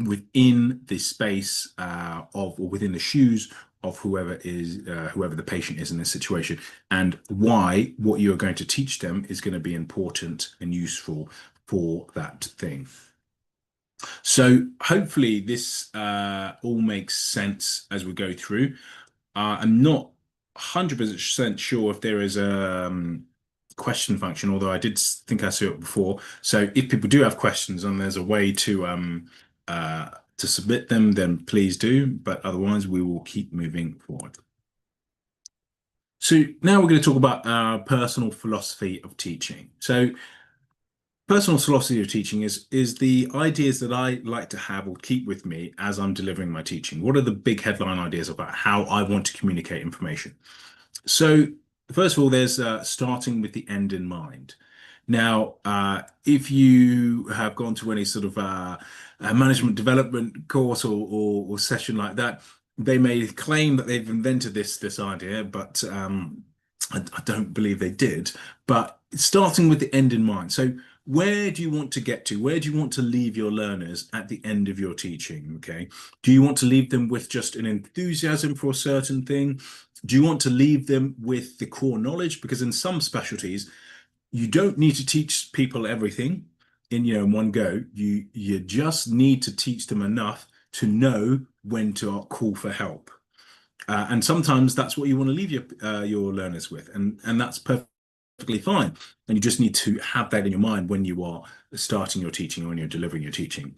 within the space or within the shoes of whoever the patient is in this situation, and why what you are going to teach them is going to be important and useful for that thing. So hopefully this all makes sense as we go through. I'm not 100% sure if there is a question function, although I did think I saw it before. So if people do have questions and there's a way to submit them, then please do. But otherwise, we will keep moving forward. So now we're going to talk about our personal philosophy of teaching. So personal philosophy of teaching is the ideas that I like to have or keep with me as I'm delivering my teaching. What are the big headline ideas about how I want to communicate information? So first of all, there's starting with the end in mind. Now, if you have gone to any sort of a management development course or session like that, they may claim that they've invented this idea, but I don't believe they did. But starting with the end in mind. So where do you want to get to? Where do you want to leave your learners at the end of your teaching? Okay. Do you want to leave them with just an enthusiasm for a certain thing? Do you want to leave them with the core knowledge? Because in some specialties, you don't need to teach people everything in one go. You just need to teach them enough to know when to call for help. And sometimes that's what you want to leave your learners with, and that's perfectly fine. And you just need to have that in your mind when you are starting your teaching or when you're delivering your teaching.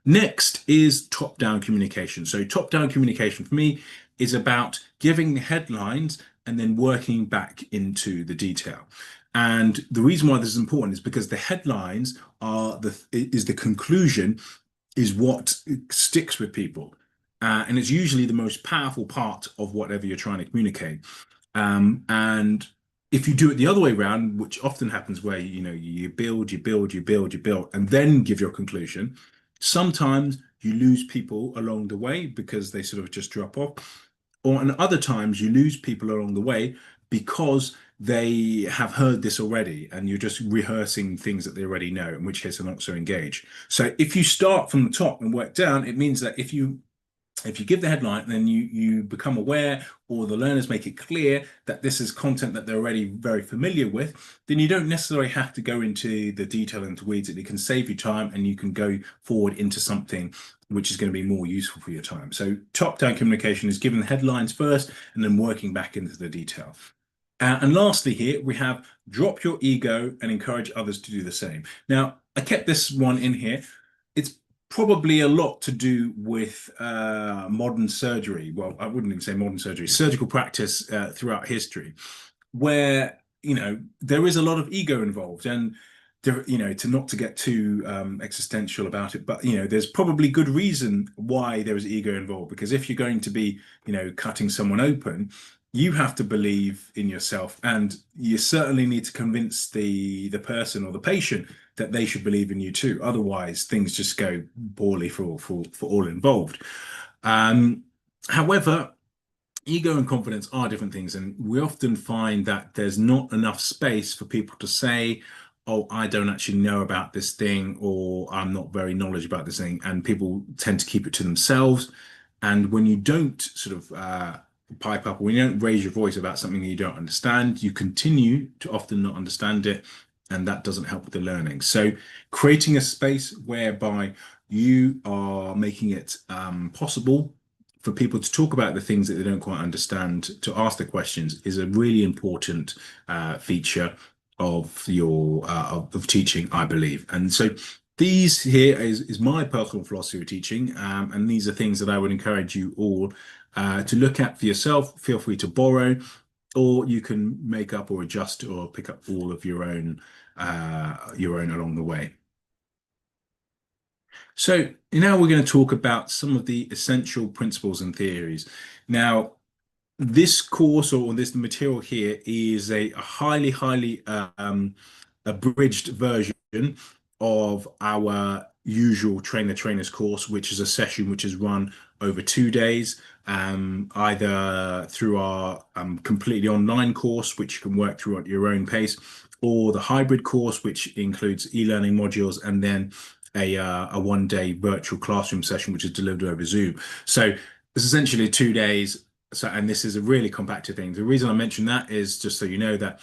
Next is top-down communication. So top-down communication for me is about giving the headlines and then working back into the detail. And the reason why this is important is because the headlines is the conclusion, is what sticks with people. And it's usually the most powerful part of whatever you're trying to communicate. And if you do it the other way around, which often happens where you build, and then give your conclusion, sometimes you lose people along the way because they sort of just drop off. And other times you lose people along the way because they have heard this already and you're just rehearsing things that they already know, in which case they're not so engaged. So if you start from the top and work down, it means that if you give the headline, then you become aware, or the learners make it clear that this is content that they're already very familiar with, then you don't necessarily have to go into the detail and weeds. It can save you time and you can go forward into something which is going to be more useful for your time. So top-down communication is giving the headlines first and then working back into the detail. And lastly here, we have drop your ego and encourage others to do the same. Now, I kept this one in here. It's probably a lot to do with modern surgery. Well, I wouldn't even say modern surgery, surgical practice throughout history, where, there is a lot of ego involved. And not to get too existential about it, but there's probably good reason why there is ego involved, because if you're going to be cutting someone open, you have to believe in yourself, and you certainly need to convince the person or the patient that they should believe in you too. Otherwise things just go poorly for all involved. However, ego and confidence are different things, and we often find that there's not enough space for people to say, oh, I don't actually know about this thing, or I'm not very knowledgeable about this thing, and people tend to keep it to themselves. And when you don't sort of pipe up, or when you don't raise your voice about something that you don't understand, you continue to often not understand it, and that doesn't help with the learning. So creating a space whereby you are making it possible for people to talk about the things that they don't quite understand, to ask the questions, is a really important feature of your of teaching, I believe. And so these here is my personal philosophy of teaching, and these are things that I would encourage you all to look at for yourself. Feel free to borrow, or you can make up or adjust or pick up all of your own along the way. So now we're going to talk about some of the essential principles and theories. Now, this course or this material here is a highly abridged version of our usual trainers course, which is a session which is run over 2 days, either through our completely online course, which you can work through at your own pace, or the hybrid course, which includes e-learning modules and then a 1 day virtual classroom session, which is delivered over Zoom. So it's essentially 2 days. So, and this is a really compacted thing. The reason I mention that is just so you know that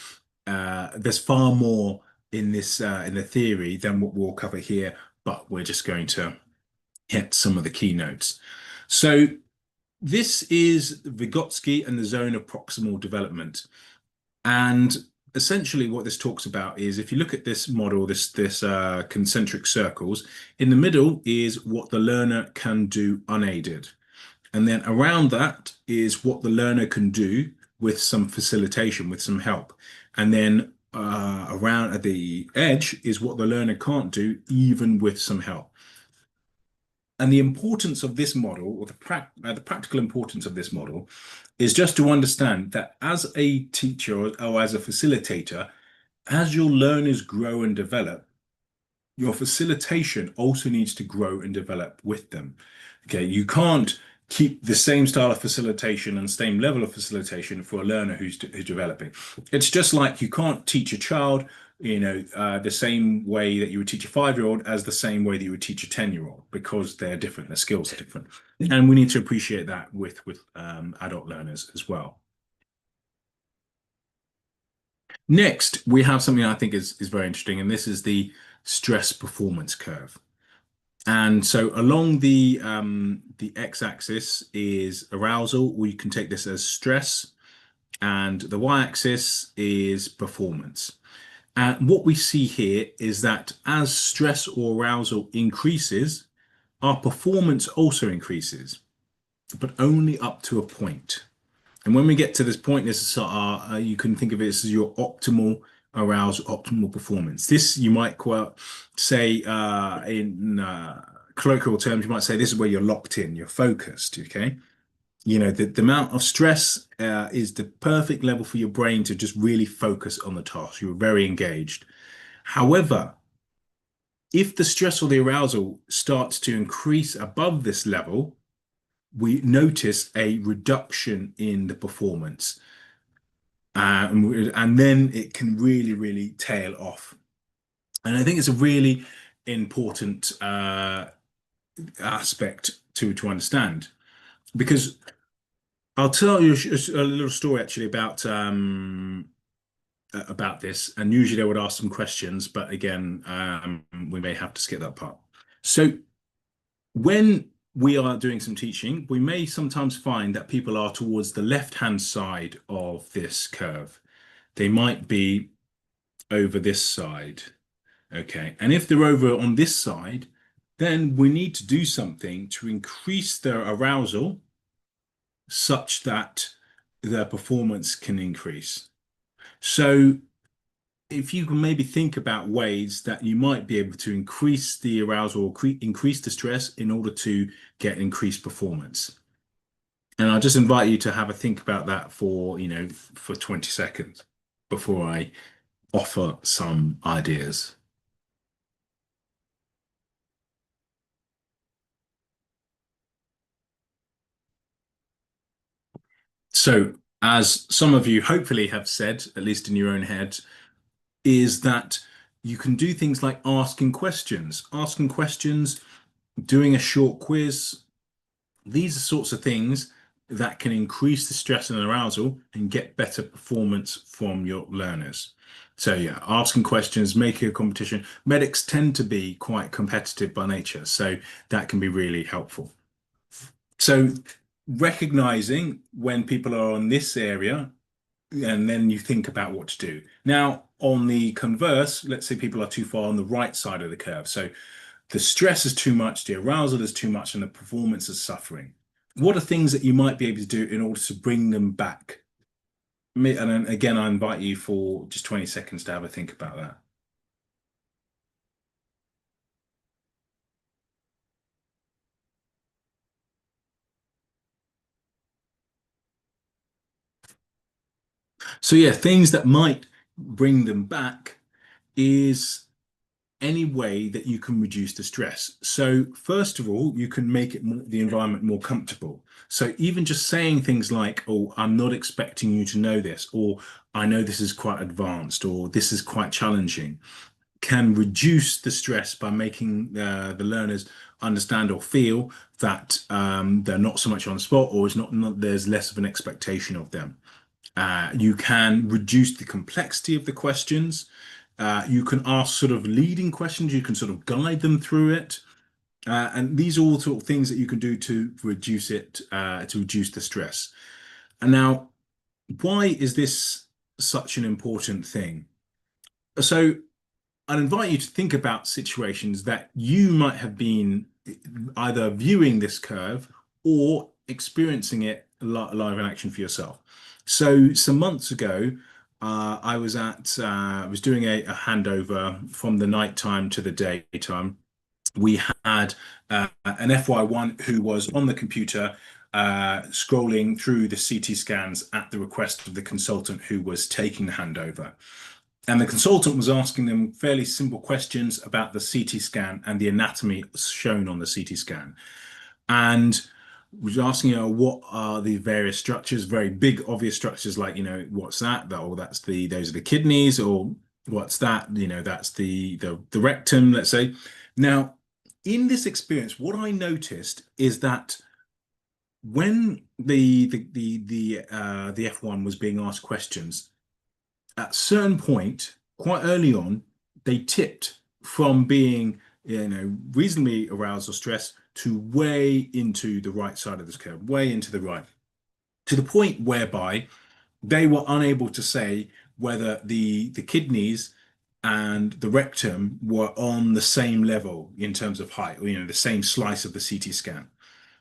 there's far more in this in the theory than what we'll cover here, but we're just going to hit some of the keynotes. So this is Vygotsky and the zone of proximal development. And essentially what this talks about is if you look at this model, this concentric circles, in the middle is what the learner can do unaided. And then around that is what the learner can do with some facilitation, with some help. And then around at the edge is what the learner can't do, even with some help. And the importance of this model, or the practical importance of this model, is just to understand that as a teacher or as a facilitator, as your learners grow and develop, your facilitation also needs to grow and develop with them. Okay, you can't keep the same style of facilitation and same level of facilitation for a learner who's developing. It's just like you can't teach a child, the same way that you would teach a 5-year-old as the same way that you would teach a 10-year-old because they're different, their skills are different. And we need to appreciate that with adult learners as well. Next, we have something I think is very interesting, and this is the stress performance curve. And so along the x-axis is arousal, or you can take this as stress, and the y-axis is performance. And what we see here is that as stress or arousal increases, our performance also increases, but only up to a point. And when we get to this point, this is you can think of it as your optimal arousal, optimal performance. This you might say in colloquial terms, you might say this is where you're locked in, you're focused. Okay, the amount of stress is the perfect level for your brain to just really focus on the task. You're very engaged. However, if the stress or the arousal starts to increase above this level, we notice a reduction in the performance. And then it can really, really tail off. And I think it's a really important aspect to understand, because I'll tell you a little story actually about this. And usually I would ask some questions, but again, we may have to skip that part. So when we are doing some teaching, we may sometimes find that people are towards the left-hand side of this curve. They might be over this side. Okay. And if they're over on this side, then we need to do something to increase their arousal such that their performance can increase. So if you can maybe think about ways that you might be able to increase the arousal or increase the stress in order to get increased performance. And I'll just invite you to have a think about that for 20 seconds before I offer some ideas. So, as some of you hopefully have said, at least in your own head, is that you can do things like asking questions, doing a short quiz. These are sorts of things that can increase the stress and arousal and get better performance from your learners. So yeah, asking questions, making a competition. Medics tend to be quite competitive by nature, so that can be really helpful. So recognizing when people are on this area, and then you think about what to do. Now, on the converse, let's say people are too far on the right side of the curve. So the stress is too much, the arousal is too much, and the performance is suffering. What are things that you might be able to do in order to bring them back? And then again, I invite you for just 20 seconds to have a think about that. So yeah, things that might bring them back is any way that you can reduce the stress. So first of all, you can make the environment more comfortable. So even just saying things like, oh, I'm not expecting you to know this, or I know this is quite advanced, or this is quite challenging, can reduce the stress by making the learners understand or feel that they're not so much on the spot, or it's not there's less of an expectation of them. You can reduce the complexity of the questions. You can ask sort of leading questions. You can sort of guide them through it. And these are all sort of things that you can do to reduce it, to reduce the stress. And now, why is this such an important thing? So I'd invite you to think about situations that you might have been either viewing this curve or experiencing it live in action for yourself. So some months ago, I was doing a handover from the nighttime to the daytime. We had an FY1 who was on the computer scrolling through the CT scans at the request of the consultant who was taking the handover. And the consultant was asking them fairly simple questions about the CT scan and the anatomy shown on the CT scan. And was asking, what are the various structures, very big, obvious structures like, what's that? Oh, those are the kidneys, or what's that? That's the rectum, let's say. Now, in this experience, what I noticed is that when the F1 was being asked questions, at a certain point, quite early on, they tipped from being, reasonably aroused or stressed to way into the right side of this curve, way into the right, to the point whereby they were unable to say whether the kidneys and the rectum were on the same level in terms of height, or, the same slice of the CT scan.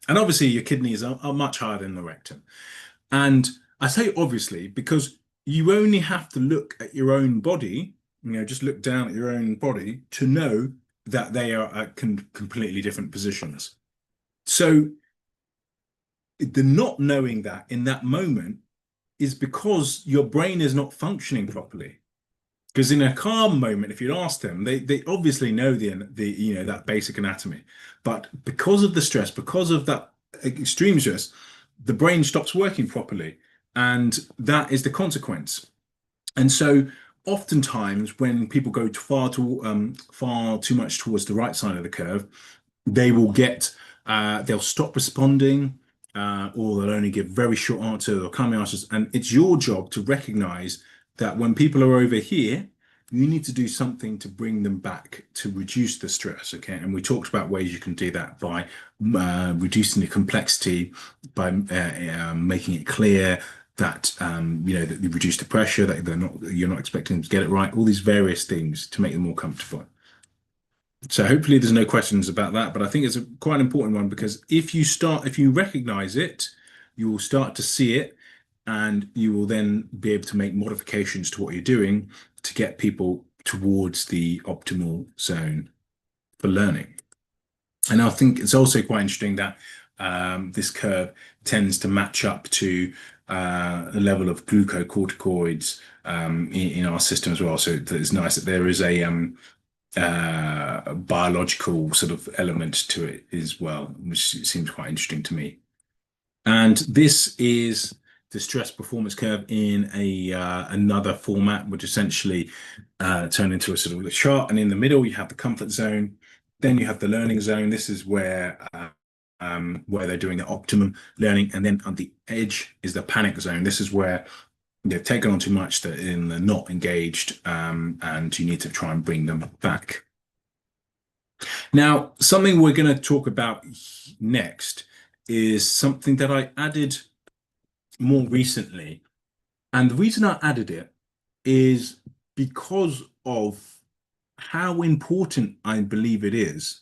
And obviously, your kidneys are much higher than the rectum. And I say obviously because you only have to look at your own body, just look down at your own body to know that they are at completely different positions. So the not knowing that in that moment is because your brain is not functioning properly. Because in a calm moment, if you'd ask them, they obviously know that basic anatomy, but because of the stress, because of that extreme stress, the brain stops working properly, and that is the consequence. And so, oftentimes, when people go far too much towards the right side of the curve, they will they'll stop responding, or they'll only give very short answers or calming answers. And it's your job to recognize that when people are over here, you need to do something to bring them back to reduce the stress. Okay. And we talked about ways you can do that by reducing the complexity, by making it clear that that you reduce the pressure, that you're not expecting them to get it right, all these various things to make them more comfortable. So hopefully there's no questions about that, but I think it's a quite an important one, because if you recognize it, you will start to see it, and you will then be able to make modifications to what you're doing to get people towards the optimal zone for learning. And I think it's also quite interesting that this curve tends to match up to the level of glucocorticoids in our system as well. So it's nice that there is a biological sort of element to it as well, which seems quite interesting to me. And this is the stress performance curve in another format, which essentially turn into a sort of a chart. And in the middle, you have the comfort zone. Then you have the learning zone. This is where they're doing the optimum learning. And then on the edge is the panic zone. This is where they've taken on too much, that they're not engaged, and you need to try and bring them back. Now, something we're going to talk about next is something that I added more recently. And the reason I added it is because of how important I believe it is,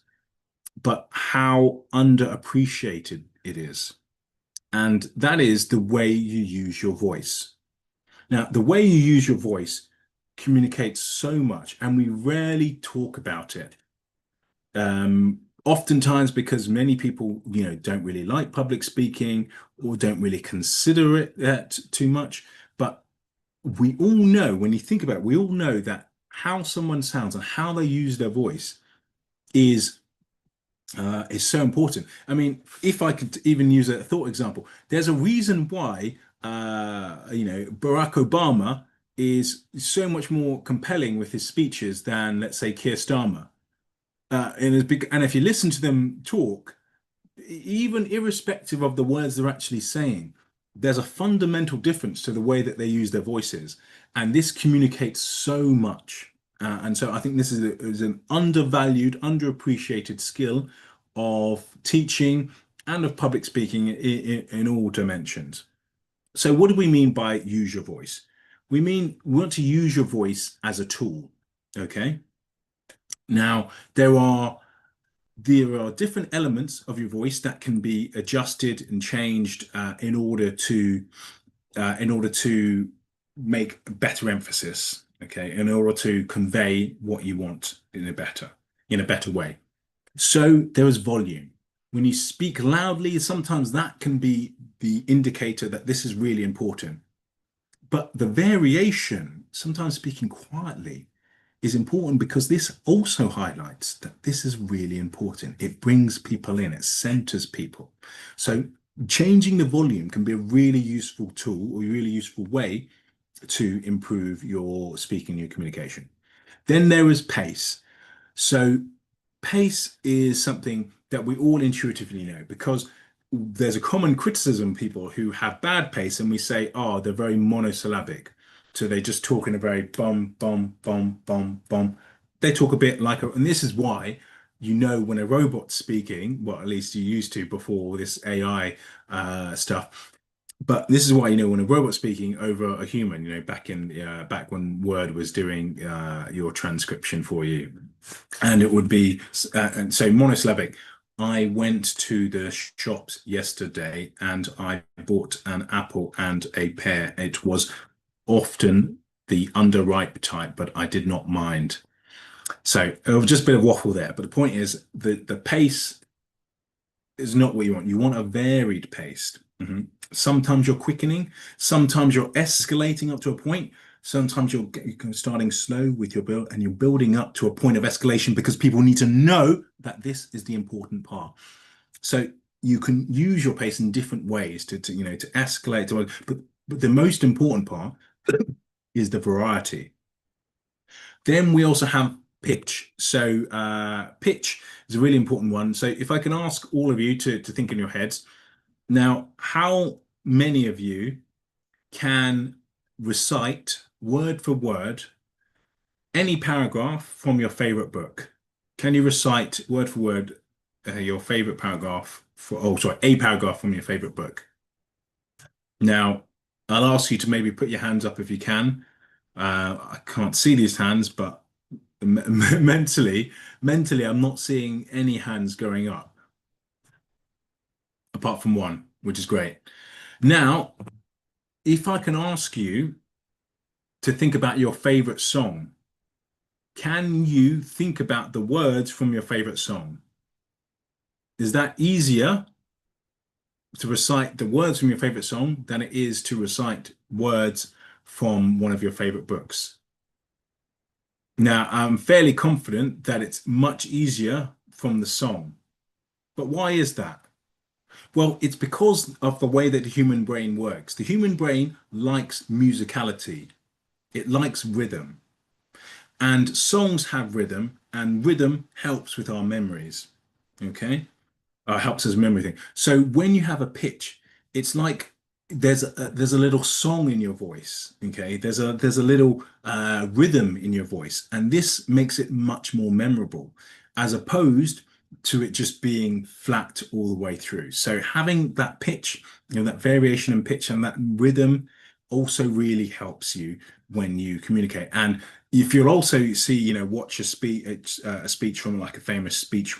but how underappreciated it is. And that is the way you use your voice. Now, the way you use your voice communicates so much, and we rarely talk about it. Oftentimes because many people, don't really like public speaking, or don't really consider it that too much. But we all know, when you think about it, we all know that how someone sounds and how they use their voice is so important. I mean, if I could even use a thought example, there's a reason why, Barack Obama is so much more compelling with his speeches than, let's say, Keir Starmer. And if you listen to them talk, even irrespective of the words they're actually saying, there's a fundamental difference to the way that they use their voices. And this communicates so much. And so I think this is an undervalued, underappreciated skill of teaching and of public speaking in all dimensions. So what do we mean by use your voice? We want to use your voice as a tool. Okay. Now, there are different elements of your voice that can be adjusted and changed in order to make better emphasis, okay, in order to convey what you want in a better way. So there is volume. When you speak loudly, sometimes that can be the indicator that this is really important. But the variation, sometimes speaking quietly, is important because this also highlights that this is really important. It brings people in, it centers people. So changing the volume can be a really useful tool or a really useful way to improve your speaking, your communication. Then there is pace. So pace is something that we all intuitively know because there's a common criticism of people who have bad pace, and we say, oh, they're very monosyllabic. So they just talk in a very bum, bum, bum, bum, bum. They talk a bit like and this is why you know when a robot's speaking, well, at least you used to before this AI stuff. But this is why you know when a robot's speaking over a human, back when Word was doing your transcription for you, and it would be and so monosyllabic. I went to the shops yesterday and I bought an apple and a pear. It was often the underripe type, but I did not mind. So it was just a bit of waffle there. But the point is the pace is not what you want. You want a varied pace. Sometimes you're quickening, sometimes you're escalating up to a point, sometimes you're starting slow with your build and you're building up to a point of escalation because people need to know that this is the important part. So you can use your pace in different ways to escalate but the most important part is the variety. Then we also have pitch. So pitch is a really important one. So if I can ask all of you to think in your heads, now, how many of you can recite word for word any paragraph from your favorite book? Can you recite word for word your favorite paragraph a paragraph from your favorite book? Now, I'll ask you to maybe put your hands up if you can. I can't see these hands, but mentally, I'm not seeing any hands going up apart from one, which is great. Now, if I can ask you to think about your favorite song, can you think about the words from your favorite song? Is that easier to recite the words from your favorite song than it is to recite words from one of your favorite books? Now, I'm fairly confident that it's much easier from the song. But why is that? Well, it's because of the way that the human brain works. The human brain likes musicality. It likes rhythm. And songs have rhythm, and rhythm helps with our memories. Okay? Helps us memory thing. So when you have a pitch, it's like there's a little song in your voice. Okay, there's a little rhythm in your voice, and this makes it much more memorable, as opposed to it just being flat all the way through. So having that pitch, that variation in pitch and that rhythm also really helps you when you communicate. And if you'll also watch a speech from like a famous speech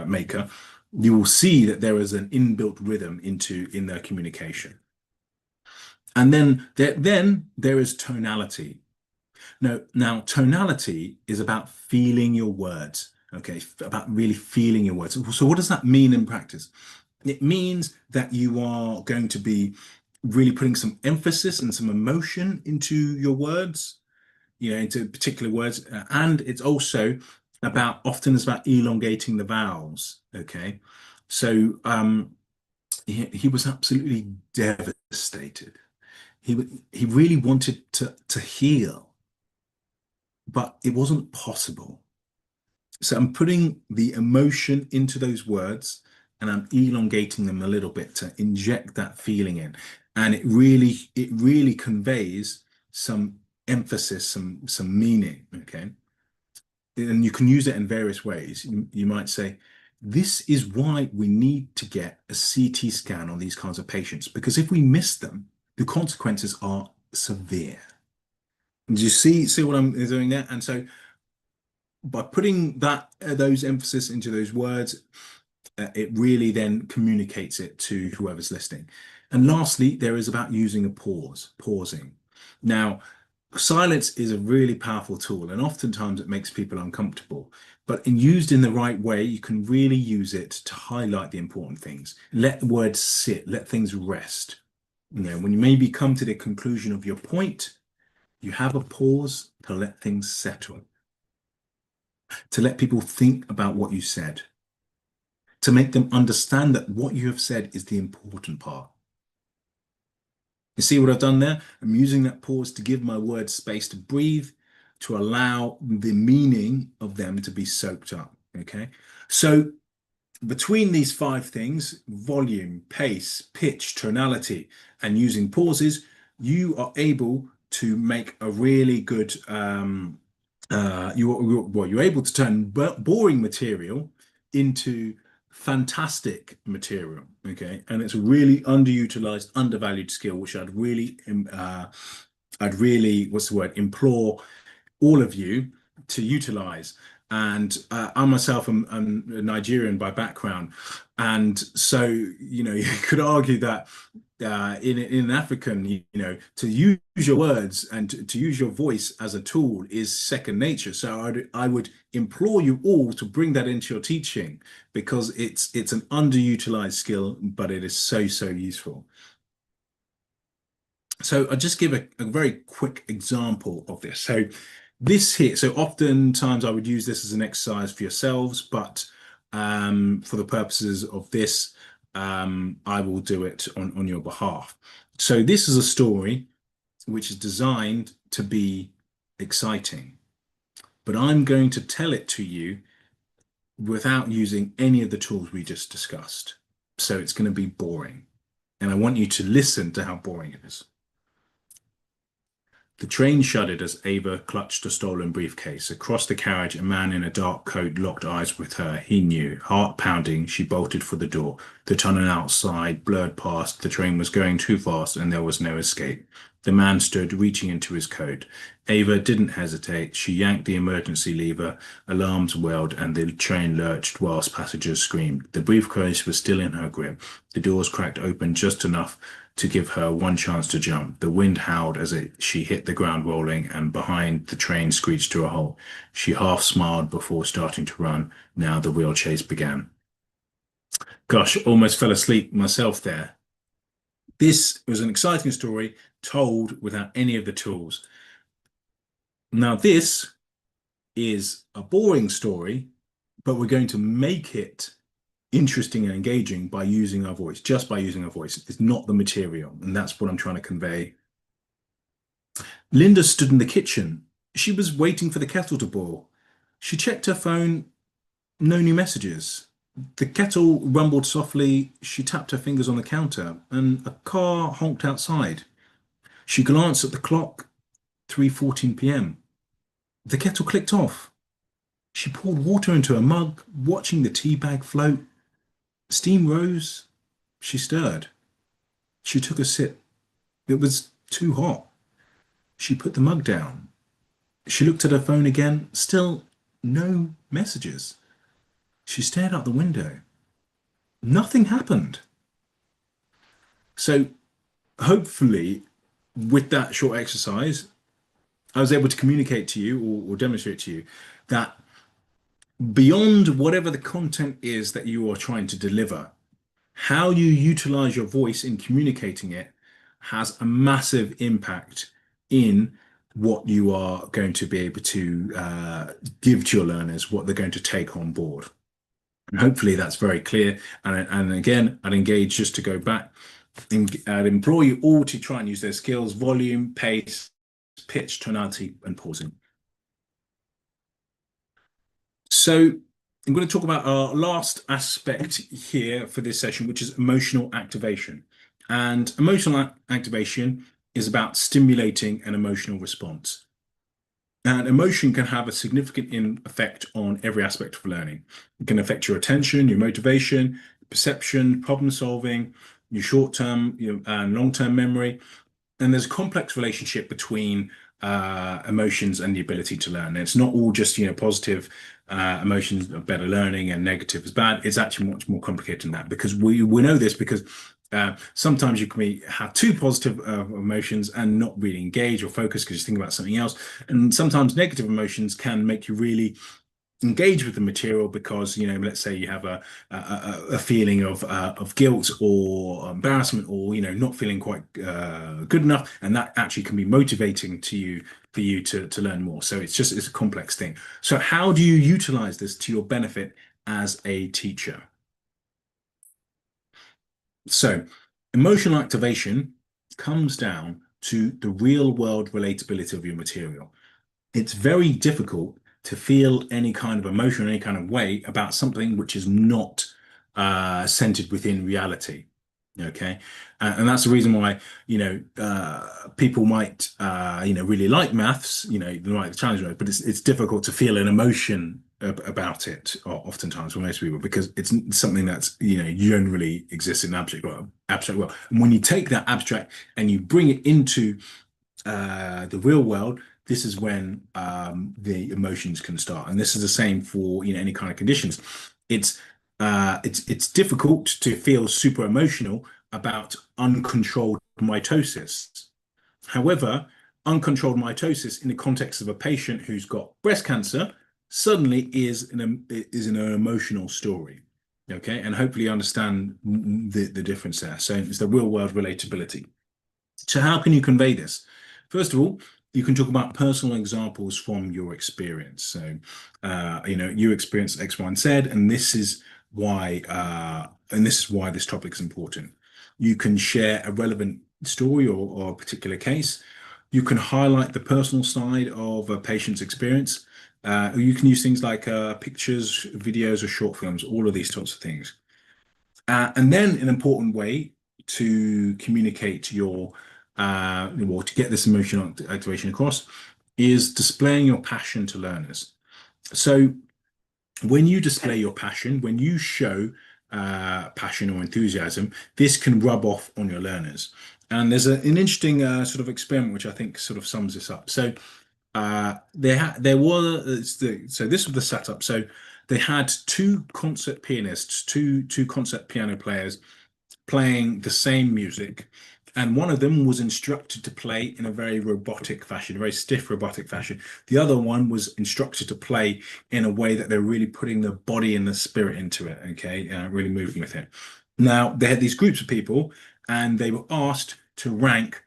maker, you will see that there is an inbuilt rhythm in their communication. And then there is tonality. Now tonality is about feeling your words, okay? About really feeling your words. So what does that mean in practice? It means that you are going to be really putting some emphasis and some emotion into your words, into particular words. And it's also often it's about elongating the vowels, okay? So he was absolutely devastated. He really wanted to heal, but it wasn't possible. So I'm putting the emotion into those words and I'm elongating them a little bit to inject that feeling in. And it really conveys some emphasis, some meaning. Okay. And you can use it in various ways. You might say, this is why we need to get a CT scan on these kinds of patients, because if we miss them, the consequences are severe. Do you see what I'm doing there? And so by putting that those emphasis into those words, it really then communicates it to whoever's listening. And lastly, there is about using a pausing. Now, silence is a really powerful tool, and oftentimes it makes people uncomfortable. But used in the right way, you can really use it to highlight the important things. Let the words sit, let things rest. When you maybe come to the conclusion of your point, you have a pause to let things settle, to let people think about what you said, to make them understand that what you have said is the important part. You see what I've done there? I'm using that pause to give my words space to breathe, to allow the meaning of them to be soaked up. Okay. So between these five things, volume, pace, pitch, tonality, and using pauses, you are able to make a really good, you're able to turn boring material into fantastic material. Okay. And it's a really underutilized, undervalued skill, which what's the word, implore all of you to utilize. And I myself am Nigerian by background. And so, you could argue that in African, to use your words and to use your voice as a tool is second nature. So I would implore you all to bring that into your teaching because it's an underutilized skill, but it is so, so useful. So I'll just give a very quick example of this. So this here, so oftentimes I would use this as an exercise for yourselves, but for the purposes of this, I will do it on your behalf. So this is a story which is designed to be exciting, but I'm going to tell it to you without using any of the tools we just discussed. So it's going to be boring. And I want you to listen to how boring it is. The train shuddered as Ava clutched a stolen briefcase. Across the carriage, a man in a dark coat locked eyes with her. He knew. Heart pounding, she bolted for the door. The tunnel outside blurred past. The train was going too fast and there was no escape. The man stood, reaching into his coat. Ava didn't hesitate. She yanked the emergency lever. Alarms wailed and the train lurched whilst passengers screamed. The briefcase was still in her grip. The doors cracked open just enough to give her one chance to jump. The wind howled as she hit the ground rolling, and behind the train screeched to a halt. She half smiled before starting to run. Now the real chase began. Gosh, almost fell asleep myself there. This was an exciting story told without any of the tools. Now this is a boring story, but we're going to make it interesting and engaging by using our voice, just by using our voice. It's not the material, and that's what I'm trying to convey. Linda stood in the kitchen. She was waiting for the kettle to boil. She checked her phone, no new messages. The kettle rumbled softly. She tapped her fingers on the counter, and a car honked outside. She glanced at the clock, 3:14 p.m. The kettle clicked off. She poured water into a mug, watching the tea bag float. Steam rose. She stirred. She took a sip. It was too hot. She put the mug down. She looked at her phone again. Still no messages. She stared out the window. Nothing happened. So hopefully, with that short exercise, I was able to communicate to you or demonstrate to you that beyond whatever the content is that you are trying to deliver, how you utilize your voice in communicating it has a massive impact in what you are going to be able to give to your learners, what they're going to take on board. And hopefully that's very clear. And again, I'd engage just to go back. I'd implore you all to try and use those skills: volume, pace, pitch, tonality, and pausing. So I'm going to talk about our last aspect here for this session, which is emotional activation. And emotional activation is about stimulating an emotional response. And emotion can have a significant effect on every aspect of learning. It can affect your attention, your motivation, perception, problem solving, your short-term, and long-term memory. And there's a complex relationship between emotions and the ability to learn. And it's not all just positive emotions are better learning and negative is bad. It's actually much more complicated than that, because we know this because sometimes you can have too positive emotions and not really engage or focus because you think about something else. And sometimes negative emotions can make you really engage with the material because let's say you have a feeling of guilt or embarrassment, or not feeling quite good enough, and that actually can be motivating to you for you to learn more. So it's a complex thing. So how do you utilize this to your benefit as a teacher? So emotional activation comes down to the real world relatability of your material. It's very difficult to feel any kind of emotion, any kind of way about something which is not centered within reality. Okay, and that's the reason why people might really like maths, they like the challenge, but it's difficult to feel an emotion about it oftentimes for most people, because it's something that's generally exists in abstract world. And when you take that abstract and you bring it into the real world, this is when the emotions can start. And this is the same for any kind of conditions. It's difficult to feel super emotional about uncontrolled mitosis. However, uncontrolled mitosis in the context of a patient who's got breast cancer suddenly is an emotional story. Okay, and hopefully you understand the difference there. So it's the real world relatability. So how can you convey this? First of all, you can talk about personal examples from your experience. So, you experienced X, Y, and Z, and this is why this topic is important. You can share a relevant story or a particular case. You can highlight the personal side of a patient's experience. You can use things like pictures, videos, or short films, all of these sorts of things. And then an important way to communicate or to get this emotional activation across is displaying your passion to learners. So when you display your passion, when you show passion or enthusiasm, this can rub off on your learners. And there's an interesting sort of experiment which I think sort of sums this up. So so this was the setup. So they had two concert pianists, two concert piano players playing the same music, and one of them was instructed to play in a very robotic fashion, a very stiff robotic fashion. The other one was instructed to play in a way that they're really putting the body and the spirit into it, okay, really moving with it. Now, they had these groups of people, and they were asked to rank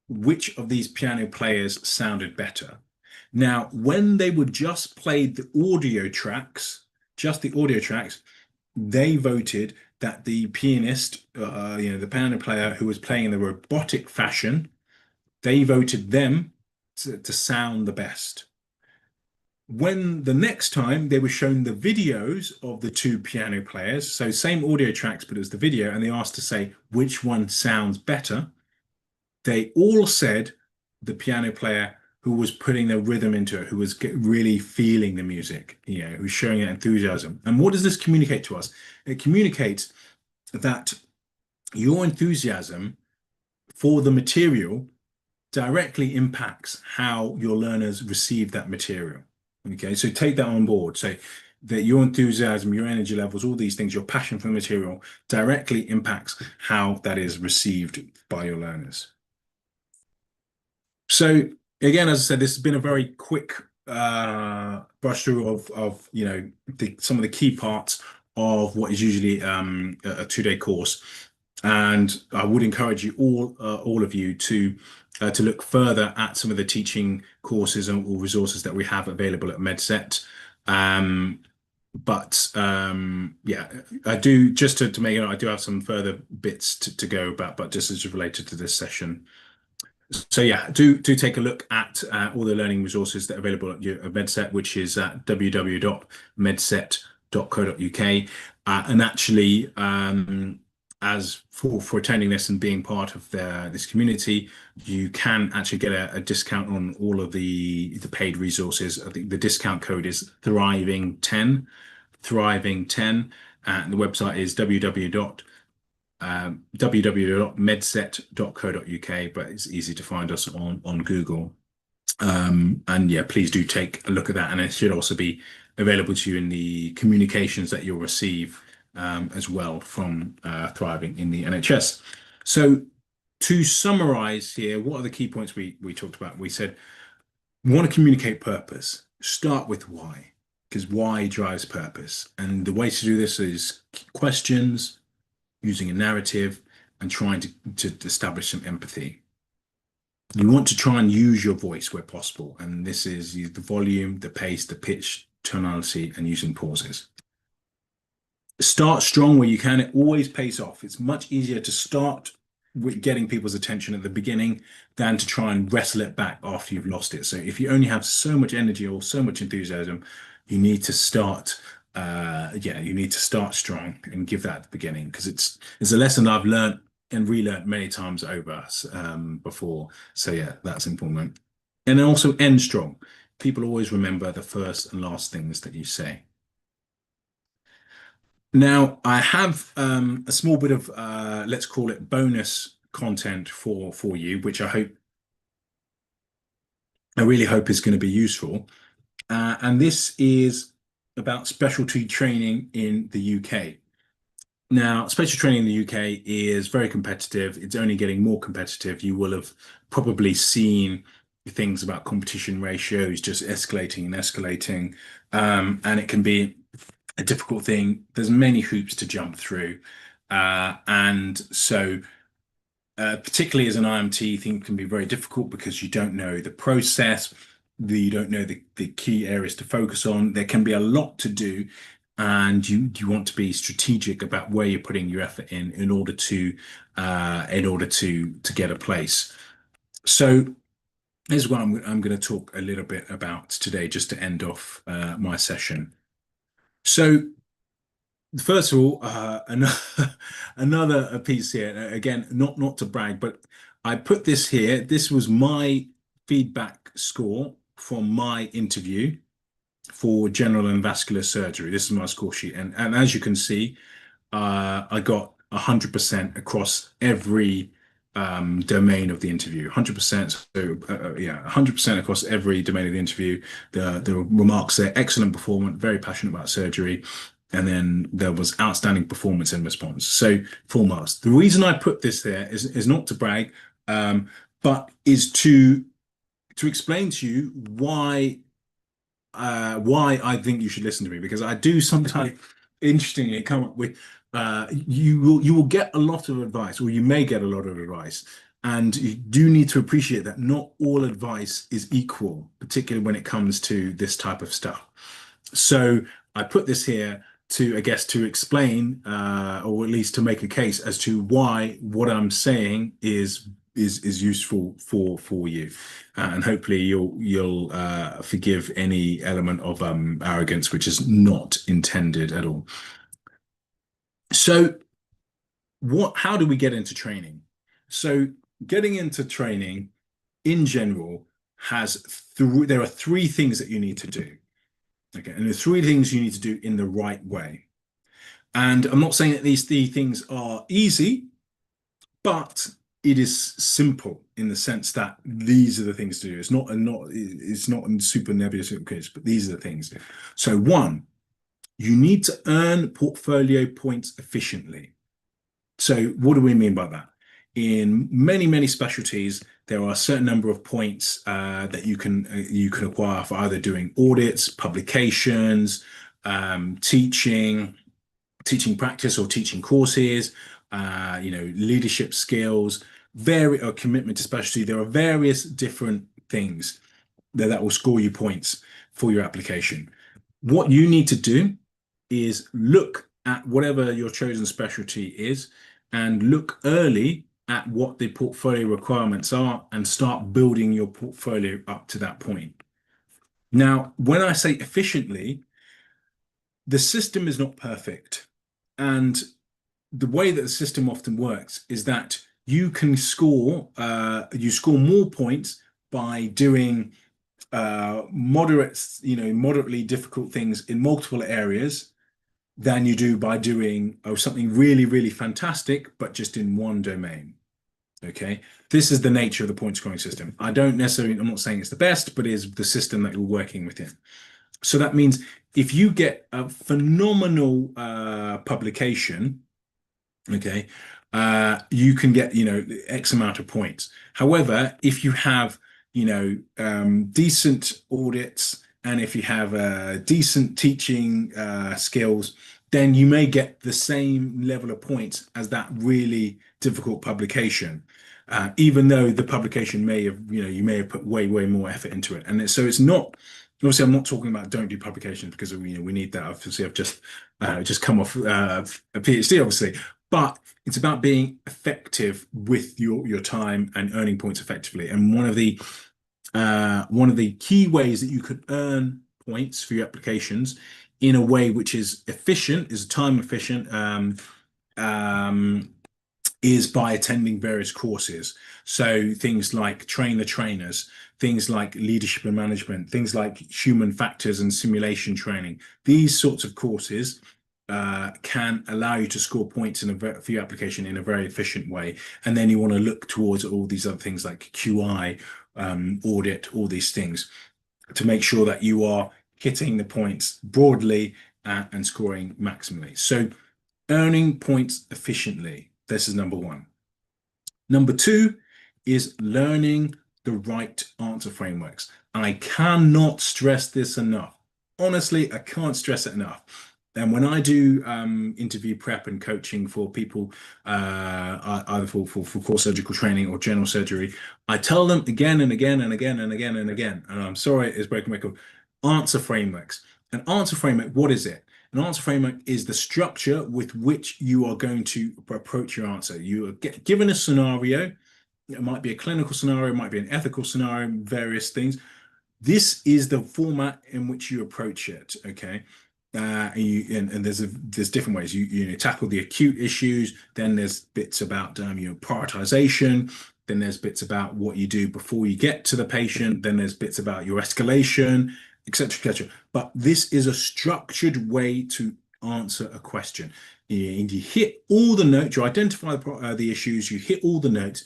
which of these piano players sounded better. Now, when they would just play the audio tracks, just the audio tracks, they voted that the pianist, the piano player who was playing in the robotic fashion, they voted them to sound the best. When the next time they were shown the videos of the two piano players, so same audio tracks, but as the video, and they asked to say which one sounds better, they all said the piano player who was putting the rhythm into it, who was really feeling the music, who was showing that enthusiasm. And what does this communicate to us? It communicates that your enthusiasm for the material directly impacts how your learners receive that material. Okay, so take that on board. So that your enthusiasm, your energy levels, all these things, your passion for the material directly impacts how that is received by your learners. So again, as I said, this has been a very quick brush through of some of the key parts of what is usually a 2-day course, and I would encourage you all of you to look further at some of the teaching courses or resources that we have available at MedSet. But yeah, I do just to make it, I do have some further bits to go about, but just as related to this session. So yeah, do take a look at all the learning resources that are available at MedSet, which is at www.medset.co.uk. And actually, as for attending this and being part of this community, you can actually get a discount on all of the paid resources. I think the discount code is Thriving10, Thriving10, and the website is www.medset.co.uk, but it's easy to find us on Google. And yeah, please do take a look at that. And it should also be available to you in the communications that you'll receive as well from Thriving in the NHS. So to summarize here, what are the key points we talked about? We said we want to communicate purpose. Start with why, because why drives purpose. And the way to do this is questions, using a narrative, and trying to establish some empathy. You want to try and use your voice where possible, and this is the volume, the pace, the pitch, tonality, and using pauses. Start strong where you can. It always pays off. It's much easier to start with getting people's attention at the beginning than to try and wrestle it back after you've lost it. So if you only have so much energy or so much enthusiasm, you need to start yeah, you need to start strong and give that at the beginning, because it's a lesson I've learned and relearned many times over before. So yeah, that's important. And then also end strong. People always remember the first and last things that you say. Now, I have a small bit of let's call it bonus content for you, which I really hope is going to be useful. And this is about specialty training in the UK. Now, specialty training in the UK is very competitive. It's only getting more competitive. You will have probably seen things about competition ratios just escalating and escalating. And it can be a difficult thing. There's many hoops to jump through. And so particularly as an IMT, things can be very difficult because you don't know the process, you don't know the key areas to focus on. There can be a lot to do, and you want to be strategic about where you're putting your effort in order to get a place. So this is what I'm going to talk a little bit about today, just to end off my session. So first of all, another piece here. Again, not to brag, but I put this here. This was my feedback score from my interview for general and vascular surgery. This is my score sheet, and as you can see, I got 100% across every domain of the interview. 100%. So yeah, 100% across every domain of the interview. The remarks there: excellent performance, very passionate about surgery. And then there was outstanding performance and response. So 4 marks. The reason I put this there is not to brag, but is to explain to you why I think you should listen to me, because I do sometimes interestingly come up with you will get a lot of advice, or you may get a lot of advice, and you do need to appreciate that not all advice is equal, particularly when it comes to this type of stuff. So I put this here to, I guess, to explain or at least to make a case as to why what I'm saying is useful for you, and hopefully you'll forgive any element of arrogance, which is not intended at all. So how do we get into training? So getting into training in general there are 3 things that you need to do. Okay, and the 3 things you need to do in the right way. And I'm not saying that these 3 things are easy, but it is simple in the sense that these are the things to do. It's not super nebulous, but these are the things. So 1, you need to earn portfolio points efficiently. So what do we mean by that? In many specialties, there are a certain number of points that you can acquire for either doing audits, publications, teaching practice or teaching courses, leadership skills, or commitment to specialty. There are various different things that will score you points for your application. What you need to do is look at whatever your chosen specialty is and look early at what the portfolio requirements are and start building your portfolio up to that point. Now, when I say efficiently, the system is not perfect. And the way that the system often works is that you score more points by doing moderately difficult things in multiple areas than you do by doing something really, really fantastic, but just in one domain. Okay, this is the nature of the point scoring system. I'm not saying it's the best, but it is the system that you're working within. So that means if you get a phenomenal publication, okay, you can get, X amount of points. However, if you have, decent audits and if you have decent teaching skills, then you may get the same level of points as that really difficult publication. Even though the publication may have, you may have put way, way more effort into it. And so it's not, obviously, I'm not talking about don't do publications because, we need that. Obviously, I've just come off a PhD, obviously, but it's about being effective with your time and earning points effectively. And one of the key ways that you could earn points for your applications in a way which is efficient, is time efficient, um, is by attending various courses. So things like train the trainers, things like leadership and management, things like human factors and simulation training. These sorts of courses can allow you to score points for your application in a very efficient way. And then you want to look towards all these other things like QI, audit, all these things to make sure that you are hitting the points broadly and scoring maximally. So earning points efficiently. This is number one. Number two is learning the right answer frameworks. I cannot stress this enough. Honestly, I can't stress it enough. And when I do interview prep and coaching for people, either for core surgical training or general surgery, I tell them again and again and again and again and again, and I'm sorry, it's broken record, answer frameworks. An answer framework, what is it? An answer framework is the structure with which you are going to approach your answer. You are given a scenario. It might be a clinical scenario, it might be an ethical scenario, various things. This is the format in which you approach it, okay? And there's different ways you tackle the acute issues. Then there's bits about prioritization. Then there's bits about what you do before you get to the patient. Then there's bits about your escalation, etc., etc. But this is a structured way to answer a question. You hit all the notes. You identify the issues. You hit all the notes.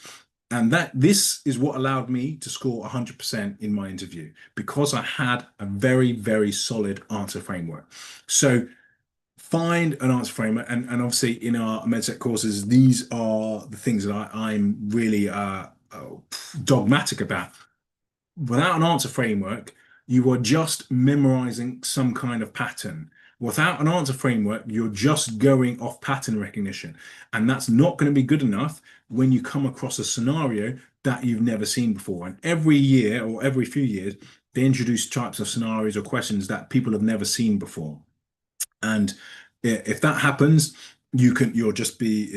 And this is what allowed me to score 100% in my interview because I had a very, very solid answer framework. So find an answer framework. And obviously in our MedSec courses, these are the things that I'm really dogmatic about. Without an answer framework, you are just memorizing some kind of pattern. Without an answer framework, you're just going off pattern recognition. And that's not going to be good enough when you come across a scenario that you've never seen before. And every year or every few years, they introduce types of scenarios or questions that people have never seen before. And if that happens, you'll just be,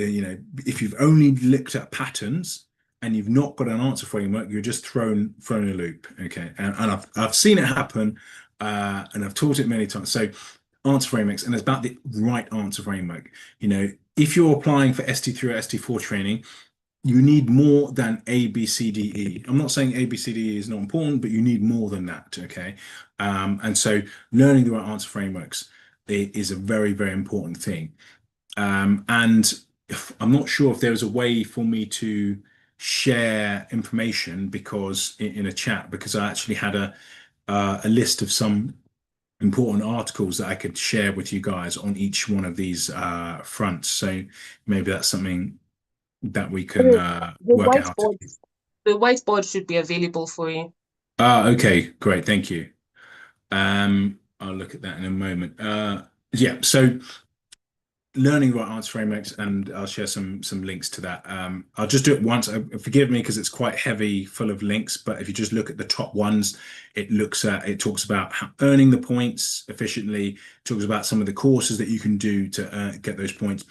if you've only looked at patterns and you've not got an answer framework, you're just thrown a loop. Okay. And I've seen it happen, and I've taught it many times. So answer frameworks, and it's about the right answer framework. If you're applying for ST3 or ST4 training, you need more than A, B, C, D, E. I'm not saying A, B, C, D, E is not important, but you need more than that, okay? And so learning the right answer frameworks is a very, very important thing. And I'm not sure if there's a way for me to share information because in a chat, because I actually had a list of some important articles that I could share with you guys on each one of these fronts. So maybe that's something that we can The work out. whiteboard should be available for you. Okay, great, thank you. I'll look at that in a moment. Yeah, so learning the right answer frameworks, and I'll share some links to that. I'll just do it once. Forgive me because it's quite heavy, full of links. But if you just look at the top ones, it talks about earning the points efficiently. It talks about some of the courses that you can do to get those points.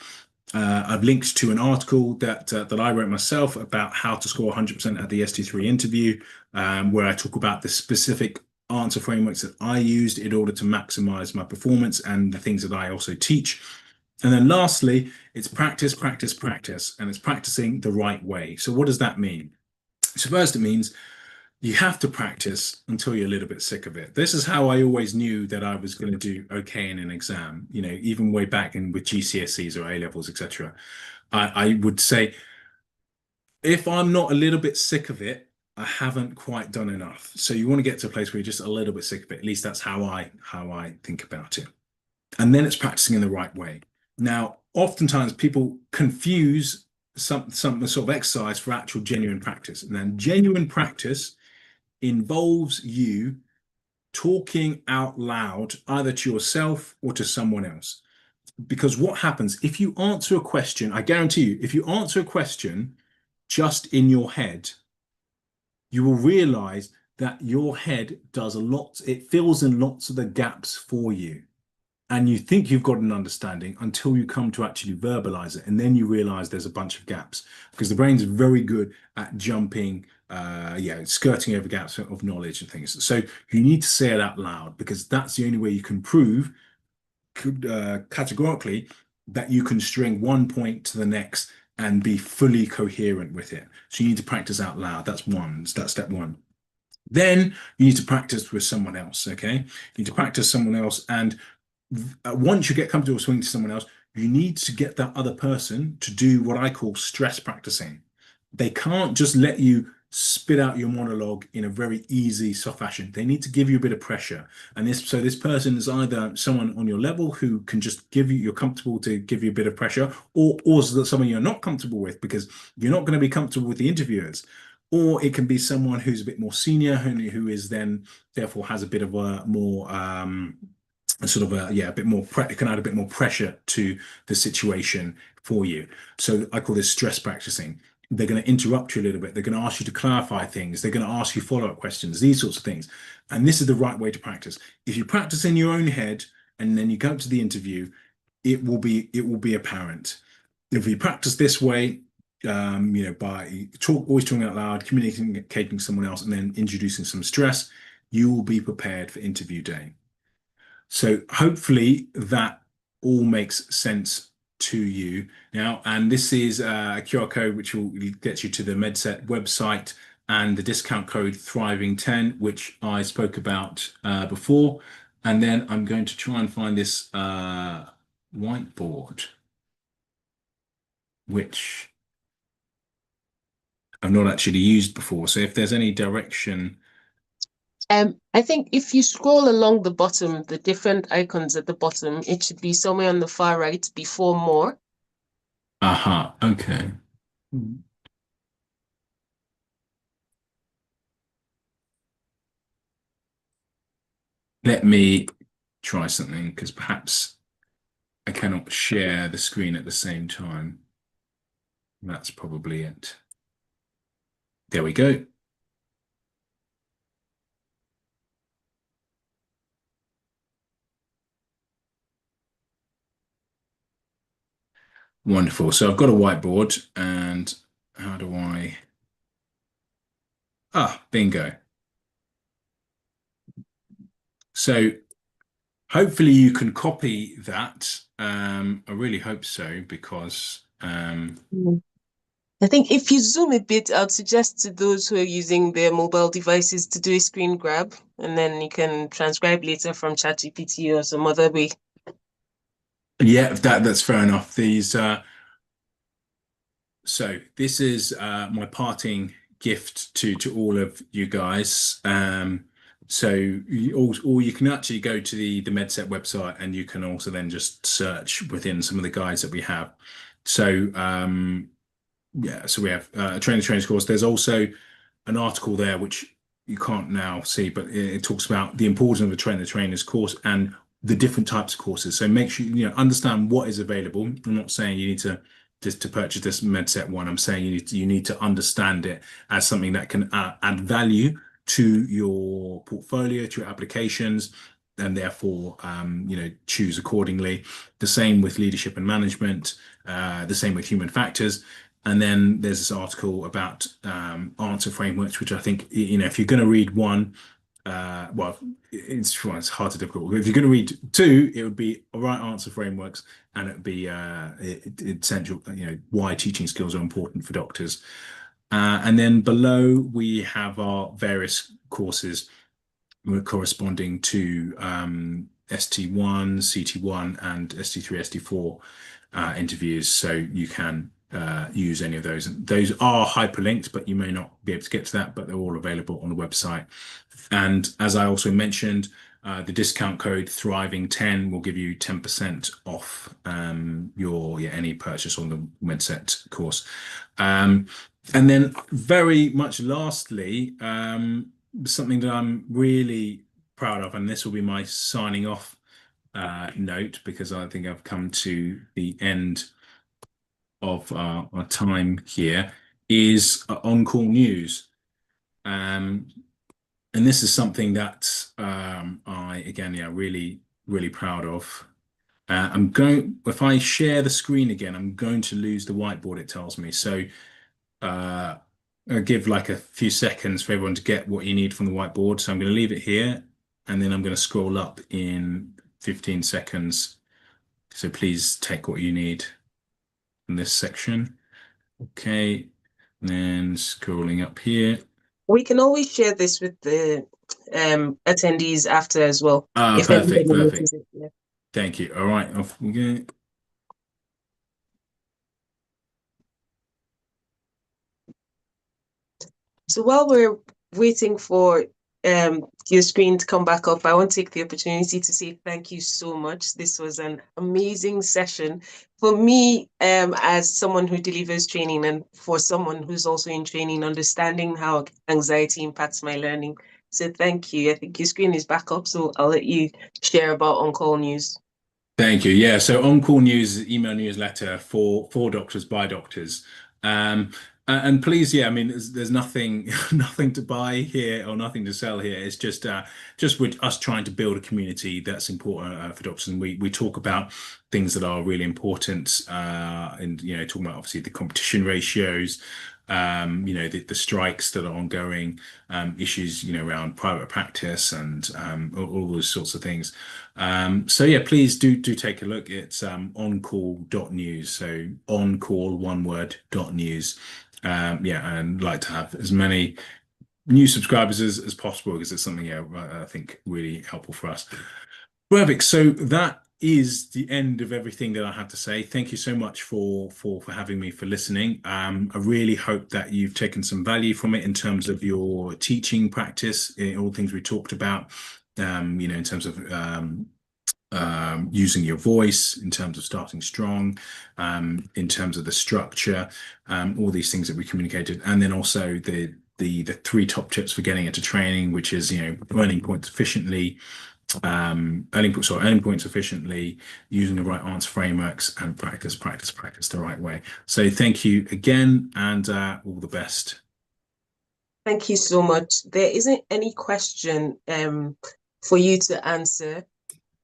I've linked to an article that I wrote myself about how to score 100% at the ST3 interview, where I talk about the specific answer frameworks that I used in order to maximize my performance and the things that I also teach. And then lastly, it's practice, practice, practice, and it's practicing the right way. So what does that mean? So first, it means you have to practice until you're a little bit sick of it. This is how I always knew that I was going to do okay in an exam, even way back in with GCSEs or A levels, etc. I would say if I'm not a little bit sick of it, I haven't quite done enough. So you want to get to a place where you're just a little bit sick of it. At least that's how I think about it. And then it's practicing in the right way. Now, oftentimes people confuse some sort of exercise for actual genuine practice. And then genuine practice involves you talking out loud, either to yourself or to someone else. Because what happens if you answer a question, I guarantee you, if you answer a question just in your head, you will realize that your head does a lot, it fills in lots of the gaps for you. And you think you've got an understanding until you come to actually verbalize it. And then you realize there's a bunch of gaps because the brain's very good at jumping, skirting over gaps of knowledge and things. So you need to say it out loud because that's the only way you can prove categorically that you can string one point to the next and be fully coherent with it. So you need to practice out loud. That's step one. Then you need to practice with someone else, okay? You need to practice someone else, and once you get comfortable swinging to someone else, you need to get that other person to do what I call stress practicing. They can't just let you spit out your monologue in a very easy, soft fashion. They need to give you a bit of pressure. And this person is either someone on your level who can just you're comfortable to give you a bit of pressure, or someone you're not comfortable with because you're not going to be comfortable with the interviewers. Or it can be someone who's a bit more senior, who is then therefore has a bit of a more a bit more can add a bit more pressure to the situation for you. So I call this stress practicing. They're going to interrupt you a little bit. They're going to ask you to clarify things. They're going to ask you follow-up questions, these sorts of things. And this is the right way to practice. If you practice in your own head and then you go to the interview, it will be apparent. If you practice this way, by always talking out loud, communicating with someone else, and then introducing some stress, you will be prepared for interview day. So hopefully that all makes sense to you now. And this is a QR code which will get you to the MedSet website and the discount code Thriving10, which I spoke about before. And then I'm going to try and find this whiteboard, which I've not actually used before. So if there's any direction. I think if you scroll along the bottom, the different icons at the bottom, it should be somewhere on the far right before more. Aha, okay. Let me try something because perhaps I cannot share the screen at the same time. That's probably it. There we go. Wonderful. So I've got a whiteboard and how do I... bingo. So hopefully you can copy that. I really hope so because I think if you zoom a bit, I'd suggest to those who are using their mobile devices to do a screen grab, and then you can transcribe later from ChatGPT or some other way. yeah, that's fair enough. So this is my parting gift to all of you guys. So you can actually go to the MedSet website and you can also then just search within some of the guides that we have. So so we have a training course. There's also an article there which you can't now see, but it talks about the importance of a trainers course and the different types of courses. So make sure you know understand what is available. I'm not saying you need to just to purchase this MedSet one. I'm saying you need to understand it as something that can add value to your portfolio, to your applications, and therefore you know choose accordingly. The same with leadership and management. The same with human factors. And then there's this article about answer frameworks, which I think you know if you're going to read one well, it's hard to difficult. If you're going to read two, it would be right answer frameworks, and it would be essential. You know why teaching skills are important for doctors. And then below we have our various courses corresponding to ST1, CT1, and ST3, ST4 interviews. So you can use any of those. Those are hyperlinked, but you may not be able to get to that, but they're all available on the website. And as I also mentioned, the discount code Thriving10 will give you 10% off your any purchase on the MedSet course. And then very much lastly, something that I'm really proud of, and this will be my signing off note because I think I've come to the end of our time here, is on-call news. And this is something that I, again, yeah, really, really proud of. If I share the screen again, I'm going to lose the whiteboard, it tells me. So I'll give like a few seconds for everyone to get what you need from the whiteboard. So I'm going to leave it here, and then I'm going to scroll up in 15 seconds. So please take what you need in this section. Okay, and then scrolling up here. We can always share this with the attendees after as well, if Perfect, anybody perfect. notices it. Yeah. Thank you. All right, off we go. So while we're waiting for your screen to come back up, I want to take the opportunity to say thank you so much. This was an amazing session for me, as someone who delivers training, and for someone who's also in training, understanding how anxiety impacts my learning. So thank you. I think your screen is back up, so I'll let you share about on-call news. Thank you. Yeah, so on-call news is email newsletter for doctors by doctors. And please, yeah, I mean, there's nothing nothing to buy here or nothing to sell here. It's just with us trying to build a community that's important for doctors, and we talk about things that are really important. And you know, talking about obviously the competition ratios, you know, the strikes that are ongoing, issues, you know, around private practice and all those sorts of things. So yeah, please do take a look. It's oncall.news. So oncall, one word, .news. Yeah, and like to have as many new subscribers as possible because it's something, yeah, I think really helpful for us. Perfect. So that is the end of everything that I had to say. Thank you so much for having me, for listening. I really hope that you've taken some value from it in terms of your teaching practice, in all things we talked about. You know, in terms of using your voice, in terms of starting strong, in terms of the structure, all these things that we communicated, and then also the three top tips for getting into training, which is, you know, earning points efficiently, earning points efficiently, using the right answer frameworks, and practice the right way. So thank you again, and all the best. Thank you so much. There isn't any question for you to answer.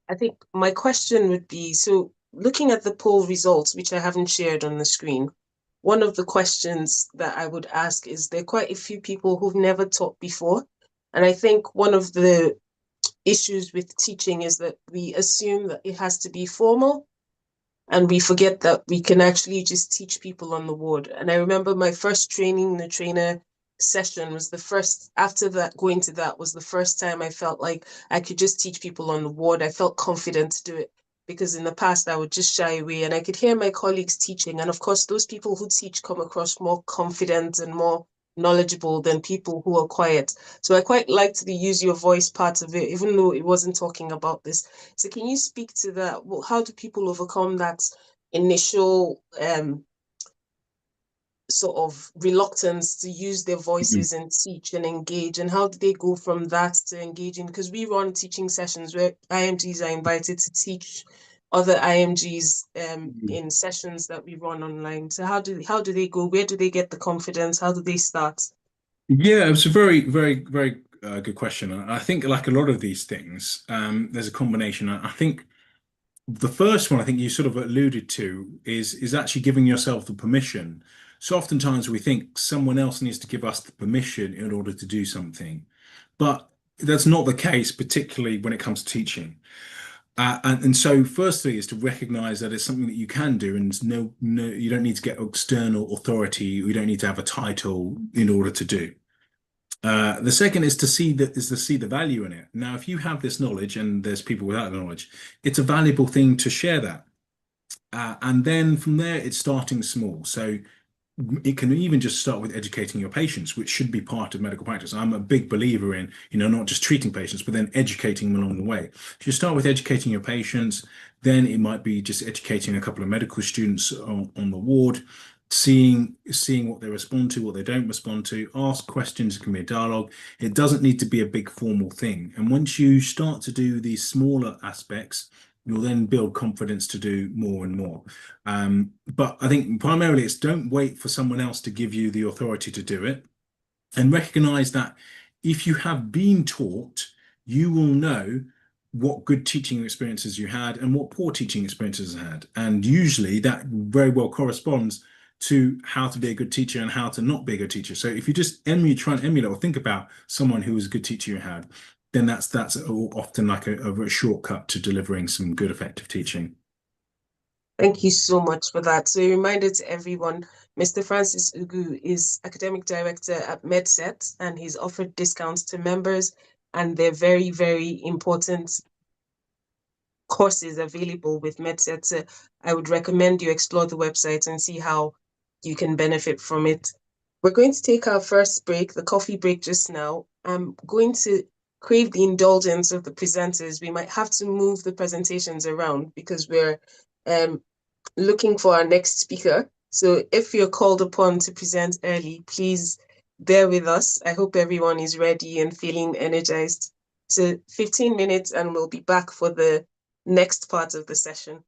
I think my question would be, so looking at the poll results, which I haven't shared on the screen, one of the questions that I would ask is, there are quite a few people who've never taught before. And I think one of the issues with teaching is that we assume that it has to be formal, and we forget that we can actually just teach people on the ward. And I remember my first training the trainer session was the first, after that, going to that was the first time I felt like I could just teach people on the ward. I felt confident to do it, because in the past I would just shy away, and I could hear my colleagues teaching. And of course, those people who teach come across more confident and more knowledgeable than people who are quiet. So I quite liked the use your voice part of it, even though it wasn't talking about this. So can you speak to that? How do people overcome that initial sort of reluctance to use their Mhm. voices and teach and engage? And how do they go from that to engaging? Because we run teaching sessions where IMGs are invited to teach other IMGs in sessions that we run online. So how do they go? Where do they get the confidence? How do they start? Yeah, it's a very, very, very good question. I think, like a lot of these things, there's a combination. I think the first one, I think you sort of alluded to, is actually giving yourself the permission. So oftentimes we think someone else needs to give us the permission in order to do something, but that's not the case, particularly when it comes to teaching. And so, firstly, is to recognize that it's something that you can do, and no, you don't need to get external authority. You don't need to have a title in order to do. The second is to see the value in it. Now, if you have this knowledge and there's people without knowledge, it's a valuable thing to share that. And then from there, it's starting small. So it can even just start with educating your patients, which should be part of medical practice. I'm a big believer in, not just treating patients, but then educating them along the way. If you start with educating your patients, then it might be just educating a couple of medical students on the ward, seeing what they respond to, what they don't respond to, ask questions. It can be a dialogue. It doesn't need to be a big formal thing. And once you start to do these smaller aspects, you'll then build confidence to do more and more. But I think primarily it's don't wait for someone else to give you the authority to do it, and recognize that if you have been taught, you will know what good teaching experiences you had and what poor teaching experiences you had. And usually that very well corresponds to how to be a good teacher and how to not be a good teacher. So if you just try and emulate or think about someone who was a good teacher you had, then that's often like a shortcut to delivering some good, effective teaching. Thank you so much for that. So, a reminder to everyone, Mr. Francis Ugu is academic director at MedSet, and he's offered discounts to members, and they're very, very important courses available with MedSet. So I would recommend you explore the website and see how you can benefit from it. We're going to take our first break, the coffee break just now. I'm going to crave the indulgence of the presenters. We might have to move the presentations around because we're um, looking for our next speaker. So if you're called upon to present early, please bear with us. I hope everyone is ready and feeling energized. So 15 minutes and we'll be back for the next part of the session.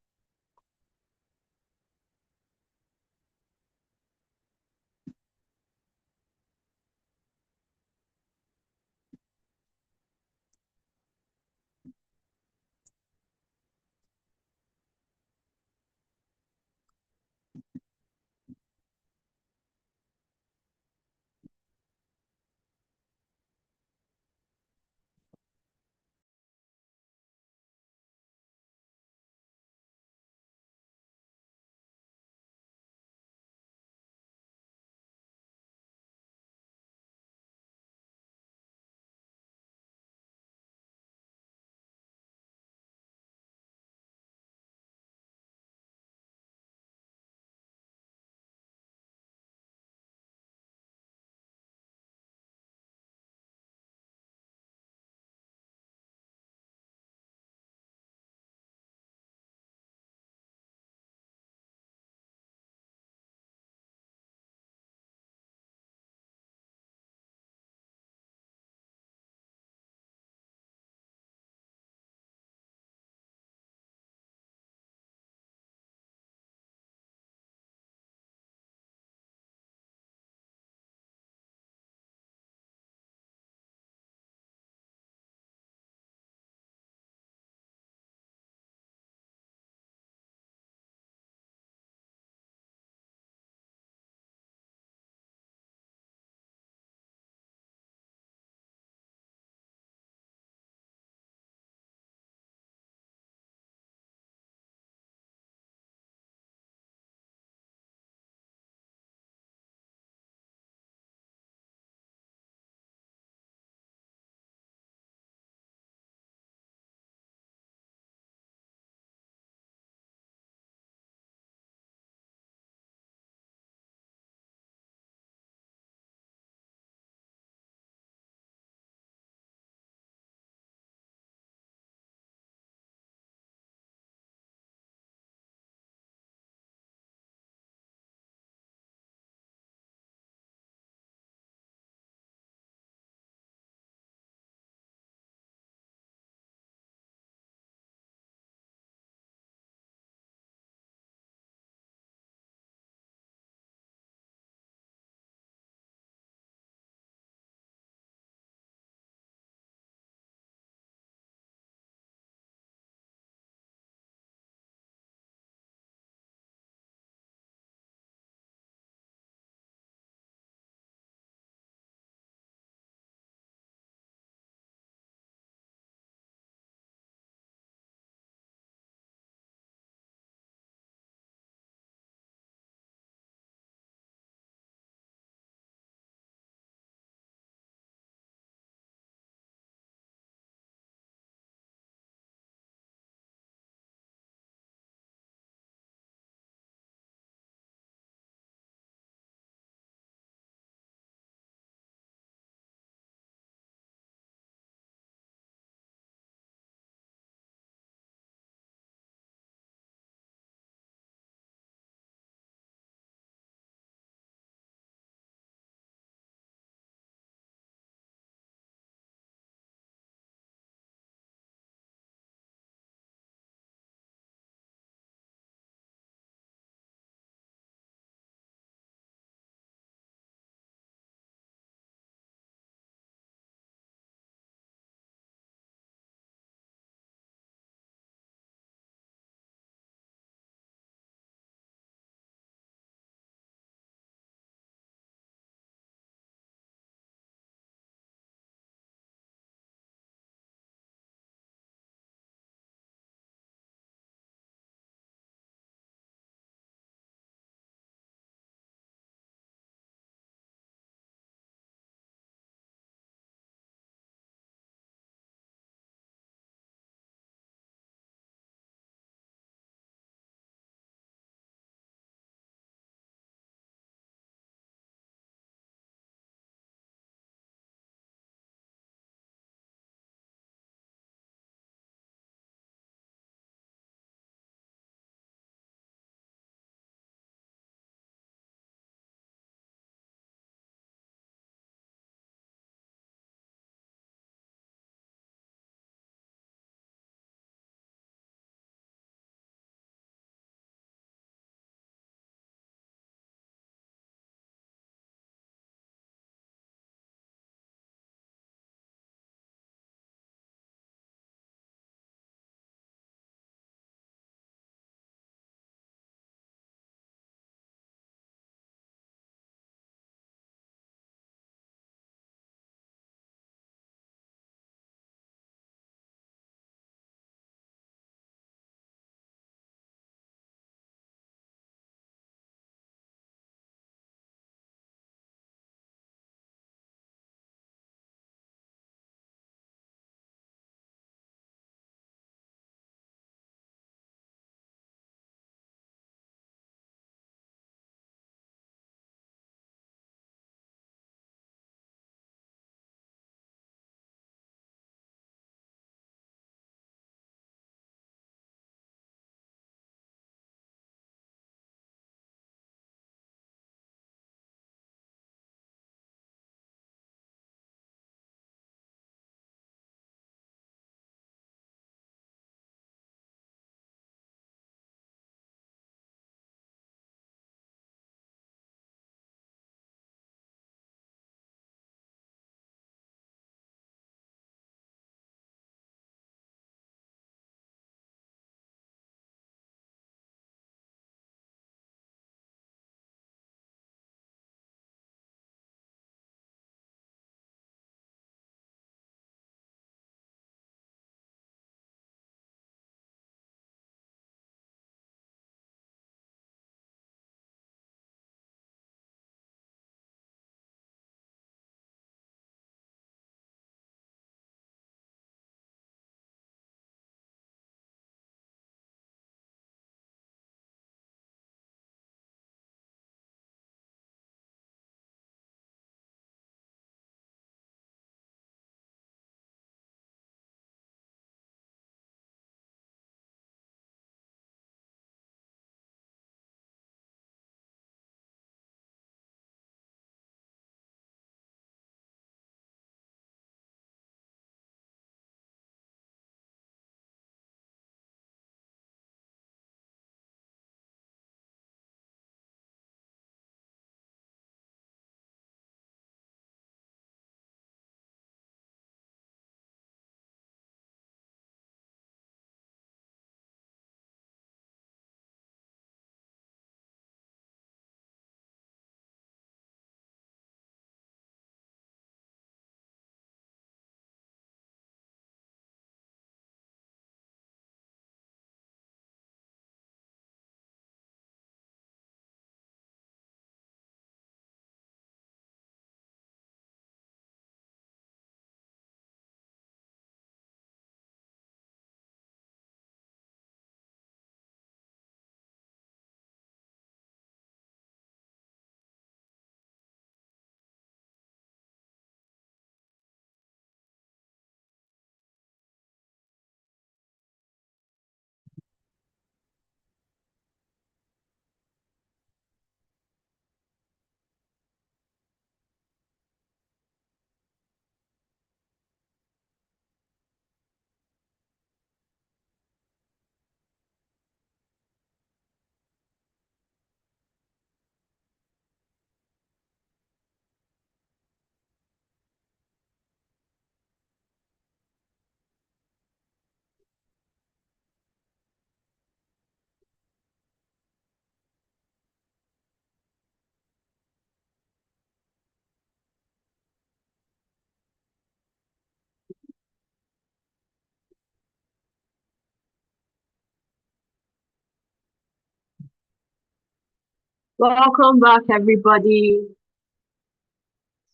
Welcome back, everybody.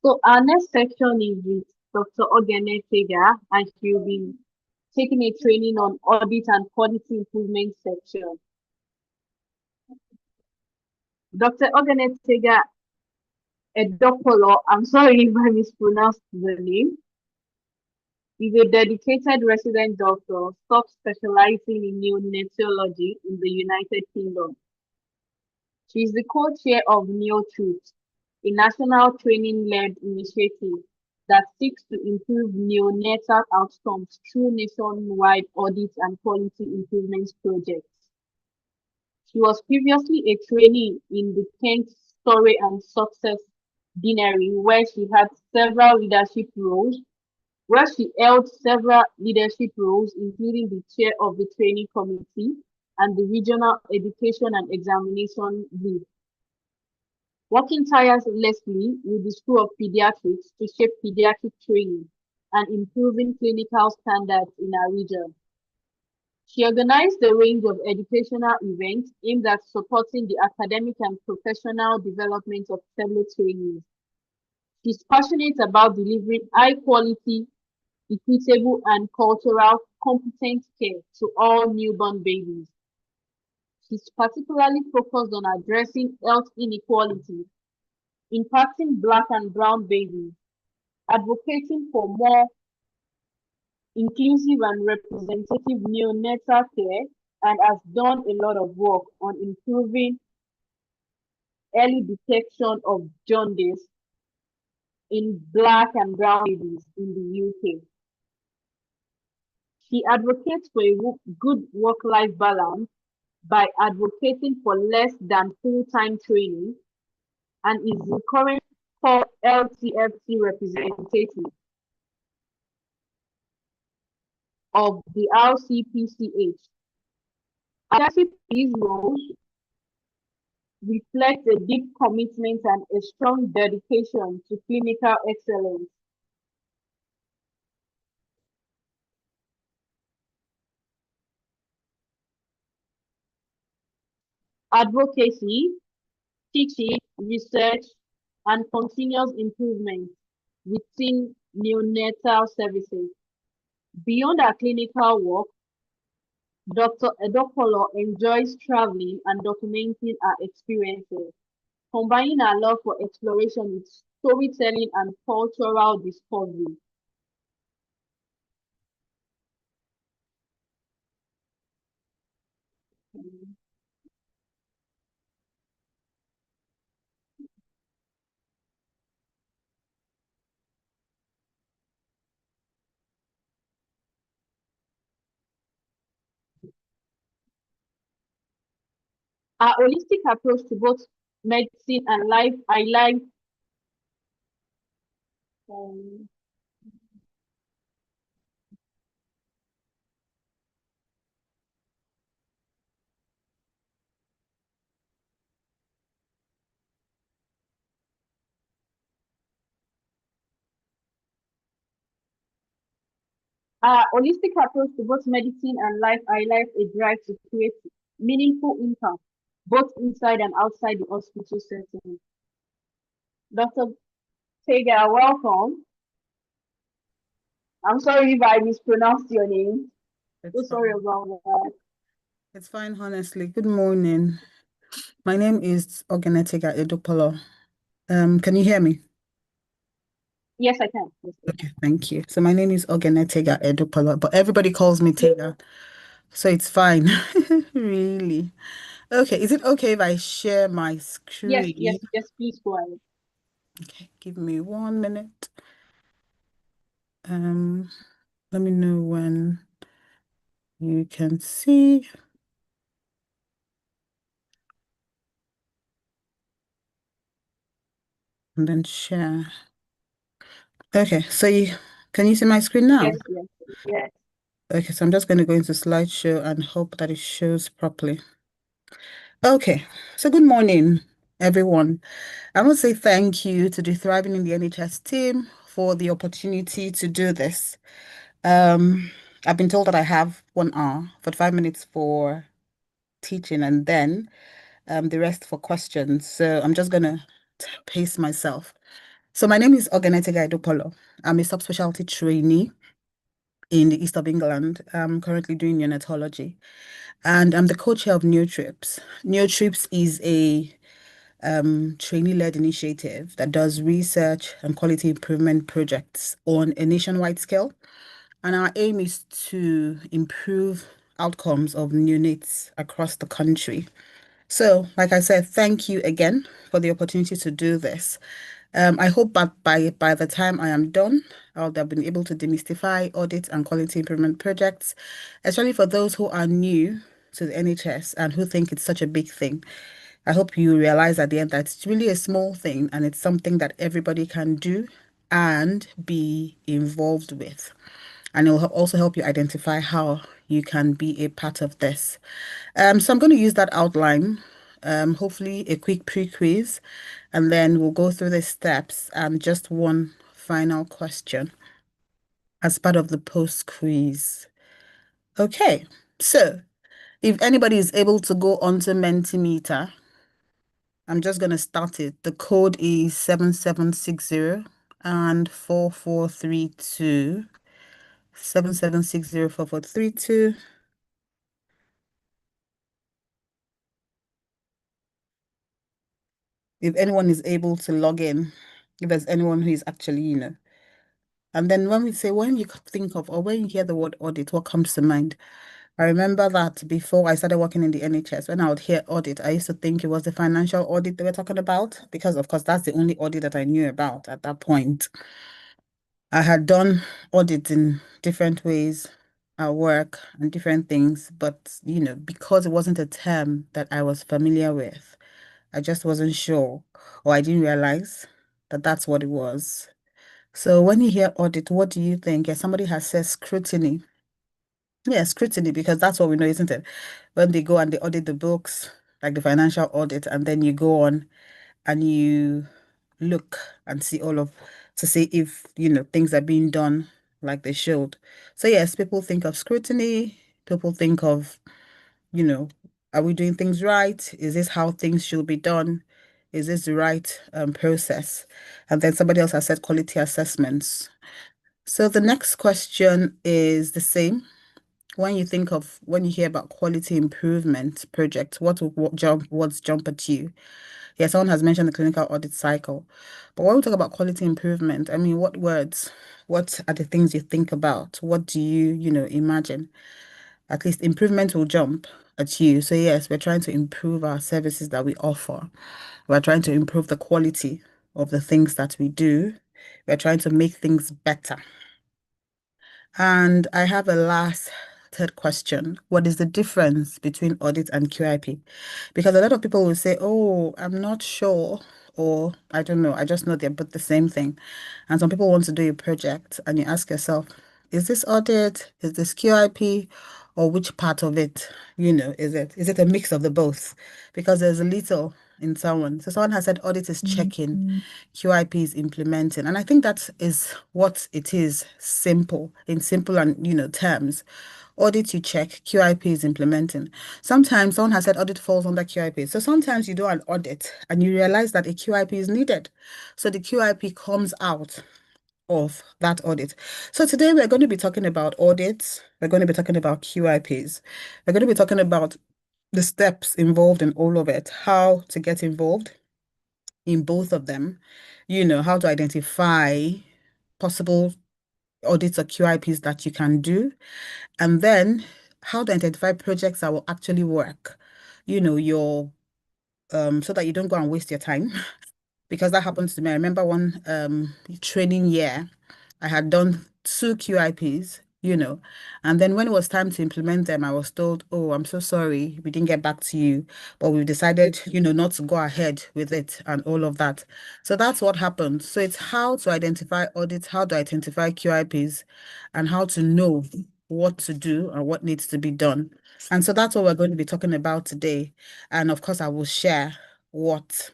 So our next section is with Dr. Ogene Tega, and she'll be taking a training on audit and quality improvement section. Dr. Ogene Tega Edokolo, I'm sorry if I mispronounced the name, is a dedicated resident doctor specializing in neonatology in the United Kingdom. She is the co-chair of NeoTruth, a national training-led initiative that seeks to improve neonatal outcomes through nationwide audit and quality improvement projects. She was previously a trainee in the Kent Story and Success Deanery, where she held several leadership roles, including the chair of the training committee and the regional education and examination lead. Working tirelessly with the School of Pediatrics to shape pediatric training and improving clinical standards in our region. She organized a range of educational events aimed at supporting the academic and professional development of fellow trainees. She's passionate about delivering high quality, equitable, and cultural competent care to all newborn babies. She's particularly focused on addressing health inequality, impacting Black and Brown babies, advocating for more inclusive and representative neonatal care, and has done a lot of work on improving early detection of jaundice in Black and Brown babies in the UK. She advocates for a good work-life balance by advocating for less than full-time training and is the current core LTFC representative of the RCPCH. Leadership in these roles reflects a deep commitment and a strong dedication to clinical excellence. Advocacy, teaching, research, and continuous improvement within neonatal services. Beyond our clinical work, Dr. Edokolo enjoys traveling and documenting her experiences, combining her love for exploration with storytelling and cultural discovery. Our holistic approach to both medicine and life, I like um, our holistic approach to both medicine and life highlights a drive to create meaningful impact, both inside and outside the hospital setting. Dr. Tega, welcome. I'm sorry if I mispronounced your name. So sorry about that. It's fine, honestly. Good morning. My name is Ogenetega Edopolo. Can you hear me? Yes, I can. Yes, Okay, thank you. So my name is Ogenetega Edopolo, but everybody calls me Tega, so it's fine. Really. Okay, is it okay if I share my screen? yes, please go ahead. Okay, give me 1 minute. Let me know when you can see. And then share. Okay, so can you see my screen now? Yes. Okay, so I'm just going to go into slideshow and hope that it shows properly. Okay, so good morning, everyone. I want to say thank you to the Thriving in the NHS team for the opportunity to do this. I've been told that I have 1 hour, 45 minutes for teaching, and then the rest for questions. So I'm just gonna pace myself. So my name is Ogenetega Edopolo. I'm a subspecialty trainee in the East of England. I'm currently doing neonatology, and I'm the co-chair of NeoTrips. NeoTrips is a trainee-led initiative that does research and quality improvement projects on a nationwide scale. And our aim is to improve outcomes of neonates across the country. So, like I said, thank you again for the opportunity to do this. I hope that by the time I am done, I'll have been able to demystify audit and quality improvement projects, especially for those who are new to the NHS and who think it's such a big thing. I hope you realize at the end that it's really a small thing and it's something that everybody can do and be involved with. And it will also help you identify how you can be a part of this. So I'm going to use that outline, hopefully a quick pre-quiz, and then we'll go through the steps and just one final question as part of the post-quiz. Okay, so if anybody is able to go onto Mentimeter, I'm just going to start it. The code is 7760 and 4432. 77604432. If anyone is able to log in, if there's anyone who is actually, And then when we say, when you think of, or when you hear the word audit, what comes to mind? I remember that before I started working in the NHS, when I would hear audit, I used to think it was the financial audit they were talking about, because of course, that's the only audit that I knew about at that point. I had done audits in different ways at work and different things, but because it wasn't a term that I was familiar with, I just wasn't sure, or I didn't realize that that's what it was. So when you hear audit, what do you think? Yeah, somebody has said scrutiny. Yeah, scrutiny, because that's what we know, isn't it? When they go and they audit the books, like the financial audit, and then you go on and you look and see all of to see if things are being done like they should. So yes, people think of scrutiny, people think of, are we doing things right? Is this how things should be done? Is this the right process? And then somebody else has said quality assessments. So the next question is the same. When you hear about quality improvement project, what's jump at you? Yeah, someone has mentioned the clinical audit cycle. But when we talk about quality improvement, I mean, what are the things you think about? What do you, imagine? At least improvement will jump at you. So yes, we're trying to improve our services that we offer. We're trying to improve the quality of the things that we do. We're trying to make things better. And I have a third question. What is the difference between audit and QIP? Because a lot of people will say, oh, I'm not sure, or I don't know, I just know they're both the same thing. And some people want to do a project and you ask yourself, is this audit? Is this QIP? Or which part of it, is it? Is it a mix of the both? Because there's a little in someone. So someone has said audit is checking, QIP is implementing. And I think that is what it is, in simple and terms. Audit you check, QIP is implementing. Sometimes someone has said audit falls under QIP. So sometimes you do an audit and you realize that a QIP is needed. So the QIP comes out of that audit. So today we're going to be talking about audits. We're going to be talking about QIPs. We're going to be talking about the steps involved in all of it, how to get involved in both of them, how to identify possible audits or QIPs that you can do, and then how to identify projects that will actually work, your so that you don't go and waste your time. Because that happens to me. I remember one training year, I had done 2 QIPs, and then when it was time to implement them, I was told, oh, I'm so sorry, we didn't get back to you, but we decided, not to go ahead with it and all of that. So that's what happened. So it's how to identify audits, how to identify QIPs, and how to know what to do and what needs to be done. And so that's what we're going to be talking about today. And of course, I will share what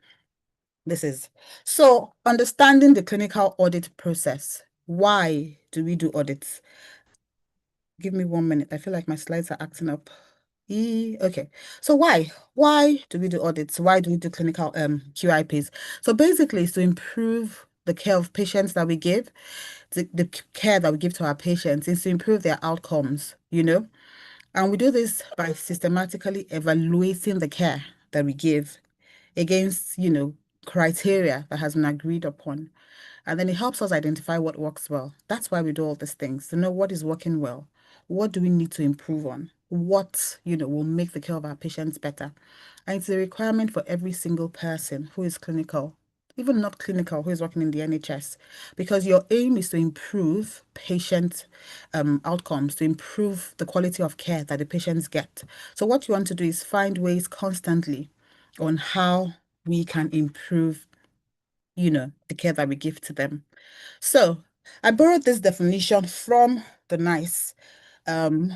this is. So understanding the clinical audit process. Why do we do audits? Give me 1 minute. I feel like my slides are acting up. Okay. So why do we do audits? Why do we do clinical QIPs? So basically, it's to improve the care of patients that we give, the care that we give to our patients, is to improve their outcomes, And we do this by systematically evaluating the care that we give against, criteria that has been agreed upon. And then it helps us identify what works well. That's why we do all these things, to know what is working well. What do we need to improve on? What, will make the care of our patients better? And it's a requirement for every single person who is clinical, even not clinical, who is working in the NHS, because your aim is to improve patient outcomes, to improve the quality of care that the patients get. So what you want to do is find ways constantly on how we can improve, the care that we give to them. So I borrowed this definition from the NICE,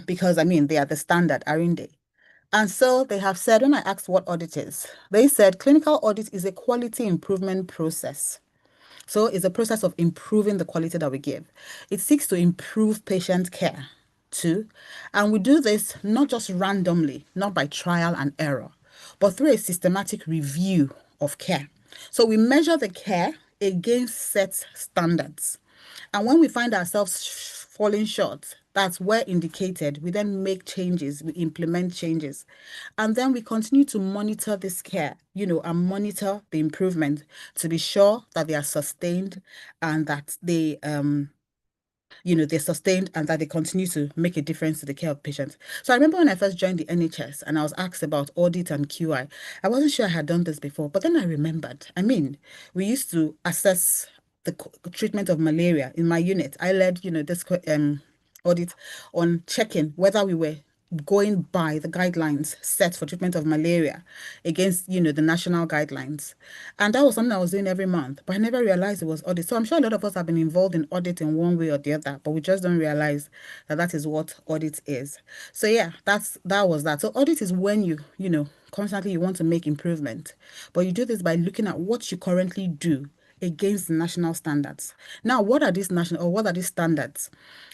because they are the standard, aren't they? And so they have said, when I asked what audit is, they said clinical audit is a quality improvement process. So it's a process of improving the quality that we give. It seeks to improve patient care too. And we do this not just randomly, not by trial and error, but through a systematic review of care. So we measure the care against set standards. And when we find ourselves falling short, that's where indicated, we then make changes, we implement changes. And then we continue to monitor this care, and monitor the improvement to be sure that they are sustained and that they're sustained and that they continue to make a difference to the care of patients. So I remember when I first joined the NHS and I was asked about audit and QI. I wasn't sure I had done this before, but then I remembered. We used to assess the treatment of malaria in my unit. I led, this audit on checking whether we were going by the guidelines set for treatment of malaria against, the national guidelines. And that was something I was doing every month, but I never realized it was audit. So I'm sure a lot of us have been involved in audit in one way or the other, but we just don't realize that that is what audit is. So yeah, that was that. So audit is when constantly you want to make improvement, but you do this by looking at what you currently do against the national standards. Now, what are these standards?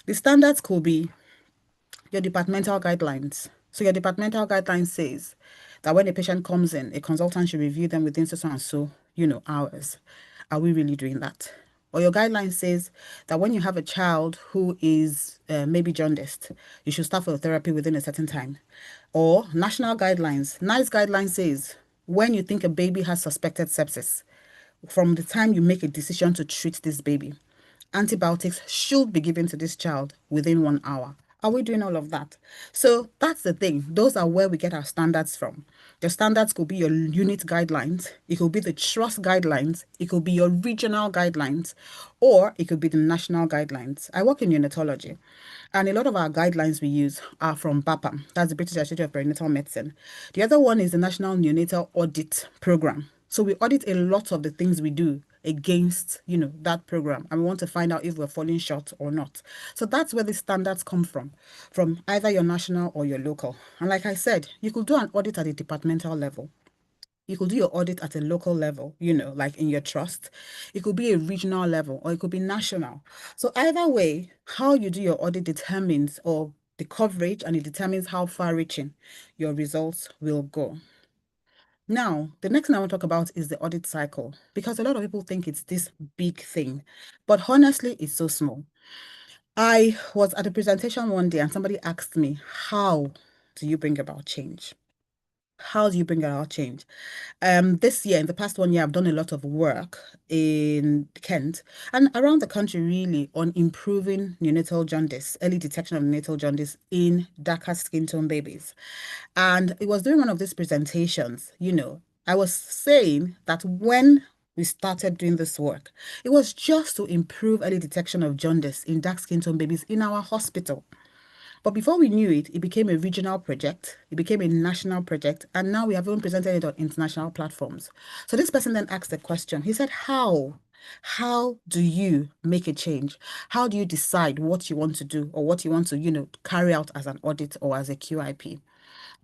The standards could be your departmental guidelines. So your departmental guidelines says that when a patient comes in, a consultant should review them within so and so, hours. Are we really doing that? Or your guideline says that when you have a child who is maybe jaundiced, you should start phototherapy within a certain time. Or national guidelines. NICE guideline says when you think a baby has suspected sepsis, from the time you make a decision to treat this baby, antibiotics should be given to this child within 1 hour. Are we doing all of that? So that's the thing. Those are where we get our standards from. The standards could be your unit guidelines. It could be the trust guidelines. It could be your regional guidelines, or it could be the national guidelines. I work in neonatology, and a lot of our guidelines we use are from BAPAM. That's the British Institute of Perinatal Medicine. The other one is the National Neonatal Audit Program. So we audit a lot of the things we do against, that program, and we want to find out if we're falling short or not. So that's where the standards come from either your national or your local. And like I said, you could do an audit at a departmental level. You could do your audit at a local level, like in your trust. It could be a regional level, or it could be national. So either way, how you do your audit determines, or the coverage, and it determines how far-reaching your results will go. Now, the next thing I want to talk about is the audit cycle, because a lot of people think it's this big thing, but honestly, it's so small. I was at a presentation one day and somebody asked me, how do you bring about change? How do you bring about change? This year, in the past 1 year, I've done a lot of work in Kent and around the country, really, on improving neonatal jaundice, early detection of neonatal jaundice in darker skin tone babies. And it was during one of these presentations, I was saying that when we started doing this work, it was just to improve early detection of jaundice in dark skin tone babies in our hospital. But before we knew it, it became a regional project, it became a national project, and now we have even presented it on international platforms. So this person then asked the question. He said, how? How do you make a change? How do you decide what you want to do, or what you want to, carry out as an audit or as a QIP?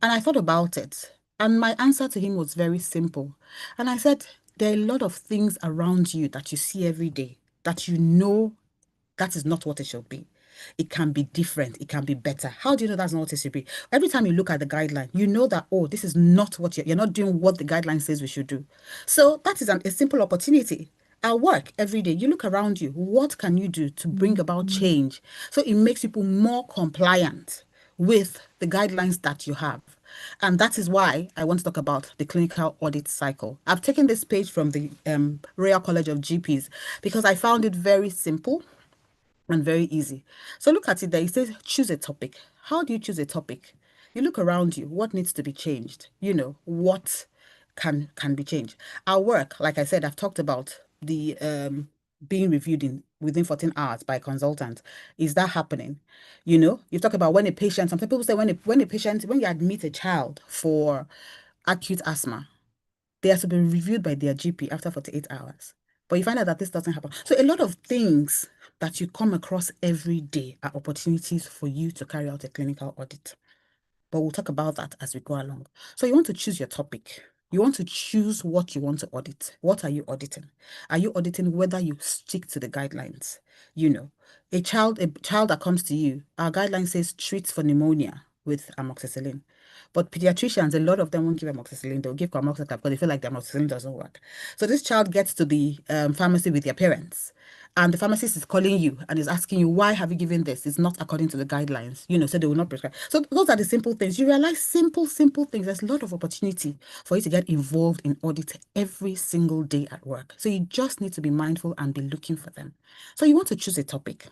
And I thought about it, and my answer to him was very simple. And I said, there are a lot of things around you that you see every day that that is not what it should be. It can be different. It can be better. How do you know that's not what it should be? Every time you look at the guideline, you know that, oh, this is not what you're not doing what the guideline says we should do. So that is a simple opportunity. At work every day, you look around you. What can you do to bring about change? So it makes people more compliant with the guidelines that you have. And that is why I want to talk about the clinical audit cycle. I've taken this page from the Royal College of GPs because I found it very simple and very easy. So look at it there. It says choose a topic. How do you choose a topic? You look around you. What needs to be changed? You know, what can be changed. Our work, like I said, I've talked about the being reviewed in within 14 hours by a consultant. Is that happening? You know, you talk about when a patient, some people say when you admit a child for acute asthma, they have to be reviewed by their GP after 48 hours. But you find out that this doesn't happen. So a lot of things that you come across every day are opportunities for you to carry out a clinical audit. But we'll talk about that as we go along. So you want to choose your topic. You want to choose what you want to audit. What are you auditing? Are you auditing whether you stick to the guidelines? You know, a child that comes to you, our guideline says treat for pneumonia with amoxicillin. But pediatricians, a lot of them won't give amoxicillin. They'll give amoxicillin because they feel like the amoxicillin doesn't work. So this child gets to the pharmacy with their parents. And the pharmacist is calling you and is asking you, why have you given this? It's not according to the guidelines, you know, so they will not prescribe. So those are the simple things. You realize simple things. There's a lot of opportunity for you to get involved in audit every single day at work. So you just need to be mindful and be looking for them. So you want to choose a topic.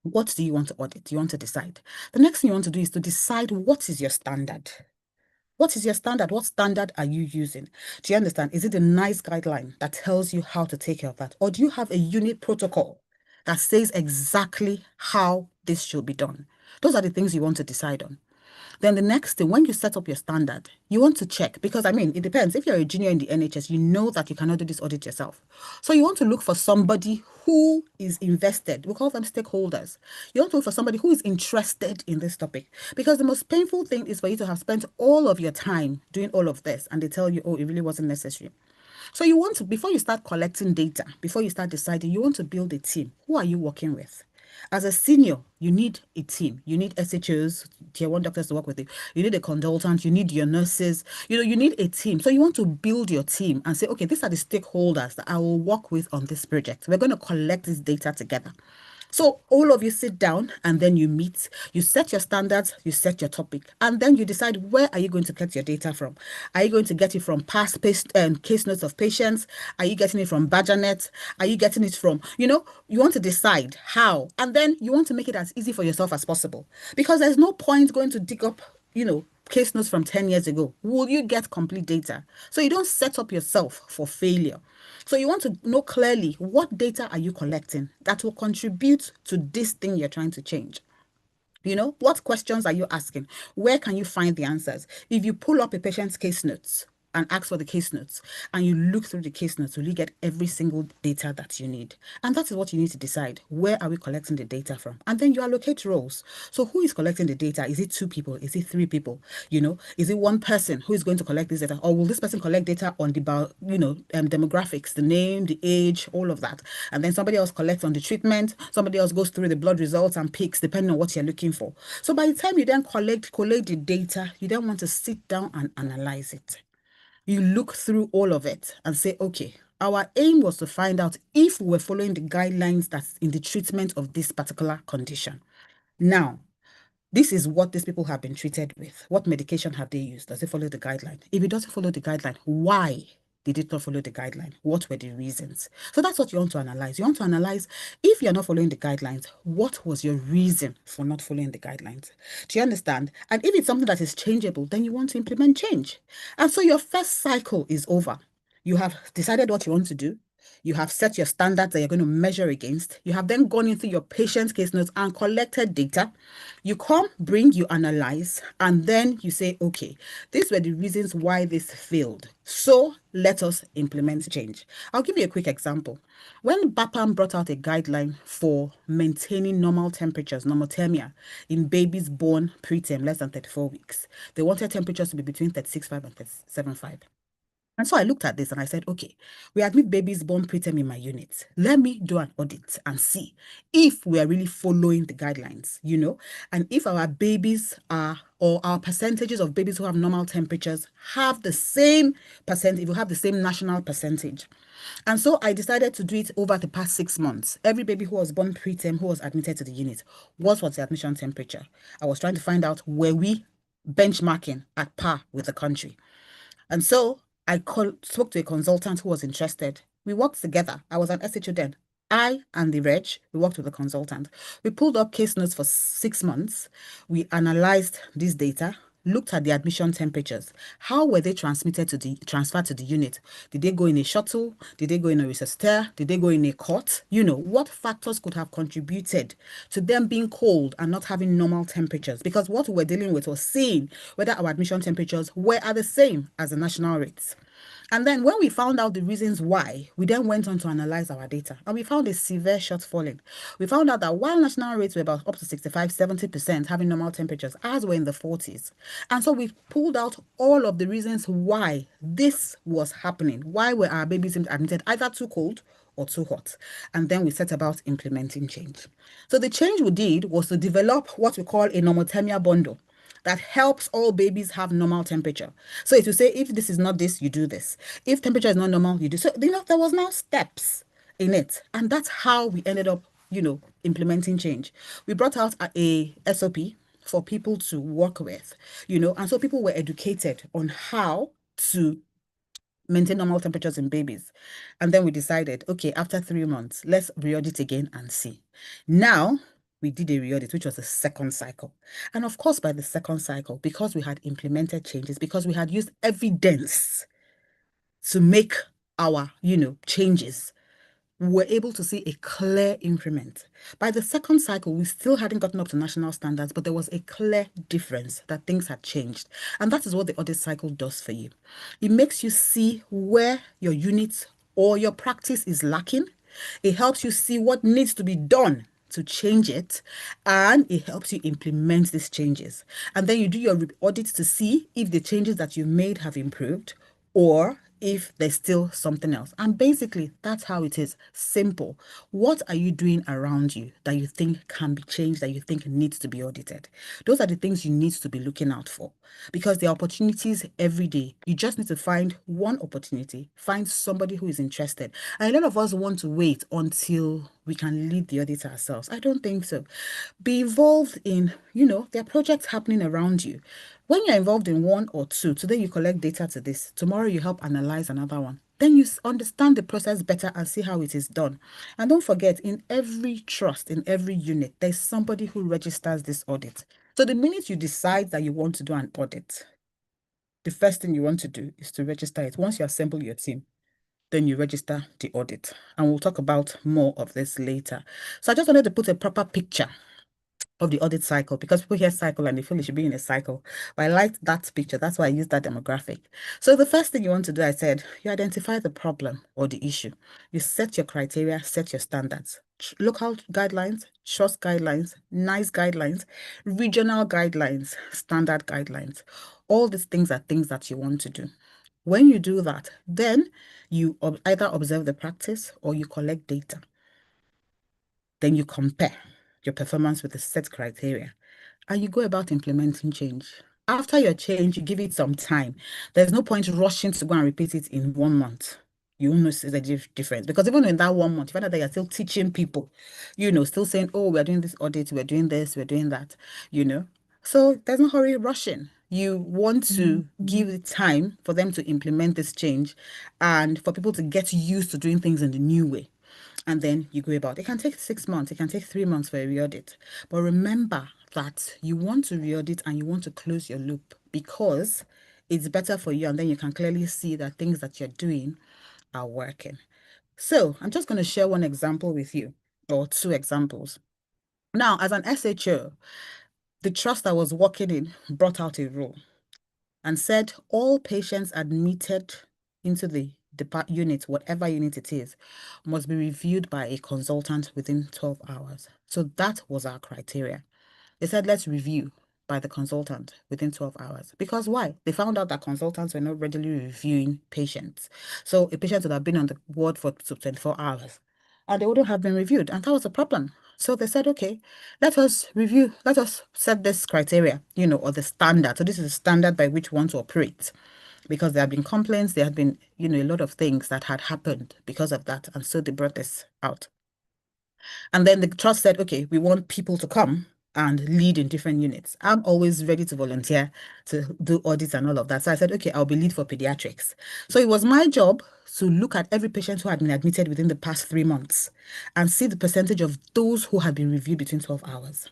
What do you want to audit? You want to decide. The next thing you want to do is to decide what is your standard. What is your standard? What standard are you using? Do you understand? Is it a nice guideline that tells you how to take care of that? Or do you have a unit protocol that says exactly how this should be done? Those are the things you want to decide on. Then the next thing, when you set up your standard, you want to check, because I mean, it depends. If you're a junior in the NHS, you know that you cannot do this audit yourself. So you want to look for somebody who is invested. We call them stakeholders. You want to look for somebody who is interested in this topic, because the most painful thing is for you to have spent all of your time doing all of this and they tell you, oh, it really wasn't necessary. So you want to, before you start collecting data, before you start deciding, you want to build a team. Who are you working with? As a senior, you need a team. You need SHOs, tier 1 doctors to work with you. You need a consultant. You need your nurses. You know, you need a team. So you want to build your team and say, okay, these are the stakeholders that I will work with on this project. We're going to collect this data together. So all of you sit down and then you meet, you set your standards, you set your topic, and then you decide where are you going to get your data from. Are you going to get it from past case notes of patients? Are you getting it from BadgerNet? Are you getting it from, you know, you want to decide how, and then you want to make it as easy for yourself as possible, because there's no point going to dig up, you know, case notes from 10 years ago. Will you get complete data? So you don't set up yourself for failure. So you want to know clearly what data are you collecting that will contribute to this thing you're trying to change. You know, what questions are you asking? Where can you find the answers? If you pull up a patient's case notes and ask for the case notes and you look through the case notes, will you get every single data that you need? And that is what you need to decide. Where are we collecting the data from? And then you allocate roles. So who is collecting the data? Is it 2 people? Is it 3 people? You know, is it 1 person who is going to collect this data? Or will this person collect data on the, demographics, the name, the age, all of that? And then somebody else collects on the treatment. Somebody else goes through the blood results and picks depending on what you're looking for. So by the time you then collate the data, you then want to sit down and analyze it. You look through all of it and say, okay, our aim was to find out if we're following the guidelines that's in the treatment of this particular condition. Now, this is what these people have been treated with. What medication have they used? Does it follow the guideline? If it doesn't follow the guideline, why did it not follow the guideline? What were the reasons? So that's what you want to analyze. You want to analyze, if you're not following the guidelines, what was your reason for not following the guidelines? Do you understand? And if it's something that is changeable, then you want to implement change. And so your first cycle is over. You have decided what you want to do. You have set your standards that you're going to measure against. You have then gone into your patient's case notes and collected data. You come, you analyze, and then you say, okay, these were the reasons why this failed. So let us implement change. I'll give you a quick example. When BAPAM brought out a guideline for maintaining normal temperatures, normothermia, in babies born preterm, less than 34 weeks, they wanted temperatures to be between 36.5 and 37.5. And so I looked at this and I said, okay, we admit babies born preterm in my unit. Let me do an audit and see if we are really following the guidelines, and if our babies are, or our percentages of babies who have normal temperatures have the same percentage, if we have the same national percentage. And so I decided to do it over the past 6 months. Every baby who was born preterm who was admitted to the unit, what was the admission temperature? I was trying to find out, were we benchmarking at par with the country? And so I spoke to a consultant who was interested. We worked together. I was an SHO then. I and the reg, we worked with the consultant. We pulled up case notes for 6 months. We analyzed this data, looked at the admission temperatures. How were they transferred to the unit? Did they go in a shuttle? Did they go in a resuscitator? Did they go in a cot? What factors could have contributed to them being cold and not having normal temperatures? Because what we were dealing with was seeing whether our admission temperatures were at the same as the national rates. And then when we found out the reasons why, we then went on to analyze our data, and we found a severe shortfalling. We found out that while national rates were about up to 65-70% having normal temperatures, ours were in the 40s. And so we pulled out all of the reasons why this was happening. Why were our babies admitted either too cold or too hot? And then we set about implementing change. So the change we did was to develop what we call a normothermia bundle that helps all babies have normal temperature. So if you say, if this is not this, you do this. If temperature is not normal, you do. So, there was now steps in it. And that's how we ended up, implementing change. We brought out a SOP for people to work with, and so people were educated on how to maintain normal temperatures in babies. And then we decided, okay, after 3 months, let's re-audit again and see. Now, we did a re-audit, which was the second cycle. And of course, by the second cycle, because we had implemented changes, because we had used evidence to make our, changes, we were able to see a clear increment. By the second cycle, we still hadn't gotten up to national standards, but there was a clear difference that things had changed. And that is what the audit cycle does for you. It makes you see where your unit or your practice is lacking. It helps you see what needs to be done to change it, and it helps you implement these changes. And then you do your audit to see if the changes that you made have improved or if there's still something else. And basically, that's how it is. Simple. What are you doing around you that you think can be changed, that you think needs to be audited? Those are the things you need to be looking out for, because there are opportunities every day. You just need to find one opportunity, find somebody who is interested. And a lot of us want to wait until we can lead the audit ourselves. I don't think so. Be involved in, there are projects happening around you. When you're involved in one or two, today you collect data to this, tomorrow you help analyze another one. Then you understand the process better and see how it is done. And don't forget, in every trust, in every unit, there's somebody who registers this audit. So the minute you decide that you want to do an audit, the first thing you want to do is to register it. Once you assemble your team, then you register the audit. And we'll talk about more of this later. So I just wanted to put a proper picture of the audit cycle, because people hear cycle and they feel it should be in a cycle. But I liked that picture. That's why I used that demographic. So the first thing you want to do, I said, you identify the problem or the issue. You set your criteria, set your standards. Local guidelines, trust guidelines, NICE guidelines, regional guidelines, standard guidelines. All these things are things that you want to do. When you do that, then you either observe the practice or you collect data. Then you compare your performance with the set criteria, and you go about implementing change. After your change, you give it some time. There's no point rushing to go and repeat it in 1 month. You will notice the difference, because even in that 1 month, you find out that you're still teaching people, still saying, oh, we're doing this audit, we're doing this, we're doing that, So there's no hurry rushing. You want to give it time for them to implement this change and for people to get used to doing things in the new way. And then you go about. It can take 6 months, it can take 3 months for a re-audit. But remember that you want to re-audit and you want to close your loop, because it's better for you, and then you can clearly see that things that you're doing are working. So I'm just going to share one example with you, or 2 examples. Now, as an SHO, the trust I was working in brought out a rule and said all patients admitted into the unit, whatever unit it is, must be reviewed by a consultant within 12 hours. So that was our criteria. They said, let's review by the consultant within 12 hours. Because why? They found out that consultants were not readily reviewing patients. So a patient would have been on the ward for 24 hours and they wouldn't have been reviewed. And that was a problem. So they said, okay, let us review, let us set this criteria, or the standard. So this is a standard by which one to operate. Because there have been complaints, there had been, a lot of things that had happened because of that. And so they brought this out. And then the trust said, okay, we want people to come and lead in different units. I'm always ready to volunteer to do audits and all of that. So I said, okay, I'll be lead for pediatrics. So it was my job to look at every patient who had been admitted within the past 3 months and see the percentage of those who had been reviewed between 12 hours.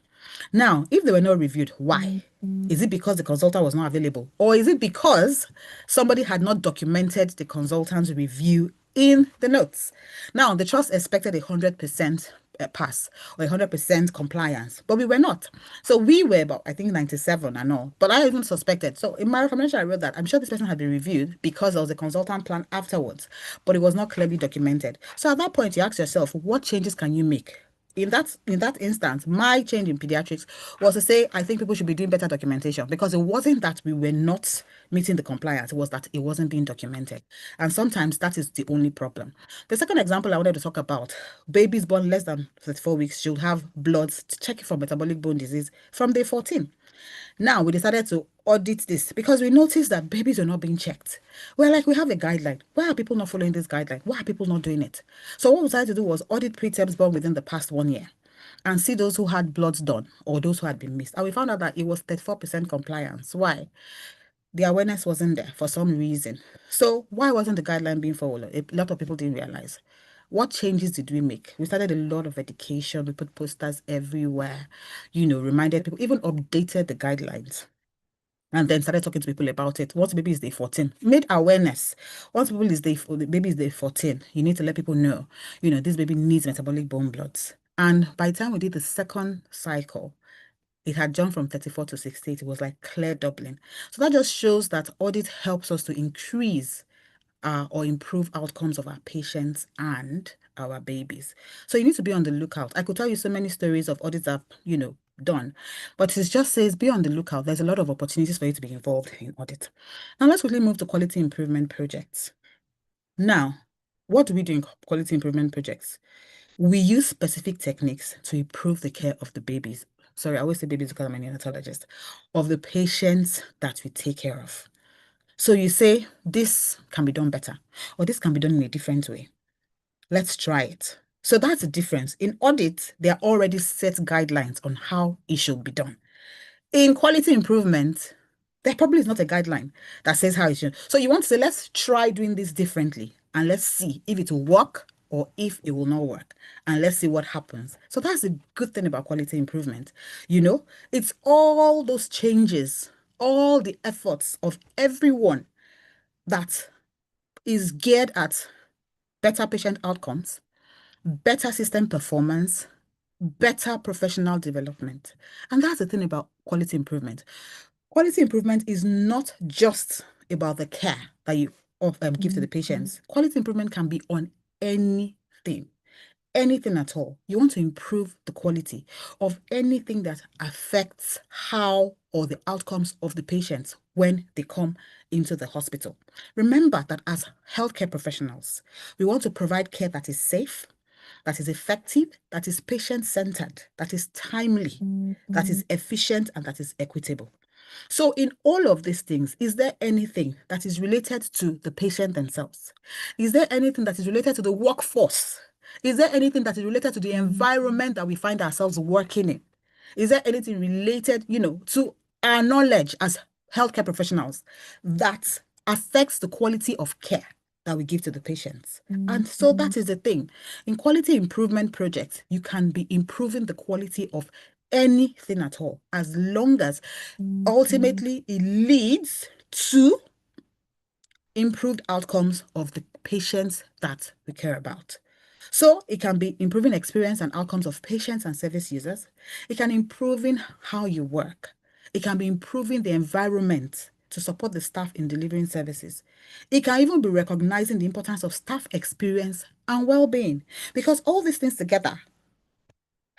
Now, if they were not reviewed, why? Is it because the consultant was not available? Or is it because somebody had not documented the consultant's review in the notes? Now, the trust expected 100% pass or 100% compliance, but we were not. So we were about, I think, 97 and all. But I even suspected. So in my recommendation, I wrote that I'm sure this person had been reviewed because there was a consultant plan afterwards, but it was not clearly documented. So at that point, you ask yourself, what changes can you make? In that instance, my change in pediatrics was to say, I think people should be doing better documentation, because it wasn't that we were not meeting the compliance, it was that it wasn't being documented. And sometimes that is the only problem. The second example I wanted to talk about, babies born less than 34 weeks should have bloods to check for metabolic bone disease from day 14. Now, we decided to audit this because we noticed that babies are not being checked. We're like, we have a guideline. Why are people not following this guideline? Why are people not doing it? So what we decided to do was audit preterms born within the past 1 year and see those who had bloods done or those who had been missed. And we found out that it was 34% compliance. Why? The awareness wasn't there for some reason. So why wasn't the guideline being followed? A lot of people didn't realize. What changes did we make? We started a lot of education. We put posters everywhere, reminded people, even updated the guidelines. And then started talking to people about it. Once the baby is day 14, made awareness. Once the baby is day 14, you need to let people know, this baby needs metabolic bone bloods. And by the time we did the second cycle, it had jumped from 34 to 68. It was like clear doubling. So that just shows that audit helps us to increase or improve outcomes of our patients and our babies. So you need to be on the lookout. I could tell you so many stories of audits that done, but it just says be on the lookout. There's a lot of opportunities for you to be involved in audit. Now let's quickly move to quality improvement projects. Now, what do we do in quality improvement projects? We use specific techniques to improve the care of the babies. Sorry, I always say babies because I'm a neonatologist, of the patients that we take care of. So you say, this can be done better, or this can be done in a different way. Let's try it. So that's the difference. In audit, there are already set guidelines on how it should be done. In quality improvement, there probably is not a guideline that says how it should. So you want to say, let's try doing this differently, and let's see if it will work or if it will not work, and let's see what happens. So that's the good thing about quality improvement. It's all those changes, all the efforts of everyone that is geared at better patient outcomes, better system performance, better professional development. And that's the thing about quality improvement. Quality improvement is not just about the care that you give to the patients. Quality improvement can be on anything at all. You want to improve the quality of anything that affects how or the outcomes of the patients when they come into the hospital. Remember that as healthcare professionals, we want to provide care that is safe, that is effective, that is patient-centered, that is timely, that is efficient, and that is equitable. So in all of these things, is there anything that is related to the patient themselves? Is there anything that is related to the workforce? Is there anything that is related to the environment that we find ourselves working in? Is there anything related, to our knowledge as healthcare professionals that affects the quality of care that we give to the patients? And so that is the thing. In quality improvement projects, you can be improving the quality of anything at all, as long as ultimately it leads to improved outcomes of the patients that we care about. So it can be improving experience and outcomes of patients and service users. It can improving how you work. It can be improving the environment to support the staff in delivering services. It can even be recognizing the importance of staff experience and well-being, because all these things together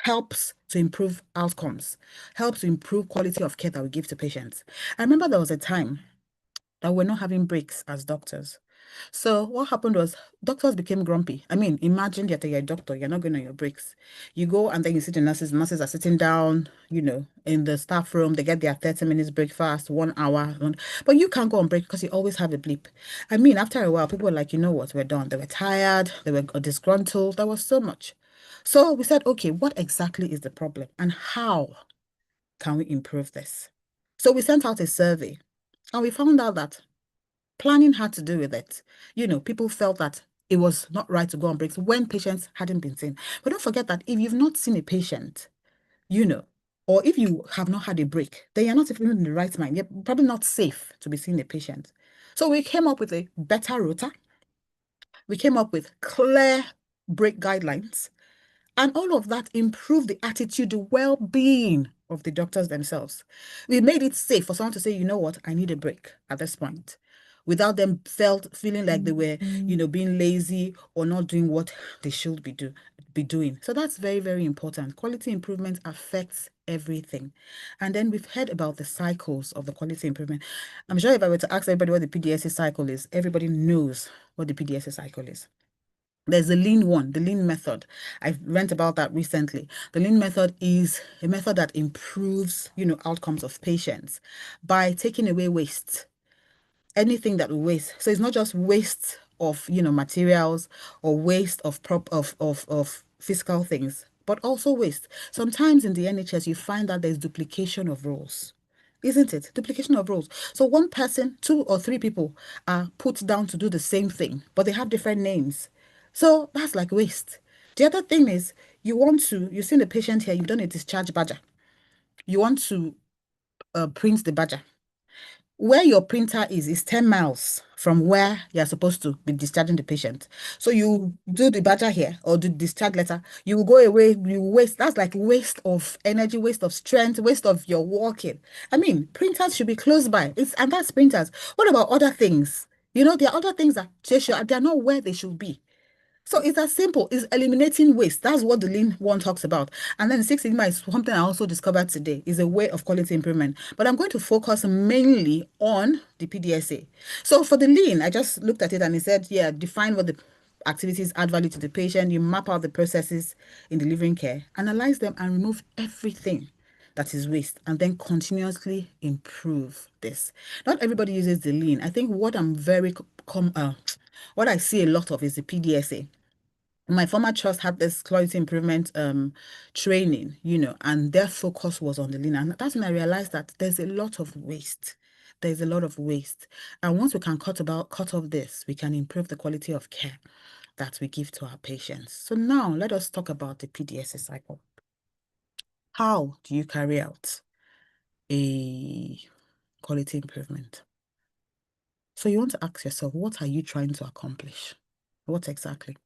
helps to improve outcomes, helps to improve quality of care that we give to patients. I remember there was a time that we're not having breaks as doctors. So what happened was doctors became grumpy. I mean, imagine that you're a doctor, you're not going on your breaks. You go and then you see the nurses are sitting down, in the staff room, they get their 30 minutes breakfast, 1 hour. But you can't go on break because you always have a bleep. I mean, after a while, people were like, you know what, we're done. They were tired, they were disgruntled, there was so much. So we said, okay, what exactly is the problem and how can we improve this? So we sent out a survey and we found out that planning had to do with it. People felt that it was not right to go on breaks when patients hadn't been seen. But don't forget that if you've not seen a patient, or if you have not had a break, then you're not even in the right mind. You're probably not safe to be seeing a patient. So we came up with a better rota. We came up with clear break guidelines. And all of that improved the attitude, the well-being of the doctors themselves. We made it safe for someone to say, you know what, I need a break at this point, without them feeling like they were, being lazy or not doing what they should be doing. So that's very, very important. Quality improvement affects everything. And then we've heard about the cycles of the quality improvement. I'm sure if I were to ask everybody what the PDSA cycle is, everybody knows what the PDSA cycle is. There's the lean one, the lean method. I've read about that recently. The lean method is a method that improves, outcomes of patients by taking away waste, anything that we waste. So it's not just waste of, materials or waste of physical things, but also waste. Sometimes in the NHS, you find that there's duplication of roles. Isn't it? Duplication of roles. So one person, 2 or 3 people are put down to do the same thing, but they have different names. So that's like waste. The other thing is you've seen the patient here, you've done a discharge badger. You want to print the badger. Where your printer is 10 miles from where you're supposed to be discharging the patient. So you do the badger here or the discharge letter, you will go away, you waste. That's like waste of energy, waste of strength, waste of your walking. I mean, printers should be close by. And that's printers. What about other things? There are other things that they're not where they should be. So it's as simple. It's eliminating waste. That's what the lean one talks about. And then Six Sigma is something I also discovered today, is a way of quality improvement. But I'm going to focus mainly on the PDSA. So for the lean, I just looked at it and it said, yeah, define what the activities add value to the patient. You map out the processes in delivering care, analyze them and remove everything that is waste, and then continuously improve this. Not everybody uses the lean. I think what what I see a lot of is the PDSA. My former trust had this quality improvement training, and their focus was on the lean. And that's when I realized that there's a lot of waste. There's a lot of waste. And once we can cut off this, we can improve the quality of care that we give to our patients. So now let us talk about the PDSA cycle. How do you carry out a quality improvement? So you want to ask yourself, what are you trying to accomplish? What exactly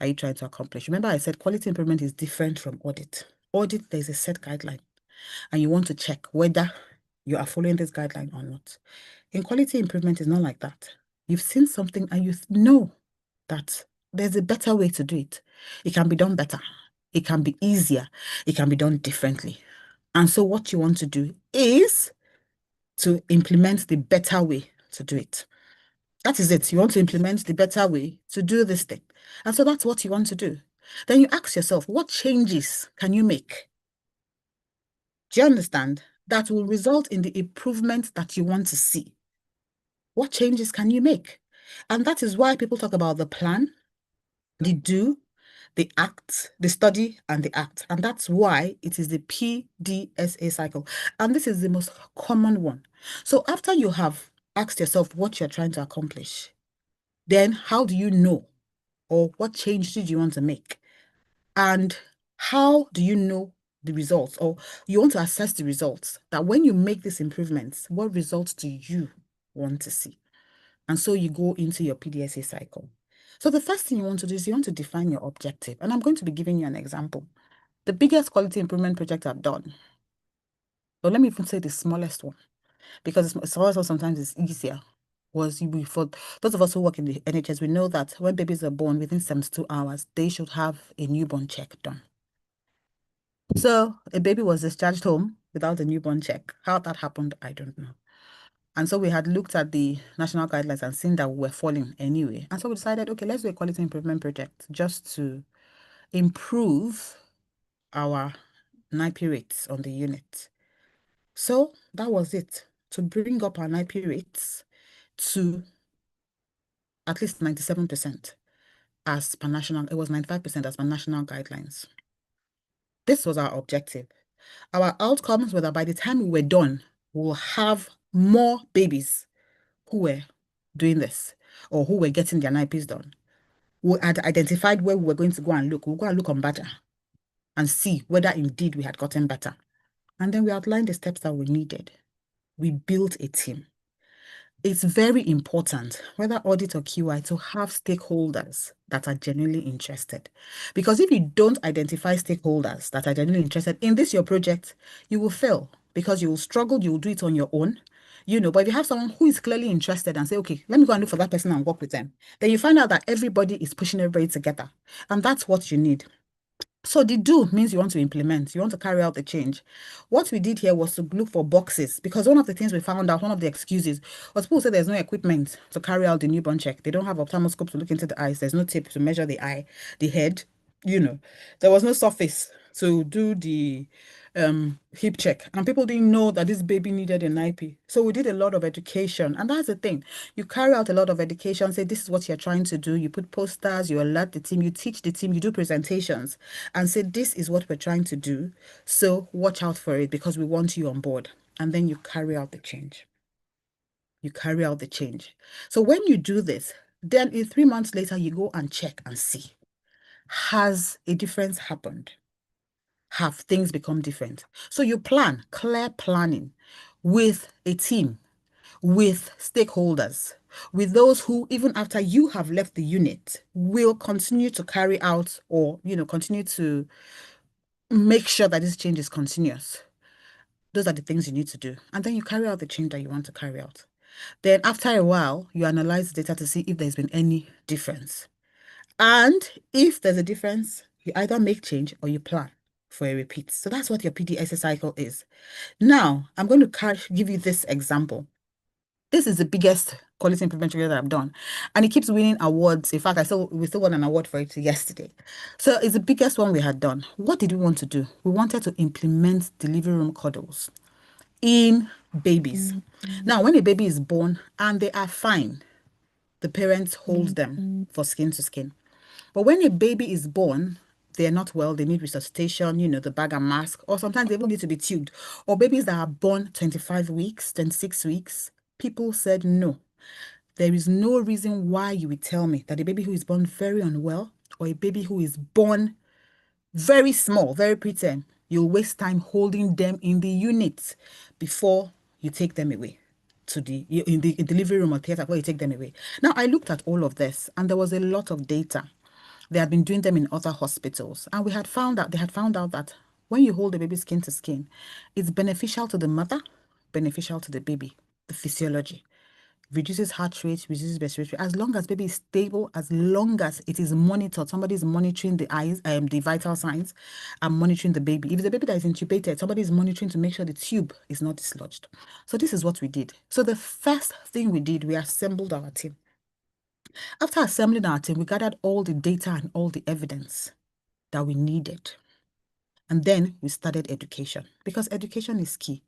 are you trying to accomplish? Remember, I said quality improvement is different from audit. Audit, there's a set guideline, and you want to check whether you are following this guideline or not. In quality improvement, it's not like that. You've seen something and you know that there's a better way to do it. It can be done better. It can be easier. It can be done differently. And so what you want to do is to implement the better way to do it. That is it. You want to implement the better way to do this thing. And so that's what you want to do. Then you ask yourself, what changes can you make? Do you understand? That will result in the improvement that you want to see. What changes can you make? And that is why people talk about the plan, the do, the act, the study, and the act. And that's why it is the PDSA cycle. And this is the most common one. So after you have asked yourself what you're trying to accomplish, then how do you know, or what change did you want to make? And how do you know the results, or you want to assess the results, that when you make these improvements, what results do you want to see? And so you go into your PDSA cycle. So the first thing you want to do is you want to define your objective. And I'm going to be giving you an example. The biggest quality improvement project I've done, but let me even say the smallest one, because it's also sometimes it's easier, was for those of us who work in the NHS, we know that when babies are born within 72 hours, they should have a newborn check done. So a baby was discharged home without a newborn check. How that happened, I don't know. And so we had looked at the national guidelines and seen that we were falling anyway. And so we decided, okay, let's do a quality improvement project just to improve our NIP rates on the unit. So that was it, to bring up our NIP rates to at least 97% as per national, it was 95% as per national guidelines. This was our objective. Our outcomes were that by the time we were done, we'll have more babies who were doing this or who were getting their NIPs done. We had identified where we were going to go and look. We'll go and look on better and see whether indeed we had gotten better. And then we outlined the steps that we needed. We built a team. It's very important, whether audit or QI, to have stakeholders that are genuinely interested. Because if you don't identify stakeholders that are genuinely interested in this, your project, you will fail because you will struggle, you will do it on your own. But if you have someone who is clearly interested and say, okay, let me go and look for that person and work with them, then you find out that everybody is pushing everybody together. And that's what you need. So the do means you want to implement, you want to carry out the change. What we did here was to look for boxes, because one of the things we found out, one of the excuses was people say there's no equipment to carry out the newborn check. They don't have ophthalmoscope to look into the eyes. There's no tape to measure the eye, the head, There was no surface to do the hip check, and people didn't know that this baby needed an IP. So we did a lot of education, and that's the thing. You carry out a lot of education, say this is what you're trying to do. You put posters, you alert the team, you teach the team, you do presentations, and say this is what we're trying to do. So watch out for it because we want you on board. And then you carry out the change. You carry out the change. So when you do this, then 3 months later, you go and check and see, has a difference happened? Have things become different? So you plan, clear planning with a team, with stakeholders, with those who, even after you have left the unit, will continue to carry out or, continue to make sure that this change is continuous. Those are the things you need to do. And then you carry out the change that you want to carry out. Then after a while, you analyze the data to see if there's been any difference. And if there's a difference, you either make change or you plan for a repeat. So that's what your PDSA cycle is. Now, I'm going to give you this example. This is the biggest quality improvement project that I've done, and it keeps winning awards. In fact, we still won an award for it yesterday. So it's the biggest one we had done. What did we want to do? We wanted to implement delivery room cuddles in babies. Now, when a baby is born and they are fine, the parents hold them for skin to skin. But when a baby is born, they're not well, they need resuscitation, the bag and mask, or sometimes they even need to be tubed. Or babies that are born 25 weeks, 26 weeks, people said no. There is no reason why you would tell me that a baby who is born very unwell or a baby who is born very small, very preterm, you'll waste time holding them in the unit before you take them away to the delivery room or theater where you take them away. Now, I looked at all of this and there was a lot of data. They had been doing them in other hospitals, and they had found out that when you hold the baby skin to skin, it's beneficial to the mother, beneficial to the baby, the physiology. Reduces heart rate, reduces respiratory. As long as baby is stable, as long as it is monitored, somebody is monitoring the eyes, the vital signs, and monitoring the baby. If it's a baby that is intubated, somebody is monitoring to make sure the tube is not dislodged. So this is what we did. So the first thing we did, we assembled our team. After assembling our team, we gathered all the data and all the evidence that we needed. And then we started education, because education is key.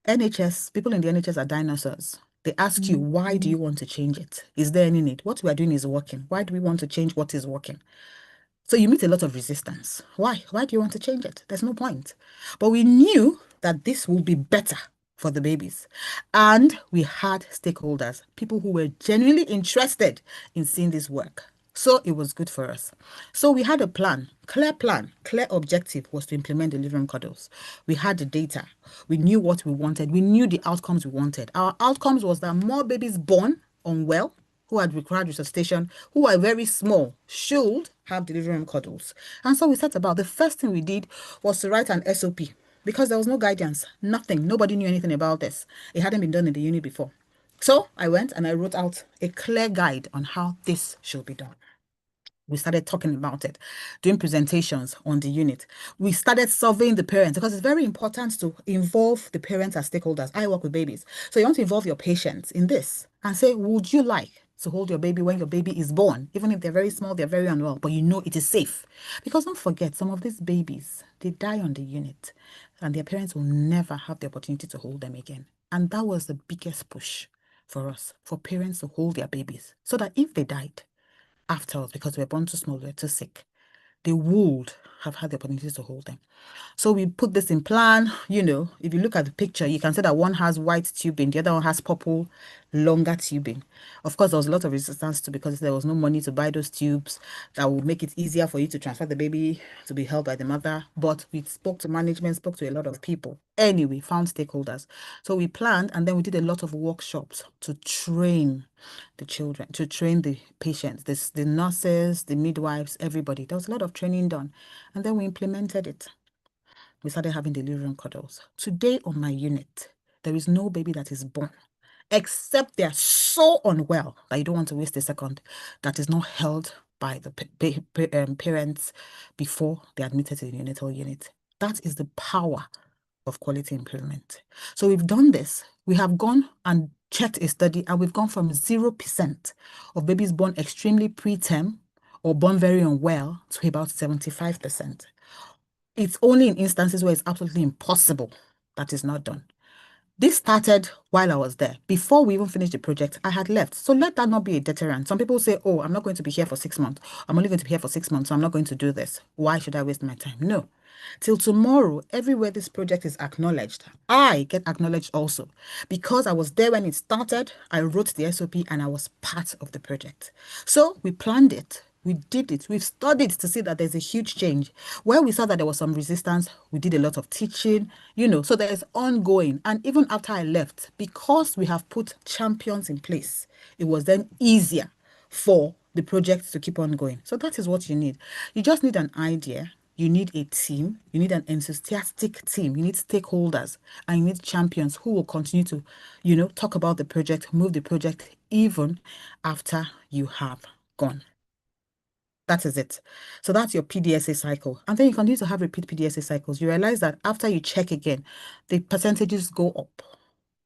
NHS, people in the NHS are dinosaurs. They ask you, why do you want to change it? Is there any need? What we are doing is working. Why do we want to change what is working? So you meet a lot of resistance. Why? Why do you want to change it? There's no point. But we knew that this will be better for the babies. And we had stakeholders, people who were genuinely interested in seeing this work. So it was good for us. So we had a plan, clear objective was to implement the delivery room cuddles. We had the data. We knew what we wanted. We knew the outcomes we wanted. Our outcomes was that more babies born unwell, who had required resuscitation, who are very small, should have delivery room cuddles. And so we set about, the first thing we did was to write an SOP, because there was no guidance, nothing. Nobody knew anything about this. It hadn't been done in the unit before. So I went and I wrote out a clear guide on how this should be done. We started talking about it, doing presentations on the unit. We started surveying the parents because it's very important to involve the parents as stakeholders. I work with babies. So you want to involve your patients in this and say, would you like to hold your baby when your baby is born? Even if they're very small, they're very unwell, but you know it is safe. Because don't forget, some of these babies, they die on the unit and their parents will never have the opportunity to hold them again. And that was the biggest push for us, for parents to hold their babies so that if they died, afterwards, because we were born too small, we were too sick, they would have had the opportunity to hold them. So we put this in plan. If you look at the picture, you can see that one has white tubing, the other one has purple, longer tubing. Of course, there was a lot of resistance to because there was no money to buy those tubes that would make it easier for you to transfer the baby to be held by the mother. But we spoke to management, spoke to a lot of people. Anyway, found stakeholders. So we planned and then we did a lot of workshops to train the children, to train the patients, the nurses, the midwives, everybody. There was a lot of training done. And then we implemented it. We started having delivery room cuddles. Today on my unit, there is no baby that is born, except they are so unwell that you don't want to waste a second, that is not held by the parents before they're admitted to the neonatal unit. That is the power of quality improvement. So we've done this. We have gone and checked a study, and we've gone from 0% of babies born extremely preterm or born very unwell to about 75%. It's only in instances where it's absolutely impossible that is not done. This started while I was there. Before we even finished the project, I had left. So let that not be a deterrent. Some people say, oh, I'm not going to be here for 6 months. I'm only going to be here for 6 months, so I'm not going to do this. Why should I waste my time? No. Till tomorrow, everywhere this project is acknowledged, I get acknowledged also. Because I was there when it started, I wrote the SOP and I was part of the project. So we planned it. We did it. We've studied to see that there's a huge change. Where we saw that there was some resistance, we did a lot of teaching, so there's ongoing. And even after I left, because we have put champions in place, it was then easier for the project to keep on going. So that is what you need. You just need an idea. You need a team. You need an enthusiastic team. You need stakeholders and you need champions who will continue to, talk about the project, move the project even after you have gone. That is it. So that's your PDSA cycle. And then you continue to have repeat PDSA cycles. You realize that after you check again, the percentages go up.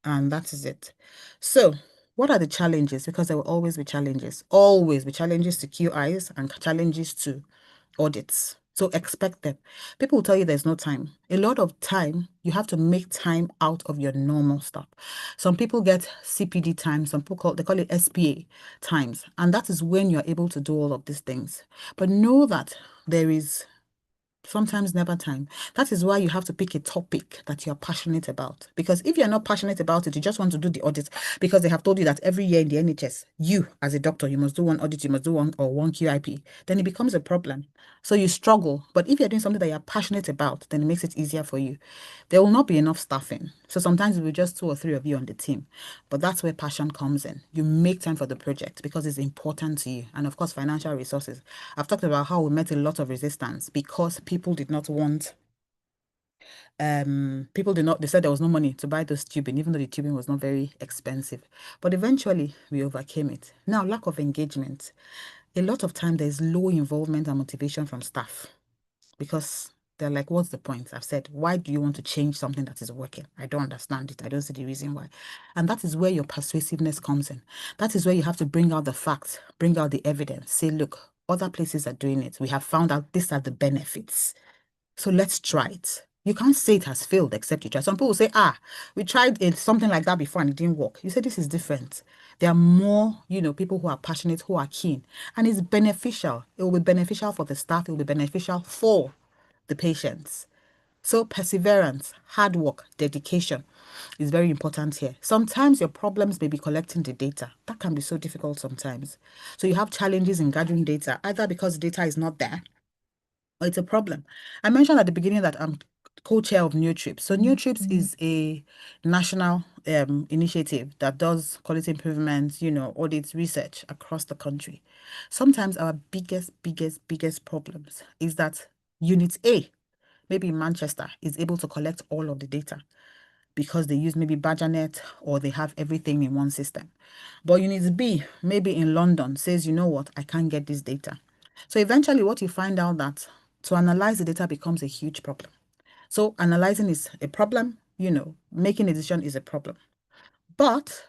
And that is it. So what are the challenges? Because there will always be challenges. Always be challenges to QIs and challenges to audits. So expect them. People will tell you there's no time. A lot of time, you have to make time out of your normal stuff. Some people get CPD time, some people they call it SPA times. And that is when you're able to do all of these things. But know that there is sometimes never time. That is why you have to pick a topic that you're passionate about. Because if you're not passionate about it, you just want to do the audit because they have told you that every year in the NHS, you as a doctor, you must do one audit, you must do one QIP. Then it becomes a problem. So you struggle. But if you're doing something that you're passionate about, then it makes it easier for you. There will not be enough staffing. So sometimes it will be just 2 or 3 of you on the team. But that's where passion comes in. You make time for the project because it's important to you. And of course, financial resources. I've talked about how we met a lot of resistance because people did not want, they said there was no money to buy those tubing, even though the tubing was not very expensive. But eventually we overcame it. Now, lack of engagement. A lot of time there's low involvement and motivation from staff because they're like, what's the point? I've said, why do you want to change something that is working? I don't understand it. I don't see the reason why. And that is where your persuasiveness comes in. That is where you have to bring out the facts, bring out the evidence, say, look, other places are doing it. We have found out these are the benefits. So let's try it. You can't say it has failed except you try. Some people say, we tried something like that before and it didn't work. You say this is different. There are more, people who are passionate, who are keen, and it's beneficial. It will be beneficial for the staff. It will be beneficial for the patients. So perseverance, hard work, dedication is very important here. Sometimes your problems may be collecting the data. That can be so difficult sometimes. So you have challenges in gathering data, either because the data is not there or it's a problem. I mentioned at the beginning that I'm co-chair of NeoTrips. So NeoTrips is a national initiative that does quality improvements, audits, research across the country. Sometimes our biggest problems is that Unit A, maybe in Manchester, is able to collect all of the data because they use maybe BadgerNet or they have everything in one system. But Unit B, maybe in London, says, you know what, I can't get this data. So eventually what you find out that to analyze the data becomes a huge problem. So analyzing is a problem, making a decision is a problem. But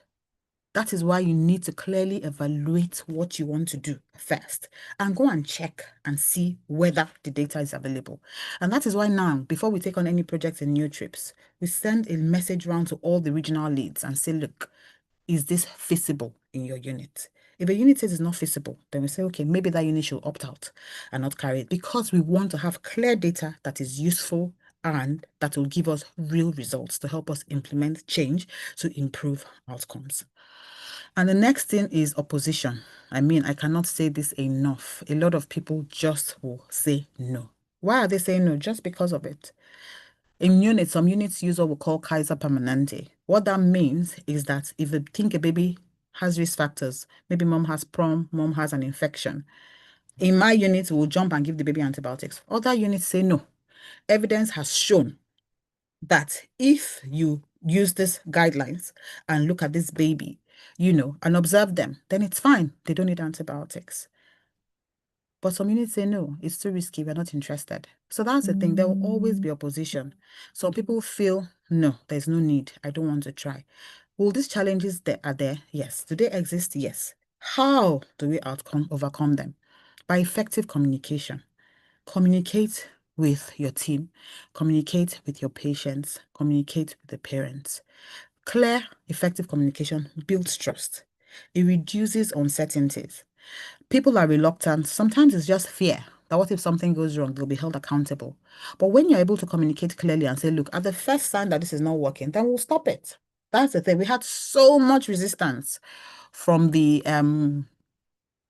that is why you need to clearly evaluate what you want to do first and go and check and see whether the data is available. And that is why now, before we take on any projects and new trips, we send a message round to all the regional leads and say, look, is this feasible in your unit? If a unit says it's not feasible, then we say, okay, maybe that unit should opt out and not carry it, because we want to have clear data that is useful and that will give us real results to help us implement change to improve outcomes. And the next thing is opposition. I mean, I cannot say this enough. A lot of people just will say no. Why are they saying no? Just because of it. In units, some units use what we call Kaiser Permanente. What that means is that if they think a baby has risk factors, maybe mom has prom, mom has an infection, in my unit, we'll jump and give the baby antibiotics. Other units say no. Evidence has shown that if you use these guidelines and look at this baby, and observe them, then it's fine. They don't need antibiotics. But some units say, no, it's too risky. We're not interested. So that's the thing. There will always be opposition. Some people feel, no, there's no need. I don't want to try. Will these challenges that are there? Yes. Do they exist? Yes. How do we overcome them? By effective communication. Communicate with your team. Communicate with your patients. Communicate with the parents. Clear, effective communication builds trust. It reduces uncertainties. People are reluctant. Sometimes it's just fear that what if something goes wrong, they'll be held accountable. But when you're able to communicate clearly and say, look, at the first sign that this is not working, then we'll stop it. That's the thing. We had so much resistance from the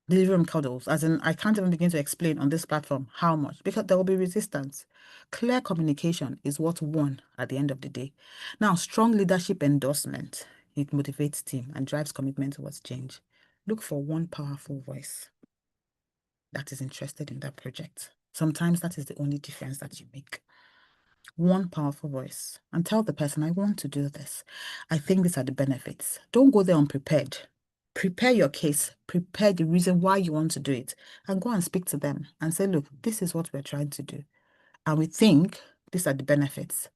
delivery room cuddles, as in I can't even begin to explain on this platform how much, because there will be resistance. Clear communication is what won at the end of the day. Now, strong leadership endorsement, it motivates team and drives commitment towards change. Look for one powerful voice that is interested in that project. Sometimes that is the only difference that you make. One powerful voice, and tell the person, I want to do this. I think these are the benefits. Don't go there unprepared. Prepare your case, prepare the reason why you want to do it, and go and speak to them and say, look, this is what we're trying to do. And we think these are the benefits.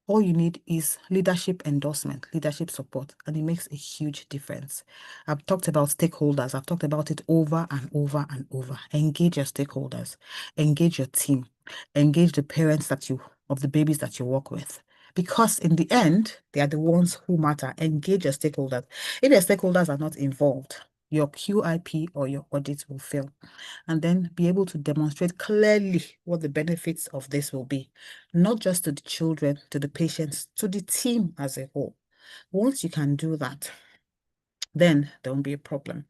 All you need is leadership endorsement, leadership support, and it makes a huge difference. I've talked about stakeholders. I've talked about it over and over and over. Engage your stakeholders, engage your team, engage the parents of the babies that you work with. Because in the end, they are the ones who matter. Engage your stakeholders. If your stakeholders are not involved, your QIP or your audit will fail. And then be able to demonstrate clearly what the benefits of this will be, not just to the children, to the patients, to the team as a whole. Once you can do that, then there won't be a problem.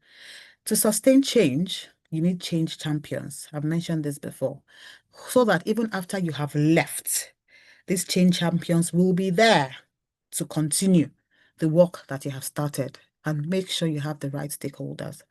To sustain change, you need change champions. I've mentioned this before. So that even after you have left, these change champions will be there to continue the work that you have started, and make sure you have the right stakeholders.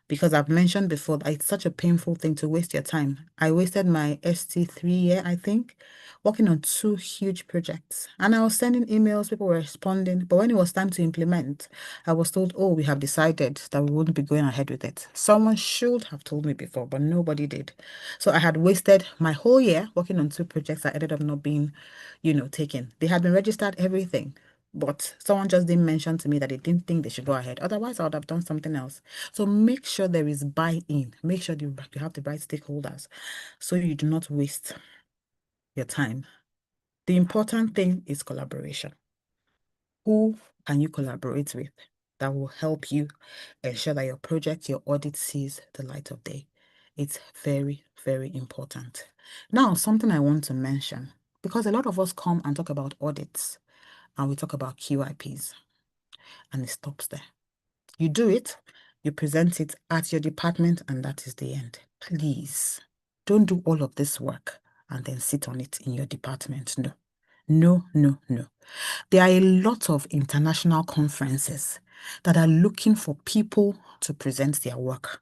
Because I've mentioned before that it's such a painful thing to waste your time. I wasted my ST 3 year, I think, working on 2 huge projects. And I was sending emails, people were responding. But when it was time to implement, I was told, oh, we have decided that we wouldn't be going ahead with it. Someone should have told me before, but nobody did. So I had wasted my whole year working on 2 projects that ended up not being, taken. They had been registered, everything. But someone just didn't mention to me that they didn't think they should go ahead. Otherwise, I would have done something else. So make sure there is buy-in. Make sure you have the right stakeholders so you do not waste your time. The important thing is collaboration. Who can you collaborate with that will help you ensure that your project, your audit sees the light of day? It's very, very important. Now, something I want to mention, because a lot of us come and talk about audits and we talk about QIPs, and it stops there. You do it, you present it at your department, and that is the end. Please, don't do all of this work and then sit on it in your department. No, no, no, no. There are a lot of international conferences that are looking for people to present their work.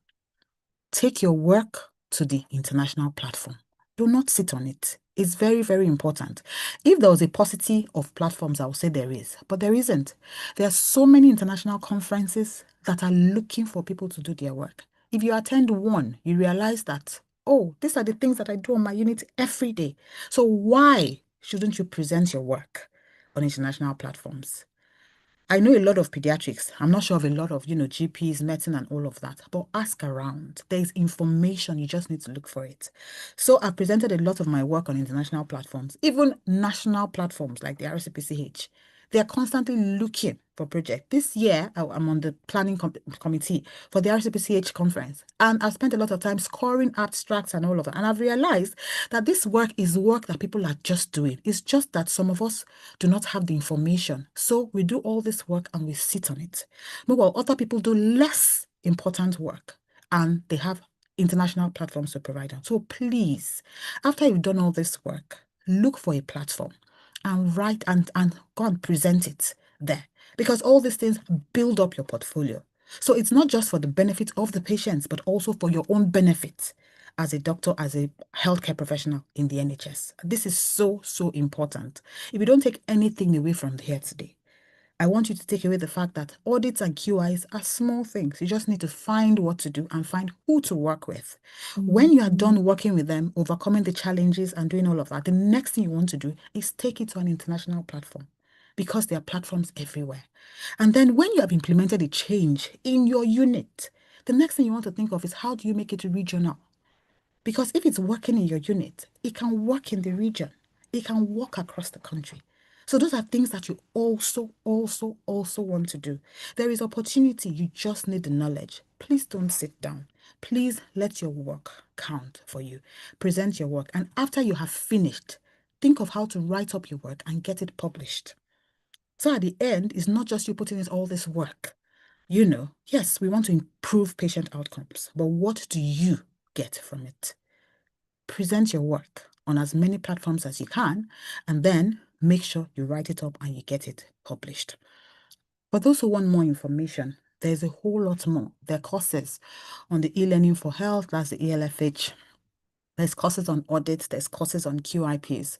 Take your work to the international platform. Do not sit on it. It's very, very important. If there was a paucity of platforms, I would say there is, but there isn't. There are so many international conferences that are looking for people to do their work. If you attend one, you realize that oh, these are the things that I do on my unit every day. So why shouldn't you present your work on international platforms? I know a lot of pediatrics. I'm not sure of a lot of, GPs, medicine, and all of that. But ask around. There's information. You just need to look for it. So I've presented a lot of my work on international platforms, even national platforms like the RCPCH. They're constantly looking for projects. This year, I'm on the planning committee for the RCPCH conference, and I've spent a lot of time scoring abstracts and all of that. And I've realized that this work is work that people are just doing. It's just that some of us do not have the information. So we do all this work and we sit on it. Meanwhile, other people do less important work and they have international platforms to provide them. So please, after you've done all this work, look for a platform and write and go and present it there, because all these things build up your portfolio. So it's not just for the benefit of the patients, but also for your own benefit as a doctor, as a healthcare professional in the NHS. This is so, so important. If you don't take anything away from here today, I want you to take away the fact that audits and QIs are small things. You just need to find what to do and find who to work with. When you are done working with them, overcoming the challenges and doing all of that, the next thing you want to do is take it to an international platform, because there are platforms everywhere. And then when you have implemented a change in your unit, the next thing you want to think of is how do you make it regional? Because if it's working in your unit, it can work in the region. It can work across the country. So those are things that you also want to do. There is opportunity. You just need the knowledge. Please don't sit down. Please let your work count for you. Present your work. And after you have finished, think of how to write up your work and get it published. So at the end, it's not just you putting in all this work. Yes, we want to improve patient outcomes, but what do you get from it? Present your work on as many platforms as you can, and then make sure you write it up and you get it published. For those who want more information, there's a whole lot more. There are courses on the e-learning for health, that's the ELFH. There's courses on audits, there's courses on QIPs.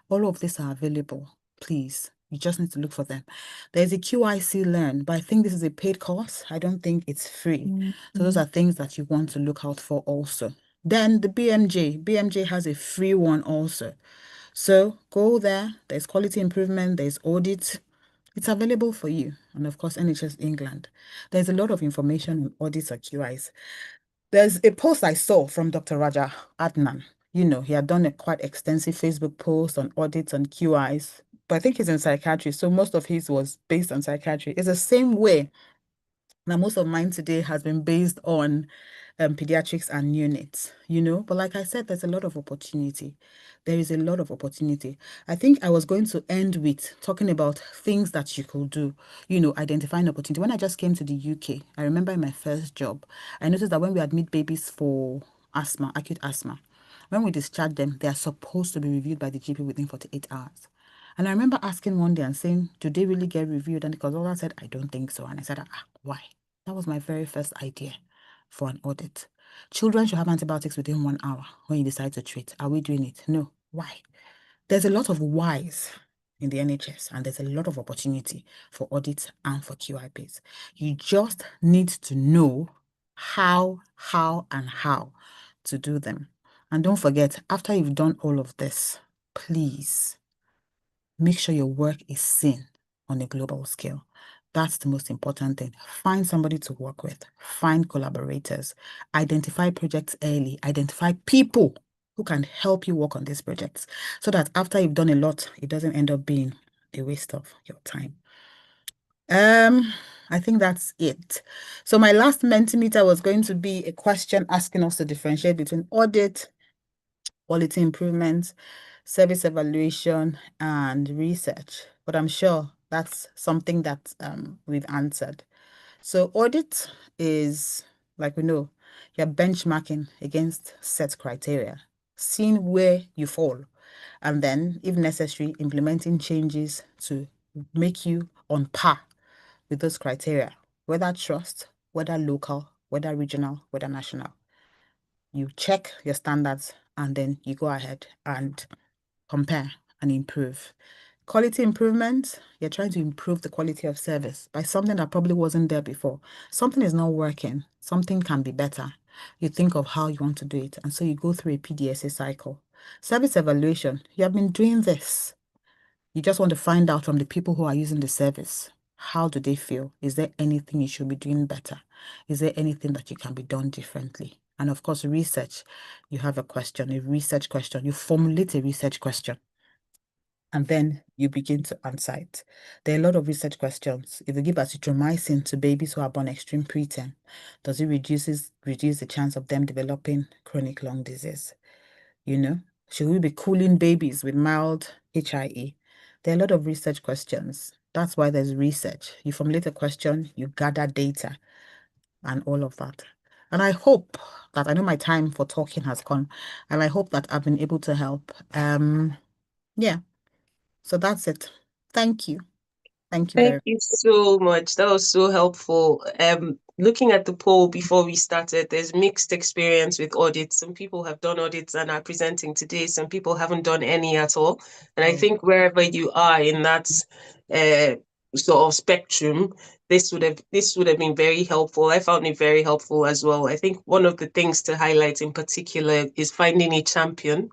All of these are available. Please, you just need to look for them. There's a QIC Learn, but I think this is a paid course. I don't think it's free. So those are things that you want to look out for also. Then the BMJ has a free one also. So go there. There's quality improvement, there's audit. It's available for you. And of course, NHS England. There's a lot of information on audits or QIs. There's a post I saw from Dr. Raja Adnan. He had done a quite extensive Facebook post on audits and QIs, but I think he's in psychiatry, so most of his was based on psychiatry. It's the same way. Now, most of mine today has been based on pediatrics and units, But like I said, there's a lot of opportunity. There is a lot of opportunity. I think I was going to end with talking about things that you could do, identifying opportunity. When I just came to the UK, I remember in my first job, I noticed that when we admit babies for asthma, acute asthma, when we discharge them, they are supposed to be reviewed by the GP within 48 hours. And I remember asking one day and saying, do they really get reviewed? And the consultant said, I don't think so. And I said, why? That was my very first idea for an audit. Children should have antibiotics within 1 hour when you decide to treat. Are we doing it? No. Why? There's a lot of whys in the NHS, and there's a lot of opportunity for audits and for QIPs. You just need to know how to do them. And don't forget, after you've done all of this, please make sure your work is seen on a global scale. That's the most important thing. Find somebody to work with, find collaborators, identify projects early, identify people who can help you work on these projects so that after you've done a lot, it doesn't end up being a waste of your time. I think that's it. So my last Mentimeter was going to be a question asking us to differentiate between audit, quality improvement, service evaluation, and research. But I'm sure that's something that we've answered. So audit is, like we know, you're benchmarking against set criteria, seeing where you fall, and then, if necessary, implementing changes to make you on par with those criteria, whether trust, whether local, whether regional, whether national. You check your standards and then you go ahead and compare and improve. Quality improvement, you're trying to improve the quality of service by something that probably wasn't there before. Something is not working. Something can be better. You think of how you want to do it. And so you go through a PDSA cycle. Service evaluation, you have been doing this. You just want to find out from the people who are using the service. How do they feel? Is there anything you should be doing better? Is there anything that you can be done differently? And of course, research. You have a question, a research question. You formulate a research question, and then you begin to answer it. There are a lot of research questions. If you give azithromycin to babies who are born extreme preterm, does it reduce the chance of them developing chronic lung disease? You know, should we be cooling babies with mild HIE? There are a lot of research questions. That's why there's research. You formulate a question, you gather data, and all of that. And I hope that I know my time for talking has gone, and I hope that I've been able to help. Yeah. So that's it. Thank you. Thank you very Thank you so much. That was so helpful. Looking at the poll before we started, there's mixed experience with audits. Some people have done audits and are presenting today. Some people haven't done any at all. And I think wherever you are in that sort of spectrum, this would have been very helpful. I found it very helpful as well. I think one of the things to highlight in particular is finding a champion.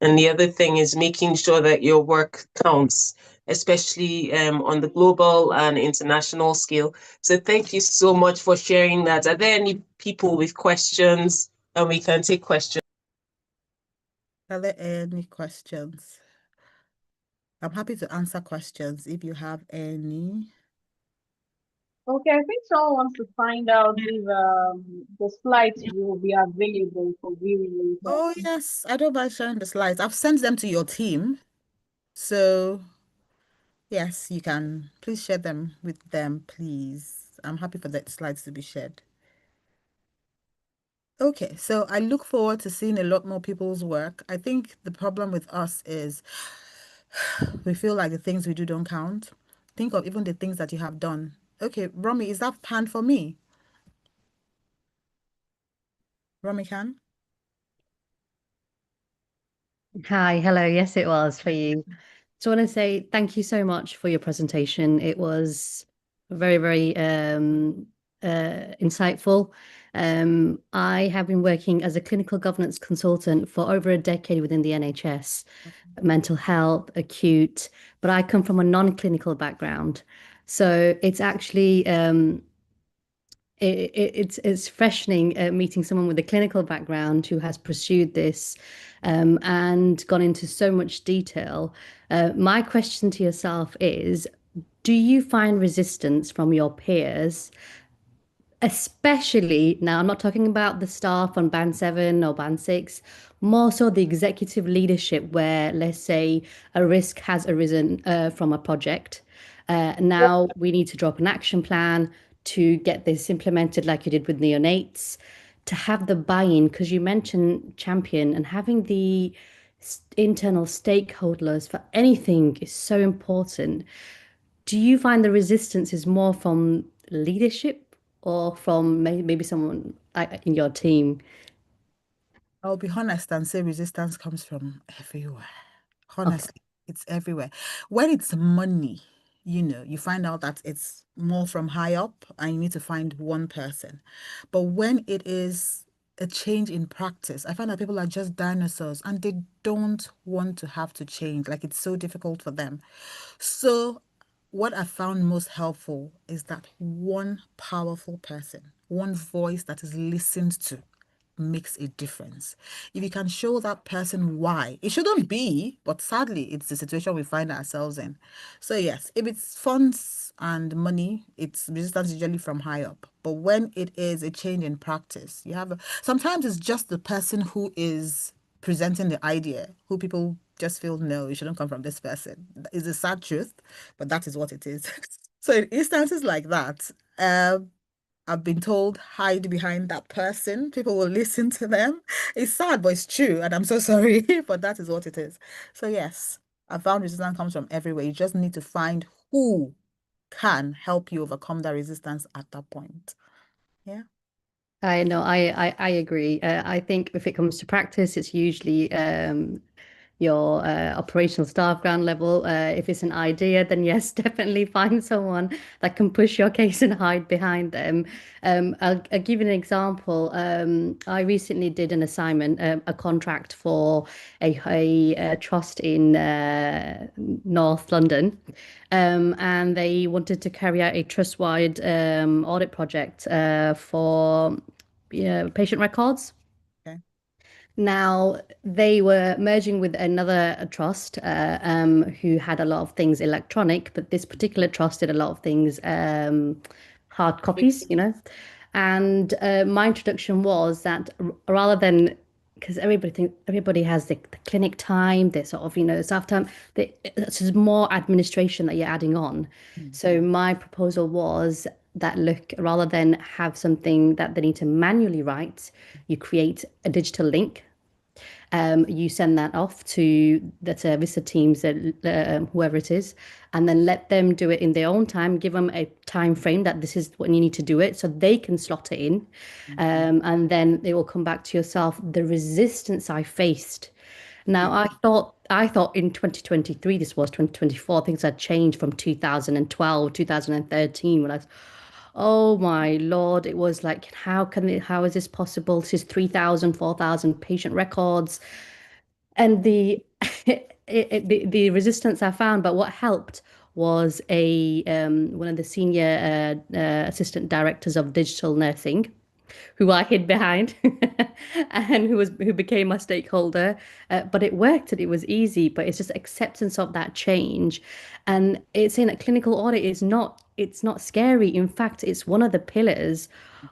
And the other thing is making sure that your work counts, especially on the global and international scale. So thank you so much for sharing that. Are there any people with questions? And we can take questions. Are there any questions? I'm happy to answer questions if you have any. Okay, I think someone wants to find out if the slides will be available for viewing later. Oh, yes. I don't mind sharing the slides. I've sent them to your team. So, yes, you can. Please share them with them, please. I'm happy for the slides to be shared. Okay, so I look forward to seeing a lot more people's work. I think the problem with us is we feel like the things we do don't count. Think of even the things that you have done. Okay, Romy, is that pan for me? Romy can? Hi, hello. Yes, it was for you. So I want to say thank you so much for your presentation. It was very, very insightful. I have been working as a clinical governance consultant for over a decade within the NHS, mental health, acute, but I come from a non-clinical background. So it's actually it's freshening meeting someone with a clinical background who has pursued this and gone into so much detail. My question to yourself is, do you find resistance from your peers, especially now? I'm not talking about the staff on band 7 or band 6, more so the executive leadership, where let's say a risk has arisen from a project. Now we need to drop an action plan to get this implemented, like you did with neonates, to have the buy-in, because you mentioned champion, and having the internal stakeholders for anything is so important. Do you find the resistance is more from leadership or from maybe someone in your team? I'll be honest and say resistance comes from everywhere. Okay. Honestly, it's everywhere. When it's money, you find out that it's more from high up and you need to find one person. But when it is a change in practice, I find that people are just dinosaurs and they don't want to have to change. Like it's so difficult for them. So what I found most helpful is that one powerful person, one voice that is listened to makes a difference. If you can show that person why, it shouldn't be, but sadly, it's the situation we find ourselves in. So yes, if it's funds and money, it's resistance usually from high up. But when it is a change in practice, sometimes it's just the person who is presenting the idea, who people just feel, no, it shouldn't come from this person. It's a sad truth, but that is what it is. So in instances like that, I've been told hide behind that person. People will listen to them. It's sad, but it's true. And I'm so sorry, but that is what it is. So yes, I found resistance comes from everywhere. You just need to find who can help you overcome that resistance at that point. Yeah. I know, I agree. I think if it comes to practice, it's usually your operational staff ground level. If it's an idea, then yes, definitely find someone that can push your case and hide behind them. I'll give you an example. I recently did an assignment, a contract for a trust in North London, and they wanted to carry out a trust-wide audit project for patient records. Now, they were merging with another trust who had a lot of things electronic, but this particular trust did a lot of things hard copies, And my introduction was that rather than, because everybody has the clinic time, their sort of, staff time, it's just more administration that you're adding on. So my proposal was that, look, rather than have something that they need to manually write, you create a digital link. You send that off to the service, the teams, whoever it is, and then let them do it in their own time. Give them a time frame that this is when you need to do it, so they can slot it in, and then they will come back to yourself. The resistance I faced. Now, I thought in 2023, this was 2024, things had changed from 2012, 2013, when oh my Lord, it was like, how is this possible? This is 3,000, 4,000 patient records. And the the resistance I found, but what helped was one of the senior assistant directors of digital nursing, who I hid behind, and who became my stakeholder. But it worked and it was easy. But it's just acceptance of that change, and it's saying that clinical audit is not, it's not scary. In fact, it's one of the pillars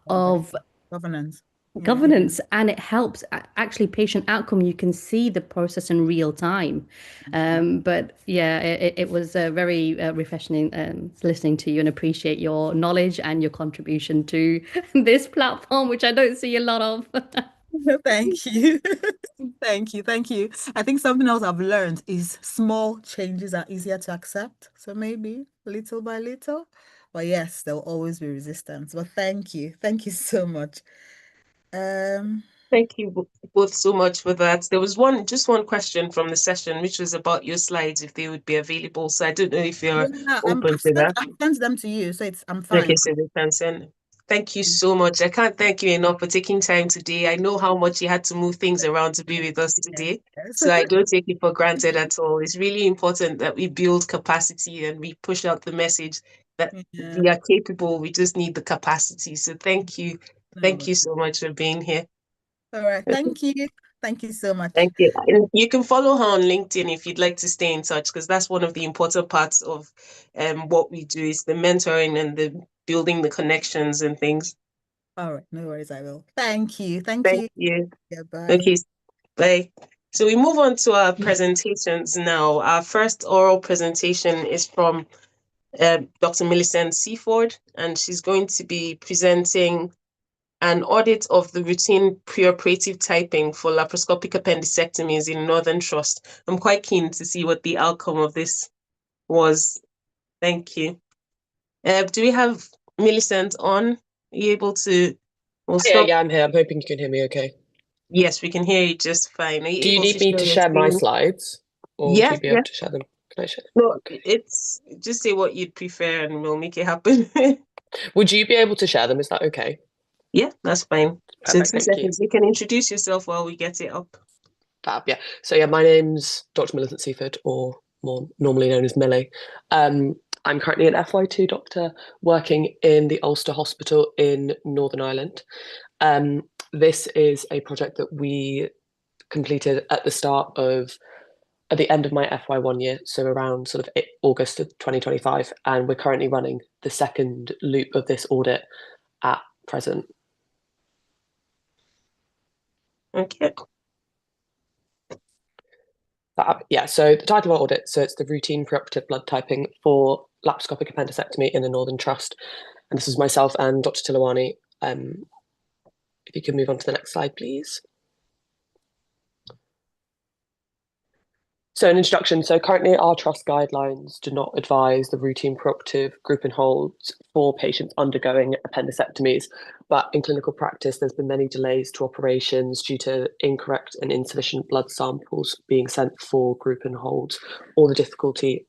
of Governance. governance, and it helps actually patient outcome. You can see the process in real time. But yeah, it was very refreshing listening to you, and appreciate your knowledge and your contribution to this platform, which I don't see a lot of. Thank you. Thank you. Thank you. I think something else I've learned is small changes are easier to accept. So maybe little by little. But yes, there'll always be resistance. But thank you. Thank you so much. Thank you both so much for that. There was just one question from the session, which was about your slides, if they would be available. So I don't know if you're open to that. I've sent them to you, so I'm Okay, fine. so they can send. Thank you so much. I can't thank you enough for taking time today. I know how much you had to move things around to be with us today. Yes. So I don't take it for granted at all. It's really important that we build capacity and we push out the message that we are capable. We just need the capacity. So thank you. Thank you so much for being here. All right. Thank you. Thank you so much. Thank you. And you can follow her on LinkedIn if you'd like to stay in touch, because that's one of the important parts of what we do, is the mentoring and the building the connections and things. All right. No worries. I will. Thank you. Thank Thank you. you. Yeah, bye. Okay, bye. So we move on to our presentations now. Our first oral presentation is from Dr. Millicent Seaford, and she's going to be presenting an audit of the routine preoperative typing for laparoscopic appendicectomies in Northern Trust. I'm quite keen to see what the outcome of this was. Thank you. Do we have Millicent on? Are you able to? Yeah, I'm here. I'm hoping you can hear me okay. Yes, we can hear you just fine. Are you Do you able need me to share my slides, or would you be able to share them? Can I share? No, it's just say what you'd prefer and we'll make it happen. Would you be able to share them? Is that okay? Yeah, that's fine. So Perfect, 2 thank you. seconds. You can introduce yourself while we get it up. Fab, yeah. So yeah, my name's Dr. Millicent Seaford, or more normally known as Millie. I'm currently an FY2 doctor working in the Ulster Hospital in Northern Ireland. This is a project that we completed at the end of my FY1 year, so around sort of August of 2025, and we're currently running the second loop of this audit at present. Okay. Yeah, so the title of our audit, so it's the routine preoperative blood typing for laparoscopic appendicectomy in the Northern Trust. And this is myself and Dr. Tilawani. If you can move on to the next slide, please. So an introduction. So currently our trust guidelines do not advise the routine preoperative group and holds for patients undergoing appendectomies. But in clinical practice, there's been many delays to operations due to incorrect and insufficient blood samples being sent for group and holds, or the difficulty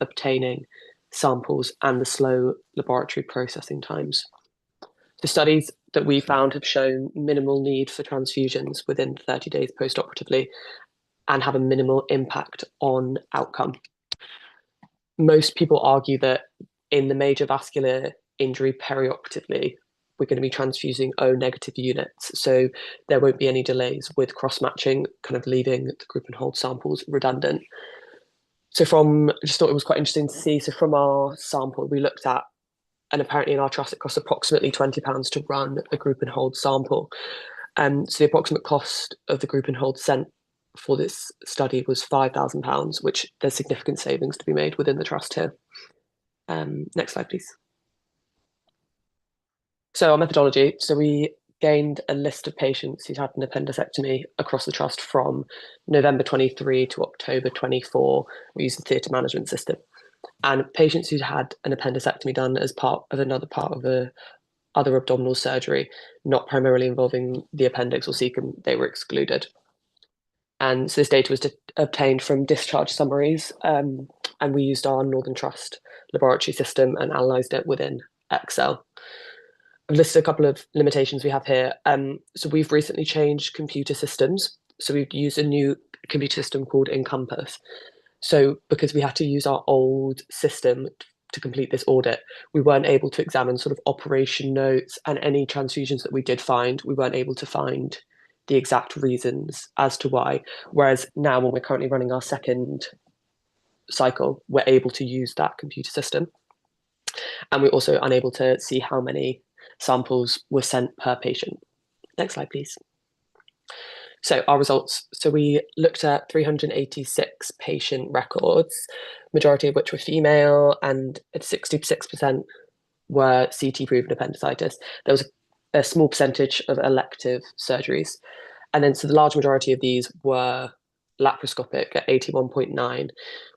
obtaining samples and the slow laboratory processing times. The studies that we found have shown minimal need for transfusions within 30 days post-operatively and have a minimal impact on outcome. Most people argue that in the major vascular injury perioperatively, we're going to be transfusing O negative units, so there won't be any delays with cross-matching, kind of leaving the group and hold samples redundant. So I just thought it was quite interesting to see, so from our sample, we looked at, and apparently in our trust, it costs approximately £20 to run a group and hold sample. So the approximate cost of the group and hold sent for this study was £5,000, which there's significant savings to be made within the trust here. Next slide, please. So our methodology, so we gained a list of patients who'd had an appendectomy across the trust from November 23 to October 24. We used the theatre management system. And patients who'd had an appendectomy done as part of another part of a other abdominal surgery, not primarily involving the appendix or cecum, they were excluded. And so this data was obtained from discharge summaries, and we used our Northern Trust laboratory system and analysed it within Excel. I've listed a couple of limitations we have here. So we've recently changed computer systems. So we've used a new computer system called Encompass. So because we had to use our old system to complete this audit, we weren't able to examine sort of operation notes, and any transfusions that we did find, we weren't able to find the exact reasons as to why. Whereas now, when we're currently running our second cycle, we're able to use that computer system. And we're also unable to see how many samples were sent per patient. Next slide, please. So our results, so we looked at 386 patient records, majority of which were female, and 66% were CT-proven appendicitis. There was a small percentage of elective surgeries. And then, so the large majority of these were laparoscopic at 81.9,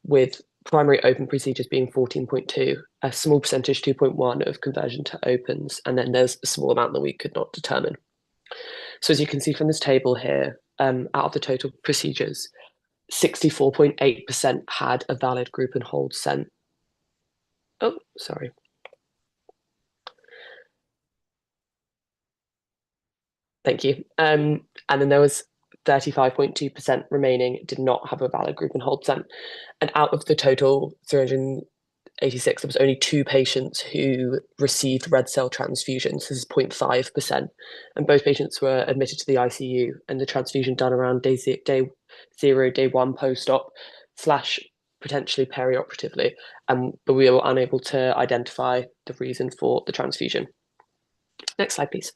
with primary open procedures being 14.2, a small percentage, 2.1, of conversion to opens, and then there's a small amount that we could not determine. So as you can see from this table here, out of the total procedures, 64.8% had a valid group and hold sent. Oh, sorry. Thank you. And then there was 35.2% remaining did not have a valid group and hold sent. And out of the total 386, there was only 2 patients who received red cell transfusions. This is 0.5%. And both patients were admitted to the ICU, and the transfusion done around day 0, day 1 post-op / potentially perioperatively. But we were unable to identify the reason for the transfusion. Next slide, please.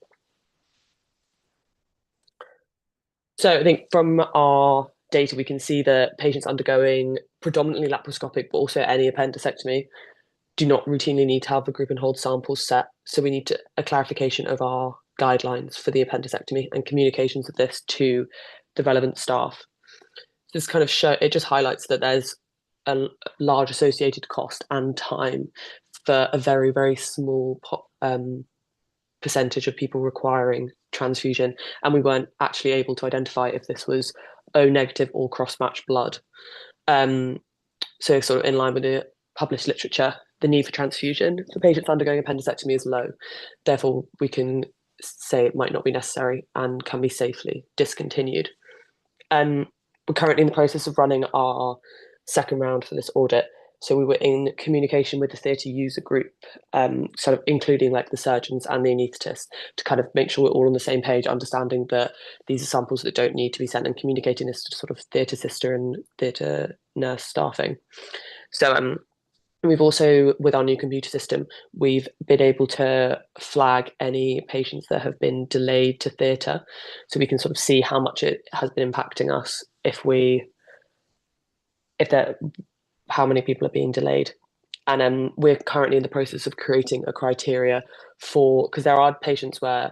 So I think from our data, we can see that patients undergoing predominantly laparoscopic, but also any appendectomy, do not routinely need to have the group and hold samples set. So we need a clarification of our guidelines for the appendectomy and communications of this to the relevant staff. This kind of it just highlights that there's a large associated cost and time for a very, very small percentage of people requiring transfusion, and we weren't actually able to identify if this was O negative or cross-match blood. So sort of in line with the published literature, the need for transfusion for patients undergoing appendectomy is low. Therefore, we can say it might not be necessary and can be safely discontinued. We're currently in the process of running our second round for this audit. So we were in communication with the theatre user group, sort of including like the surgeons and the anaesthetists, to kind of make sure we're all on the same page, understanding that these are samples that don't need to be sent, and communicating this to sort of theatre sister and theatre nurse staffing. So we've also, with our new computer system, we've been able to flag any patients that have been delayed to theatre, so we can sort of see how much it has been impacting us how many people are being delayed. And we're currently in the process of creating a criteria for, because there are patients where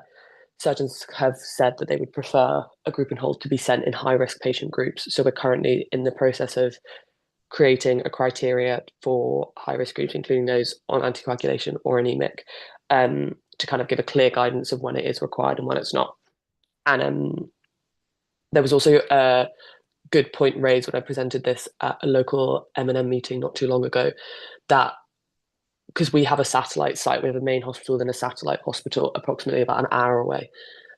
surgeons have said that they would prefer a group and hold to be sent in high-risk patient groups. So we're currently in the process of creating a criteria for high-risk groups, including those on anticoagulation or anemic, to kind of give a clear guidance of when it is required and when it's not. And there was also a good point raised when I presented this at a local M&M meeting not too long ago, that because we have a satellite site, we have a main hospital, then a satellite hospital approximately about an hour away.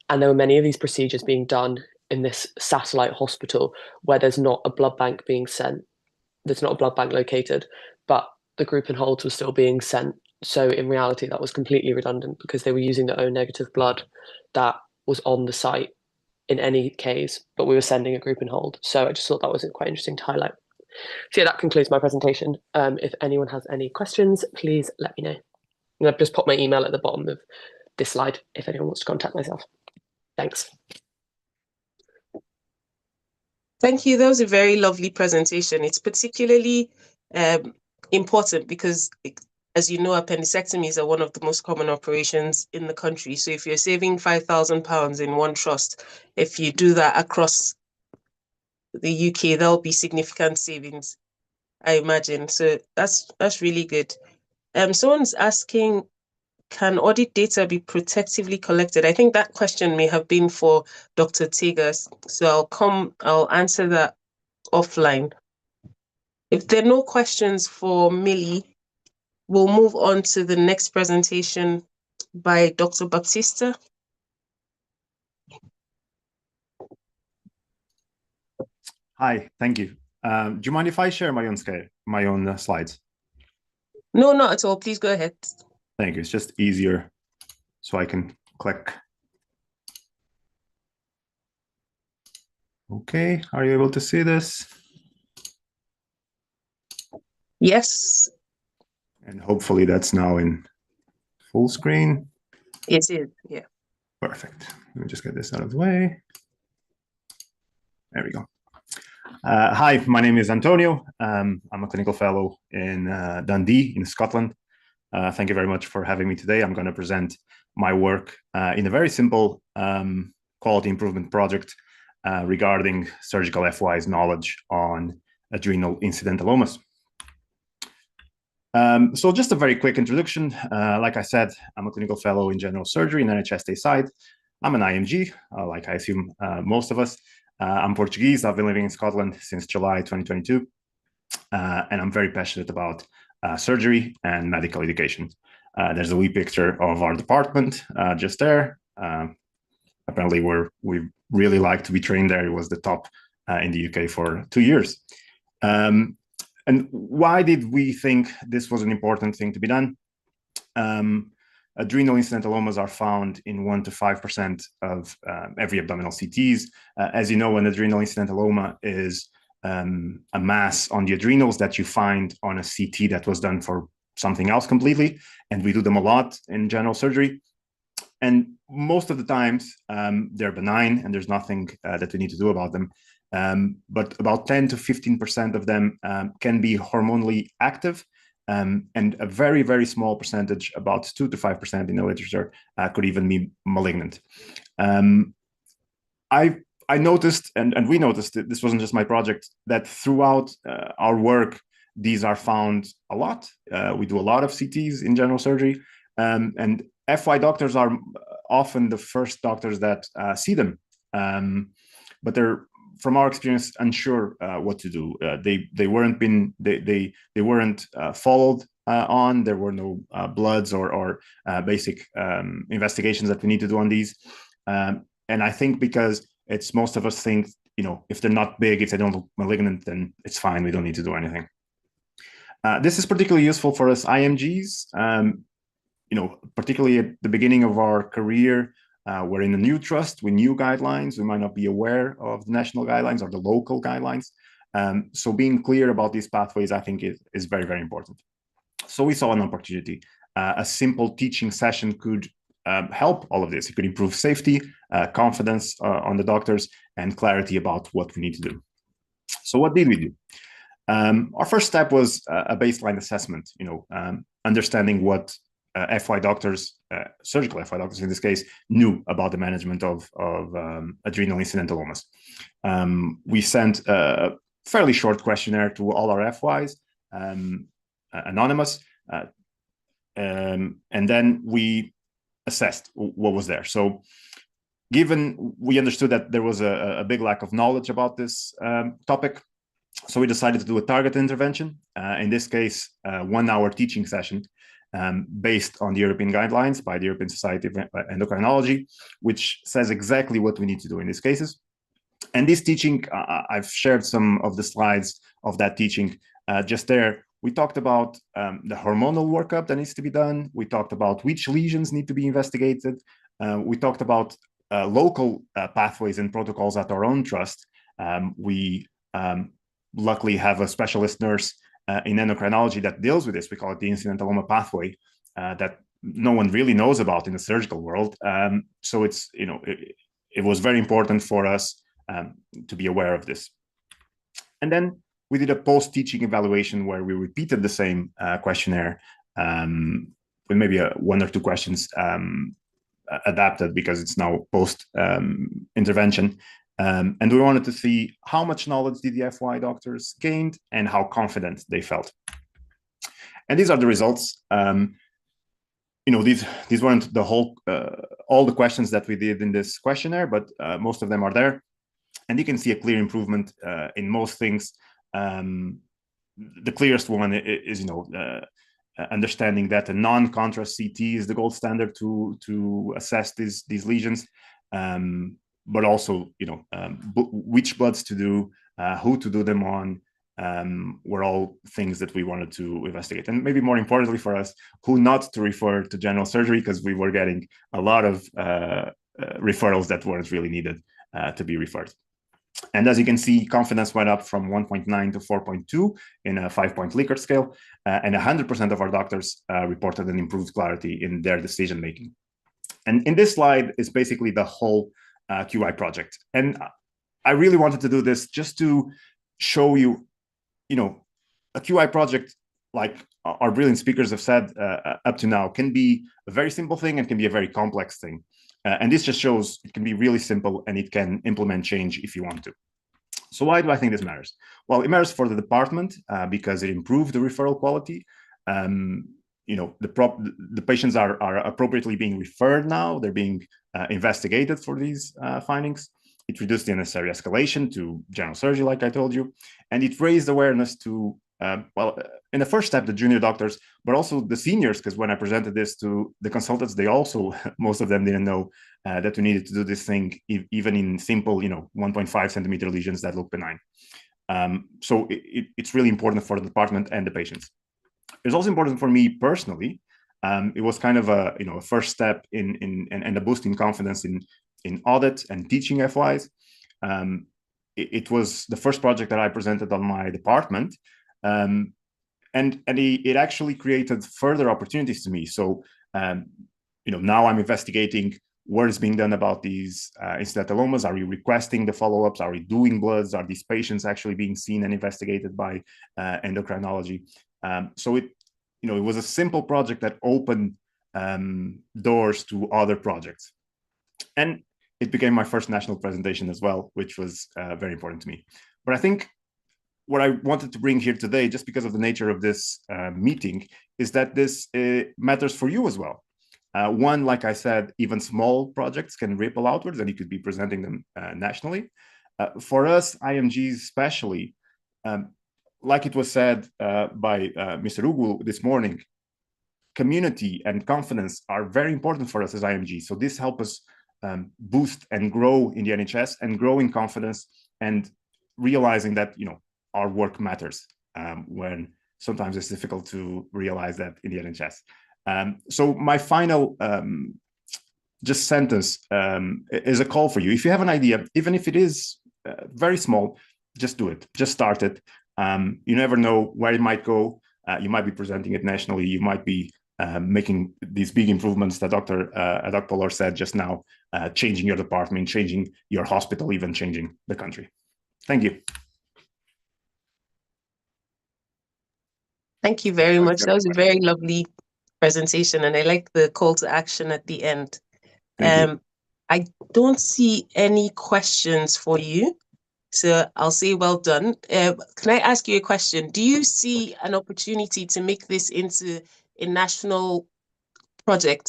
And there were many of these procedures being done in this satellite hospital where there's not a blood bank being sent, there's not a blood bank located, but the group and holds were still being sent. So in reality, that was completely redundant because they were using their own negative blood that was on the site in any case, but we were sending a group and hold. So I just thought that was quite interesting to highlight. So yeah, that concludes my presentation. If anyone has any questions, please let me know. And I've just put my email at the bottom of this slide if anyone wants to contact myself. Thanks. Thank you. That was a very lovely presentation. It's particularly important because, as you know, appendectomies are one of the most common operations in the country. So if you're saving £5,000 in one trust, if you do that across the UK, there'll be significant savings, I imagine. So that's really good. Someone's asking, can audit data be protectively collected? I think that question may have been for Dr. Tegas. So I'll answer that offline. If there are no questions for Millie, we'll move on to the next presentation by Dr. Baptista. Hi, thank you. Do you mind if I share my own slides? No, not at all. Please go ahead. Thank you. It's just easier so I can click. Okay, are you able to see this? Yes. And hopefully that's now in full screen. It is, yeah. Perfect. Let me just get this out of the way. There we go. Hi, my name is Antonio. I'm a clinical fellow in Dundee in Scotland. Thank you very much for having me today. I'm going to present my work in a very simple quality improvement project regarding surgical FY's knowledge on adrenal incidentalomas. So just a very quick introduction. Like I said, I'm a clinical fellow in general surgery in NHS Tayside. I'm an IMG, like I assume most of us. I'm Portuguese. I've been living in Scotland since July 2022. And I'm very passionate about surgery and medical education. There's a wee picture of our department just there. Apparently we really like to be trained there. It was the top in the UK for 2 years. And why did we think this was an important thing to be done? Adrenal incidentalomas are found in 1 to 5% of every abdominal CTs. As you know, an adrenal incidentaloma is a mass on the adrenals that you find on a CT that was done for something else completely. And we do them a lot in general surgery. And most of the times they're benign and there's nothing that we need to do about them. But about 10 to 15% of them can be hormonally active. And a very, very small percentage, about 2 to 5% in the literature, could even be malignant. I noticed, and we noticed, this wasn't just my project, that throughout our work, these are found a lot. We do a lot of CTs in general surgery, and FY doctors are often the first doctors that see them, but they're, from our experience, unsure what to do. They weren't followed on. There were no bloods or basic investigations that we need to do on these, and I think because most of us think, you know, if they're not big, if they don't look malignant, then it's fine. We don't need to do anything. This is particularly useful for us IMGs. You know, particularly at the beginning of our career, we're in a new trust with new guidelines. We might not be aware of the national guidelines or the local guidelines. So being clear about these pathways, I think, is very, very important. So we saw an opportunity. A simple teaching session could help all of this. It could improve safety, confidence on the doctors, and clarity about what we need to do. So what did we do? Our first step was a baseline assessment, you know, understanding what FY doctors, surgical FY doctors in this case, knew about the management of adrenal incidentalomas. We sent a fairly short questionnaire to all our FYs, anonymous, and then we assessed what was there. So given we understood that there was a big lack of knowledge about this topic, so we decided to do a targeted intervention, in this case, 1 hour teaching session based on the European guidelines by the European Society of Endocrinology, which says exactly what we need to do in these cases. And this teaching, I've shared some of the slides of that teaching just there. We talked about the hormonal workup that needs to be done. We talked about which lesions need to be investigated. We talked about local pathways and protocols at our own trust. We luckily have a specialist nurse in endocrinology that deals with this. We call it the incidentaloma pathway that no one really knows about in the surgical world. So it's, it was very important for us to be aware of this. And then we did a post-teaching evaluation where we repeated the same questionnaire with maybe 1 or 2 questions adapted because it's now post-intervention. And we wanted to see how much knowledge did the FY doctors gained and how confident they felt. And these are the results. These weren't the whole, all the questions that we did in this questionnaire, but most of them are there. And you can see a clear improvement in most things. The clearest one is, understanding that a non-contrast CT is the gold standard to assess these lesions. But also, which bloods to do, who to do them on, were all things that we wanted to investigate. And maybe more importantly for us, who not to refer to general surgery, because we were getting a lot of referrals that weren't really needed to be referred. And as you can see, confidence went up from 1.9 to 4.2 in a 5-point Likert scale, and 100% of our doctors reported an improved clarity in their decision-making. And in this slide is basically the whole QI project. And I really wanted to do this just to show you, a QI project, like our brilliant speakers have said up to now, can be a very simple thing and can be a very complex thing. And this just shows it can be really simple and it can implement change if you want to. So why do I think this matters? Well, it matters for the department because it improved the referral quality. The patients are appropriately being referred now. They're being investigated for these findings. It reduced the unnecessary escalation to general surgery, like I told you, and it raised awareness to, in the first step, the junior doctors, but also the seniors, because when I presented this to the consultants, they also, most of them didn't know that we needed to do this thing, even in simple, 1.5 centimeter lesions that look benign. So it's really important for the department and the patients. It's also important for me personally. It was kind of a first step in a boost in confidence in audit and teaching FYs. It was the first project that I presented on my department, and it actually created further opportunities to me. So now I'm investigating what is being done about these incidentalomas. Are we requesting the follow-ups? Are we doing bloods? Are these patients actually being seen and investigated by endocrinology? So it was a simple project that opened doors to other projects. And it became my first national presentation as well, which was very important to me. But I think what I wanted to bring here today, just because of the nature of this meeting, is that this matters for you as well. One, like I said, even small projects can ripple outwards and you could be presenting them nationally. For us, IMGs especially, like it was said by Mr. Ugu this morning, community and confidence are very important for us as IMG. So this helps us boost and grow in the NHS and grow in confidence and realizing that, our work matters when sometimes it's difficult to realize that in the NHS. So my final just sentence is a call for you. If you have an idea, even if it is very small, just do it, just start it. You never know where it might go. You might be presenting it nationally. You might be making these big improvements that Dr. Polar said just now, changing your department, changing your hospital, even changing the country. Thank you. Thank you very much. That was a very lovely presentation, and I like the call to action at the end. Thank you. I don't see any questions for you, so I'll say well done. Can I ask you a question? Do you see an opportunity to make this into a national project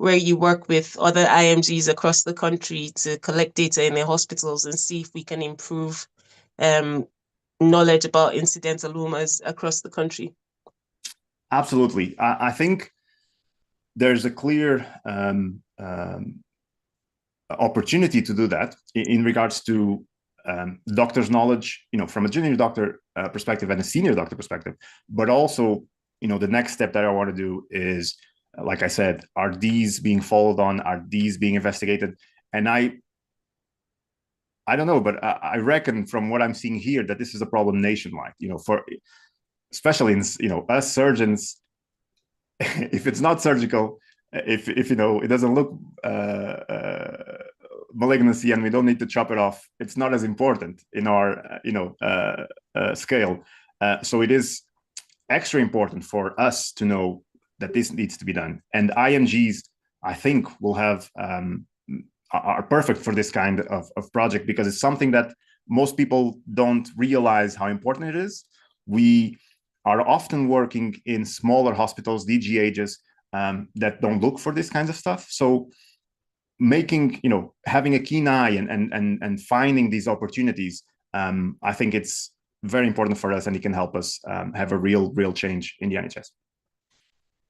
where you work with other IMGs across the country to collect data in their hospitals and see if we can improve knowledge about incidentalomas across the country? Absolutely. I think there's a clear opportunity to do that in regards to doctor's knowledge, from a junior doctor perspective and a senior doctor perspective, but also, the next step that I want to do is, like I said, are these being followed on? Are these being investigated? And I don't know, but I reckon from what I'm seeing here that this is a problem nationwide, for especially in, us surgeons, if it's not surgical, if it doesn't look malignancy and we don't need to chop it off, it's not as important in our scale. So it is extra important for us to know that this needs to be done. And IMGs, I think, will have are perfect for this kind of project, because it's something that most people don't realize how important it is. We are often working in smaller hospitals, DGHs, that don't look for this kinds of stuff. So making, having a keen eye and finding these opportunities, I think it's very important for us, and it can help us have a real change in the NHS.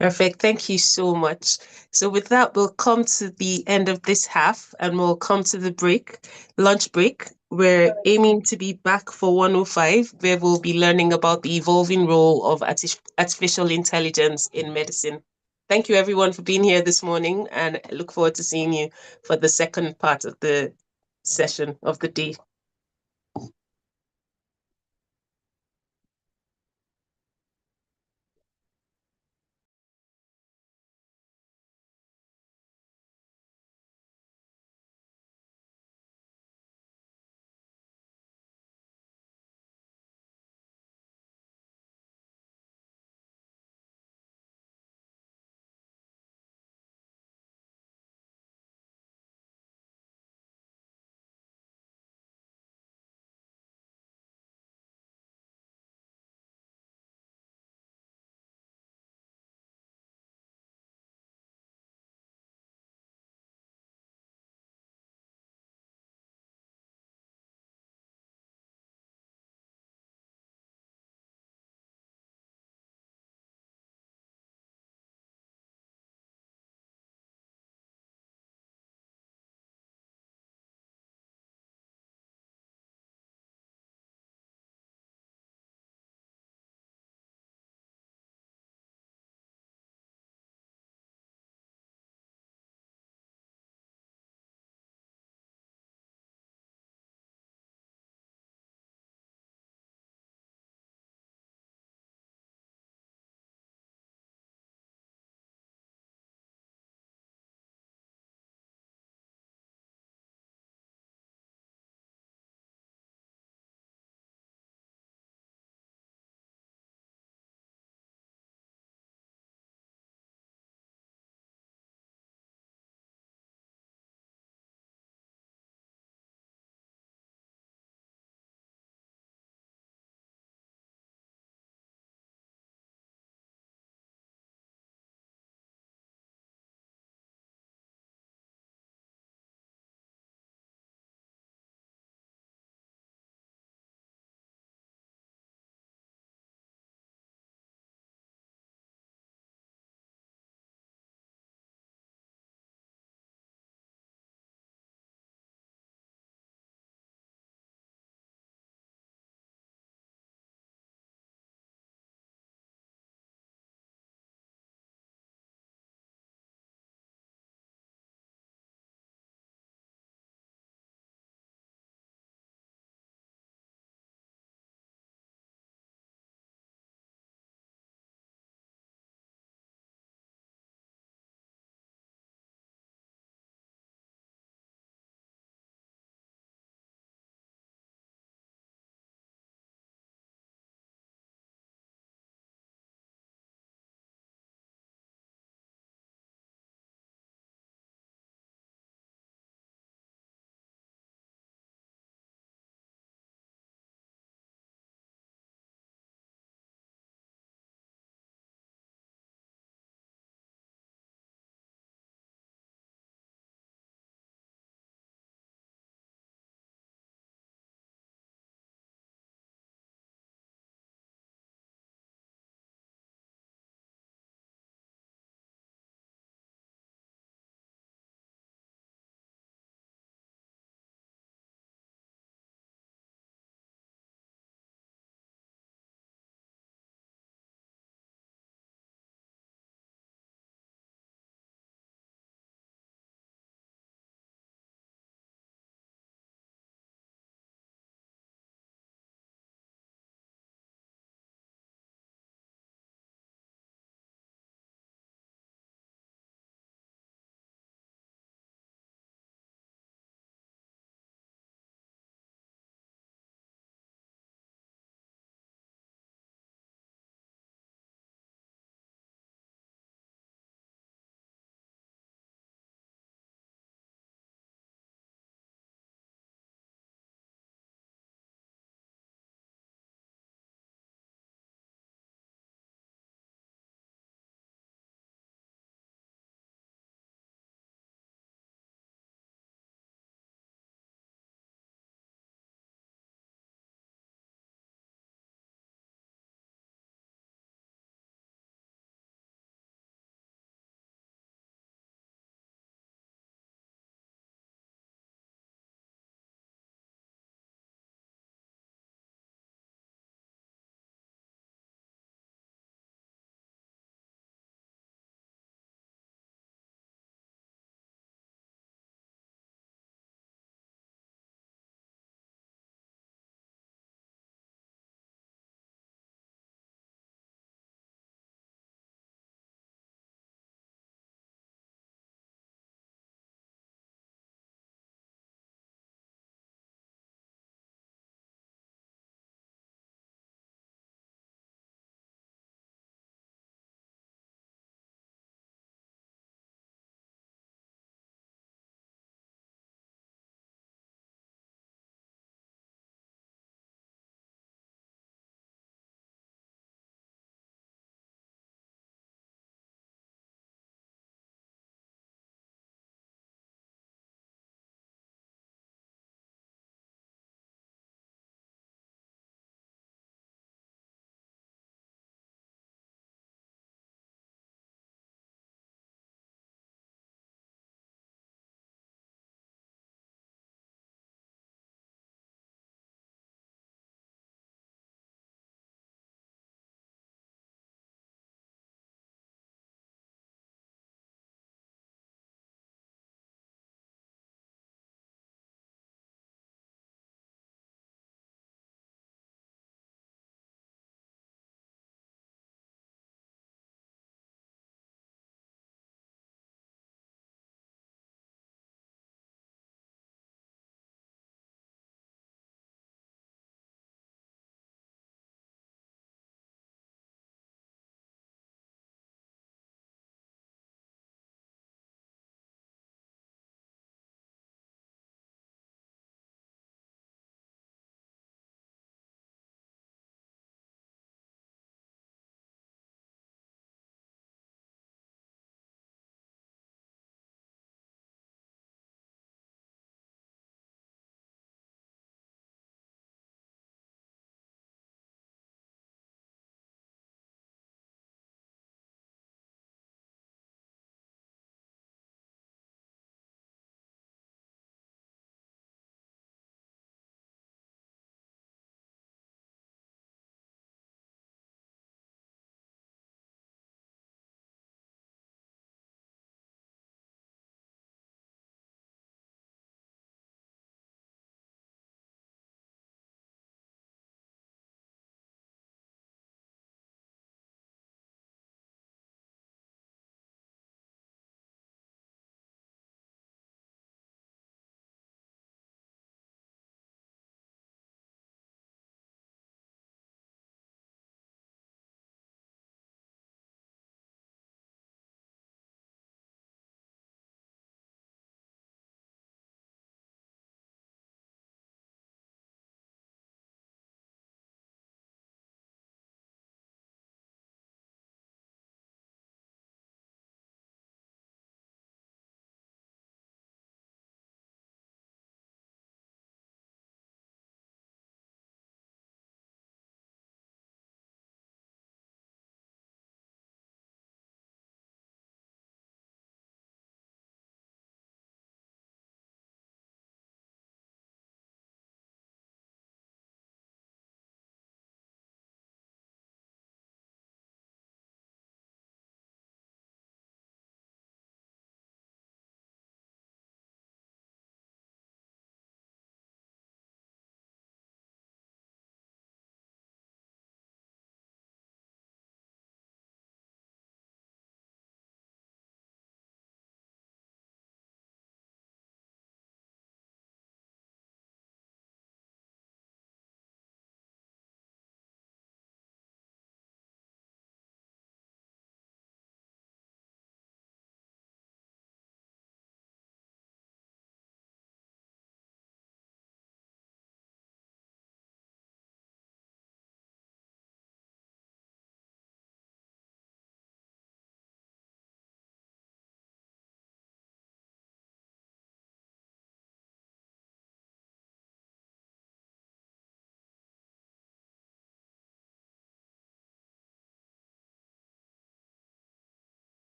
Perfect. Thank you so much. So with that, we'll come to the end of this half and we'll come to the lunch break. We're aiming to be back for 105, where we'll be learning about the evolving role of artificial intelligence in medicine. Thank you everyone for being here this morning, and I look forward to seeing you for the second part of the session of the day.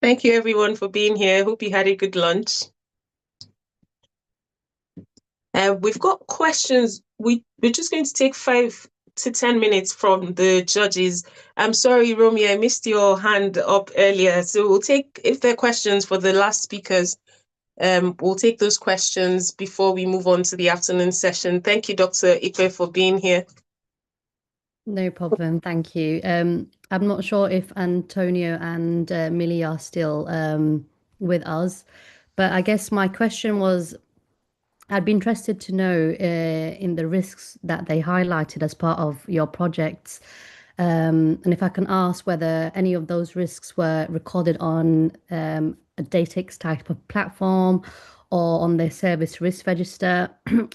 Thank you, everyone, for being here. Hope you had a good lunch. We've got questions. We're just going to take 5 to 10 minutes from the judges. I'm sorry, Romy, I missed your hand up earlier. So we'll take, if there are questions for the last speakers, we'll take those questions before we move on to the afternoon session. Thank you, Dr. Ipe, for being here. No problem. Thank you. I'm not sure if Antonio and Millie are still with us, but I guess my question was, I'd be interested to know in the risks that they highlighted as part of your projects. And if I can ask whether any of those risks were recorded on a DataX type of platform or on their service risk register.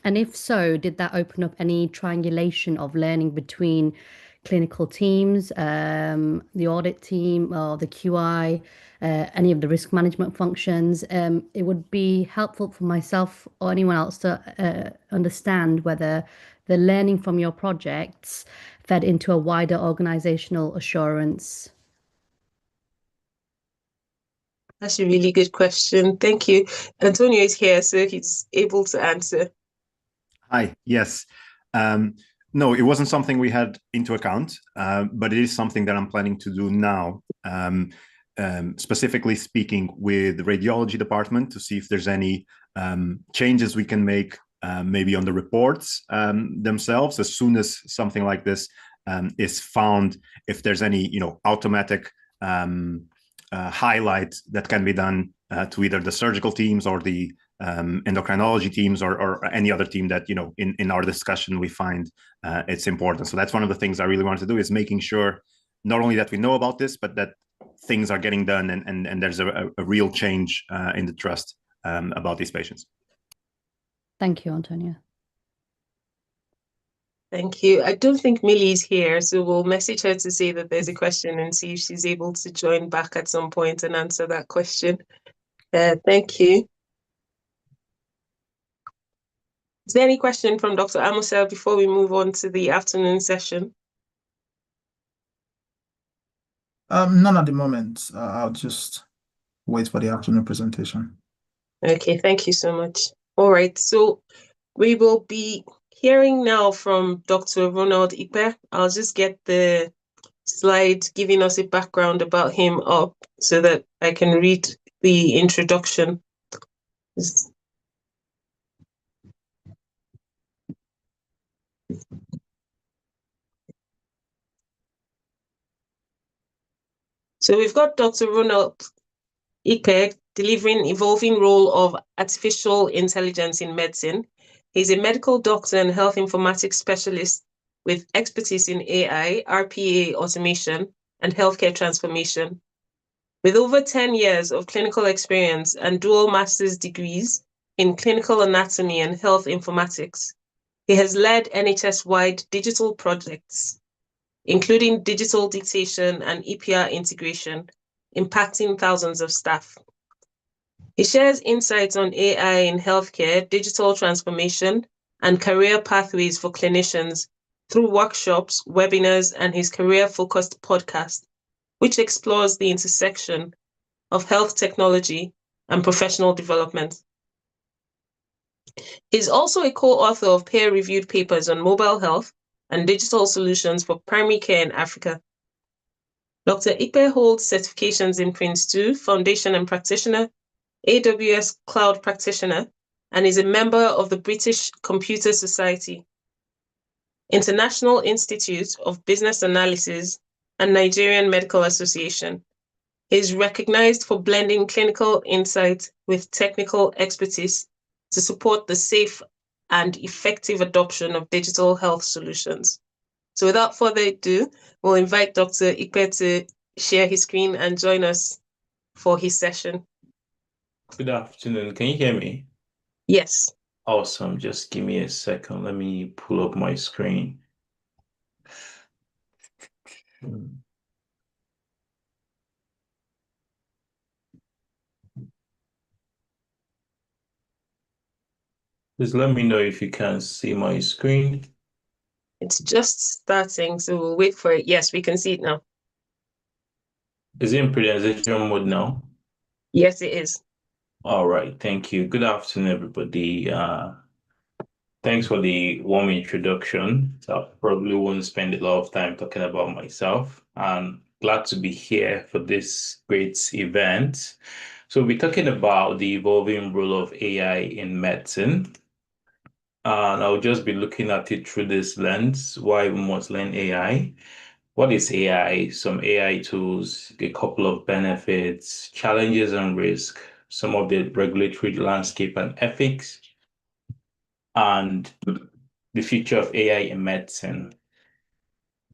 And if so, did that open up any triangulation of learning between clinical teams, the audit team, or the QI, any of the risk management functions? It would be helpful for myself or anyone else to understand whether the learning from your projects fed into a wider organizational assurance. That's a really good question. Thank you. Antonio is here, so he's able to answer. Hi, yes. No, it wasn't something we had into account, but it is something that I'm planning to do now, specifically speaking with the radiology department to see if there's any changes we can make maybe on the reports themselves as soon as something like this is found, if there's any automatic highlight that can be done to either the surgical teams or the endocrinology teams or any other team that in our discussion we find it's important. So that's one of the things I really want to do, is making sure not only that we know about this, but that things are getting done and there's a real change in the trust about these patients. Thank you, Antonio. Thank you. I don't think Millie's here, so we'll message her to say that there's a question and see if she's able to join back at some point and answer that question. Thank you. Is there any question from Dr. Amosel before we move on to the afternoon session? None at the moment. I'll just wait for the afternoon presentation. Okay, thank you so much. All right, so we will be hearing now from Dr. Ronald Ipe. I'll just get the slide giving us a background about him up so that I can read the introduction. So we've got Dr. Ronald Ipe delivering evolving role of artificial intelligence in medicine. He's a medical doctor and health informatics specialist with expertise in AI, RPA automation, and healthcare transformation. With over 10 years of clinical experience and dual master's degrees in clinical anatomy and health informatics, he has led NHS-wide digital projects, including digital dictation and EPR integration, impacting thousands of staff. He shares insights on AI in healthcare, digital transformation, and career pathways for clinicians through workshops, webinars, and his career-focused podcast, which explores the intersection of health technology and professional development. He's also a co-author of peer-reviewed papers on mobile health and digital solutions for primary care in Africa. Dr. Ipe holds certifications in Prince2, Foundation and Practitioner, AWS Cloud Practitioner, and is a member of the British Computer Society, International Institute of Business Analysis, and Nigerian Medical Association. He is recognized for blending clinical insight with technical expertise to support the safe and effective adoption of digital health solutions. So without further ado, we'll invite Dr. Ipe to share his screen and join us for his session. Good afternoon. Can you hear me? Yes. Awesome. Just give me a second. Let me pull up my screen. Please let me know if you can see my screen. It's just starting, so we'll wait for it. Yes, we can see it now. Is it in presentation mode now? Yes, it is. All right, thank you. Good afternoon, everybody. Thanks for the warm introduction. So I probably won't spend a lot of time talking about myself. I'm glad to be here for this great event. So we're talking about the evolving role of AI in medicine. And I'll just be looking at it through this lens, why we must learn AI. What is AI? Some AI tools, a couple of benefits, challenges and risk, some of the regulatory landscape and ethics, and the future of AI in medicine.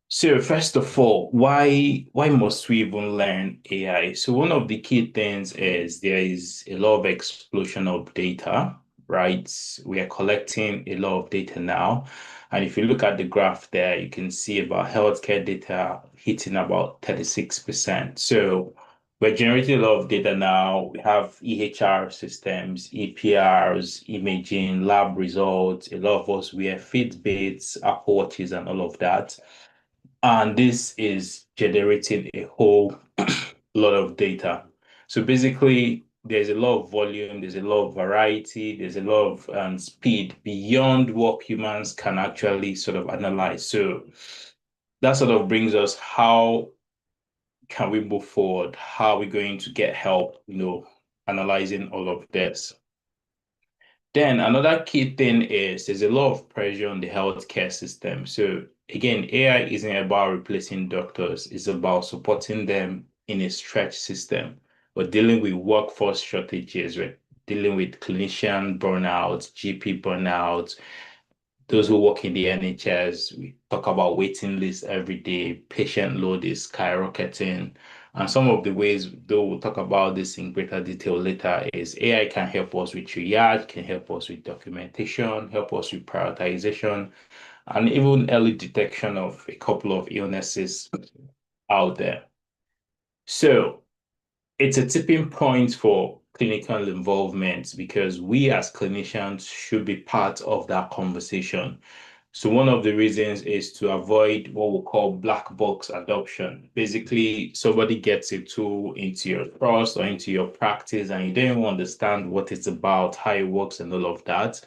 So first of all, why must we even learn AI? So one of the key things is there is a lot of explosion of data, right? We are collecting a lot of data now. And if you look at the graph there, you can see about healthcare data hitting about 36%. So we're generating a lot of data now. We have EHR systems, EPRs, imaging, lab results. A lot of us wear Fitbits, Apple Watches, and all of that. And this is generating a whole lot of data. So basically, there's a lot of volume, there's a lot of variety, there's a lot of speed beyond what humans can actually sort of analyze. So that sort of brings us how can we move forward? How are we going to get help, analyzing all of this? Then another key thing is there's a lot of pressure on the healthcare system. So again, AI isn't about replacing doctors, it's about supporting them in a stretched system. We're dealing with workforce shortages, we're dealing with clinician burnout, GP burnout, those who work in the NHS. We talk about waiting lists every day, patient load is skyrocketing. And some of the ways, though we'll talk about this in greater detail later, is AI can help us with triage, can help us with documentation, help us with prioritization, and even early detection of a couple of illnesses out there. So it's a tipping point for clinical involvement because we as clinicians should be part of that conversation. So one of the reasons is to avoid what we call black box adoption. Basically, somebody gets a tool into your trust or into your practice and you don't even understand what it's about, how it works and all of that.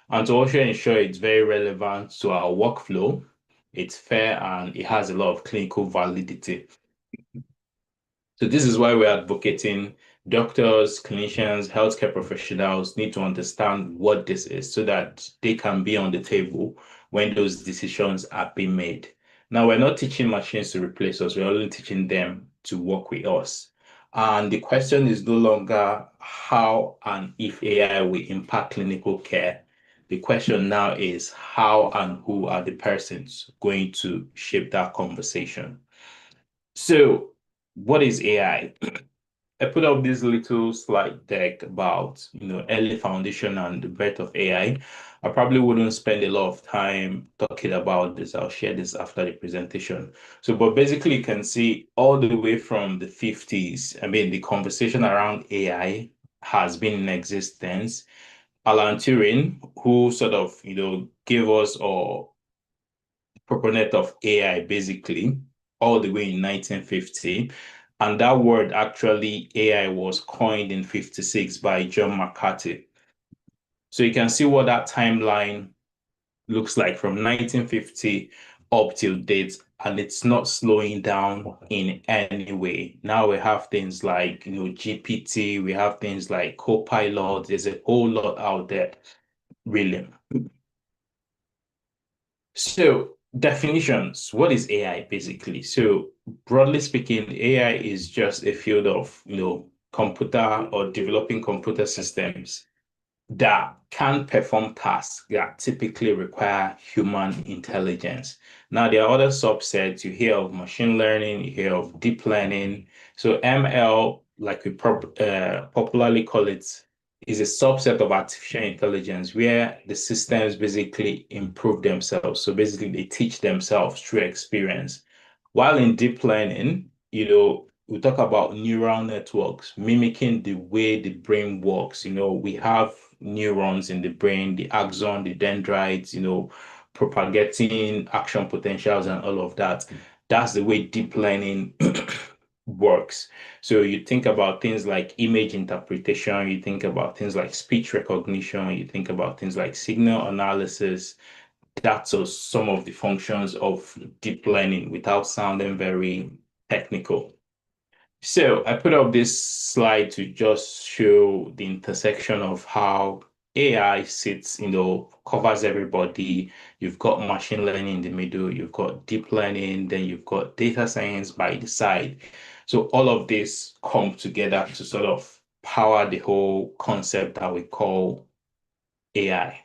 And to also ensure it's very relevant to our workflow, it's fair and it has a lot of clinical validity. So this is why we're advocating doctors, clinicians, healthcare professionals need to understand what this is so that they can be on the table when those decisions are being made. Now, we're not teaching machines to replace us, we're only teaching them to work with us. And the question is no longer how and if AI will impact clinical care. The question now is how and who are the persons going to shape that conversation. So what is AI? I put up this little slide deck about, early foundation and the birth of AI. I probably wouldn't spend a lot of time talking about this. I'll share this after the presentation. So, but basically you can see all the way from the 50s, the conversation around AI has been in existence. Alan Turing, who sort of, gave us or proponent of AI basically all the way in 1950. And that word actually, AI, was coined in 56 by John McCarthy. So you can see what that timeline looks like from 1950 up till date, and it's not slowing down in any way. Now we have things like, GPT, we have things like Copilot, there's a whole lot out there, really. So definitions, what is AI basically? So broadly speaking, AI is just a field of, computer or developing computer systems that can perform tasks that typically require human intelligence. Now, there are other subsets. You hear of machine learning, you hear of deep learning. So ML, like we popularly call it, is a subset of artificial intelligence where the systems basically improve themselves. So basically, they teach themselves through experience. While in deep learning, we talk about neural networks mimicking the way the brain works. We have neurons in the brain, the axon, the dendrites, propagating action potentials and all of that. That's the way deep learning works. So you think about things like image interpretation, you think about things like speech recognition, you think about things like signal analysis. That's some of the functions of deep learning without sounding very technical. So I put up this slide to just show the intersection of how AI sits, covers everybody. You've got machine learning in the middle, you've got deep learning, then you've got data science by the side. So all of this come together to sort of power the whole concept that we call AI.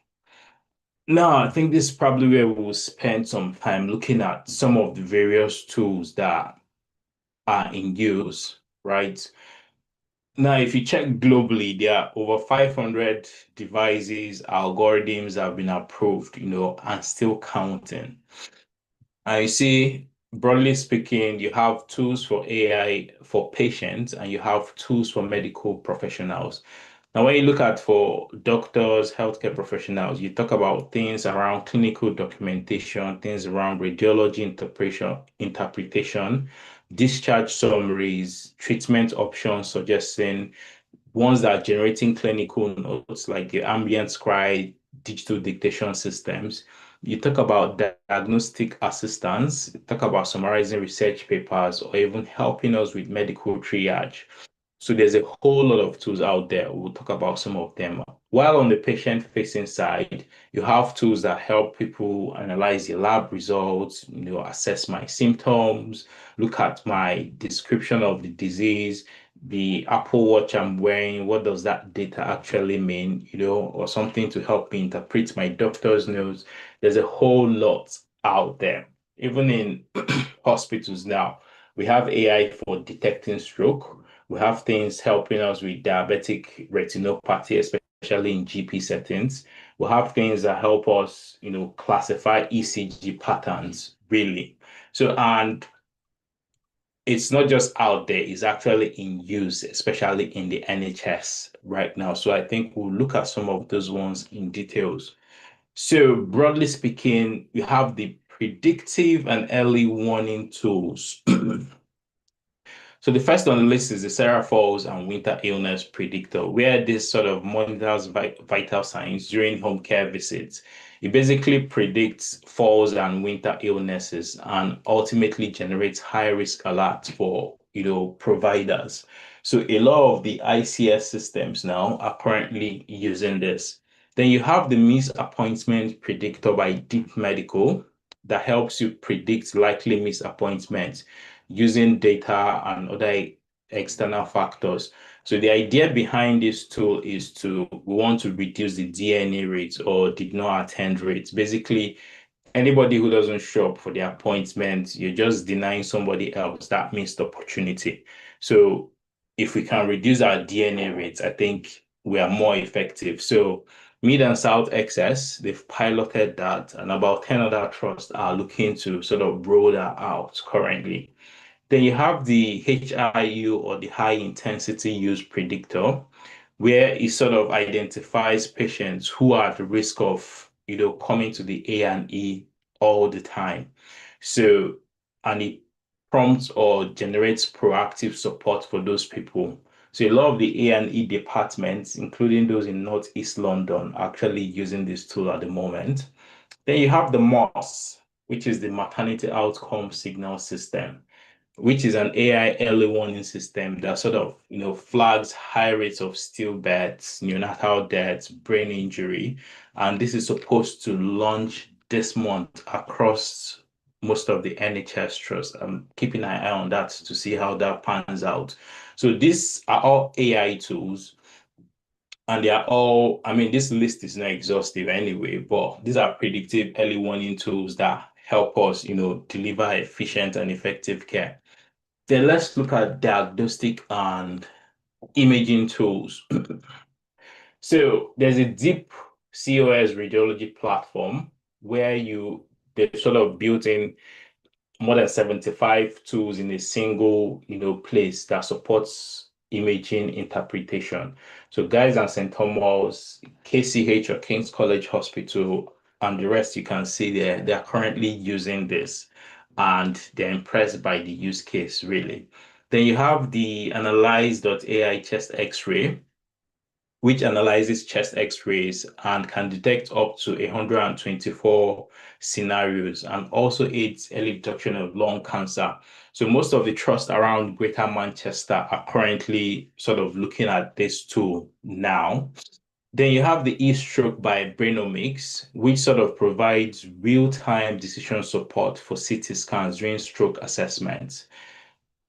Now, I think this is probably where we will spend some time looking at some of the various tools that are in use, right? Now, if you check globally, there are over 500 devices, algorithms that have been approved, and still counting. And you see, broadly speaking, you have tools for AI for patients and you have tools for medical professionals. Now, when you look at for doctors, healthcare professionals, you talk about things around clinical documentation, things around radiology interpretation, discharge summaries, treatment options, suggesting ones that are generating clinical notes like the ambient scribe, digital dictation systems. You talk about diagnostic assistance, you talk about summarizing research papers, or even helping us with medical triage. So there's a whole lot of tools out there. We'll talk about some of them. While on the patient-facing side, you have tools that help people analyze the lab results, assess my symptoms, look at my description of the disease, the Apple Watch I'm wearing, what does that data actually mean, or something to help me interpret my doctor's notes. There's a whole lot out there. Even in hospitals now, we have AI for detecting stroke. We have things helping us with diabetic retinopathy, especially in GP settings. We have things that help us, classify ECG patterns, really. So, and it's not just out there, it's actually in use, especially in the NHS right now. So I think we'll look at some of those ones in details. So broadly speaking, you have the predictive and early warning tools. So the first on the list is the Sarah Falls and Winter Illness Predictor, where this sort of monitors vital signs during home care visits. It basically predicts falls and winter illnesses and ultimately generates high risk alerts for providers. So a lot of the ICS systems now are currently using this. Then you have the missed appointment predictor by Deep Medical that helps you predict likely missed appointments using data and other external factors. So the idea behind this tool is we want to reduce the DNA rate or did not attend rates. Basically, anybody who doesn't show up for the appointment, you're just denying somebody else that missed opportunity. So if we can reduce our DNA rates, I think we are more effective. So Mid and South XS, they've piloted that, and about 10 other trusts are looking to sort of roll that out currently. Then you have the HIU or the high intensity use predictor, where it sort of identifies patients who are at risk of, coming to the A&E all the time. So, and it prompts or generates proactive support for those people. So a lot of the A&E departments, including those in Northeast London, are actually using this tool at the moment. Then you have the MOS, which is the Maternity Outcome Signal System, which is an AI early warning system that sort of, flags high rates of stillbirths, neonatal deaths, brain injury. And this is supposed to launch this month across most of the NHS trusts. I'm keeping an eye on that to see how that pans out. So these are all AI tools. And they are all, this list is not exhaustive anyway, but these are predictive early warning tools that help us, deliver efficient and effective care. Then let's look at diagnostic and imaging tools. So there's a deep COS radiology platform where they've sort of built in more than 75 tools in a single, place that supports imaging interpretation. So Guy's and St. Thomas, KCH or King's College Hospital, and the rest you can see there, they are currently using this and they're impressed by the use case, really. Then you have the analyze.ai chest X-ray, which analyzes chest X-rays and can detect up to 124 scenarios and also aids early detection of lung cancer. So most of the trust around Greater Manchester are currently sort of looking at this tool now. Then you have the e-stroke by Brainomics, which sort of provides real-time decision support for CT scans during stroke assessments.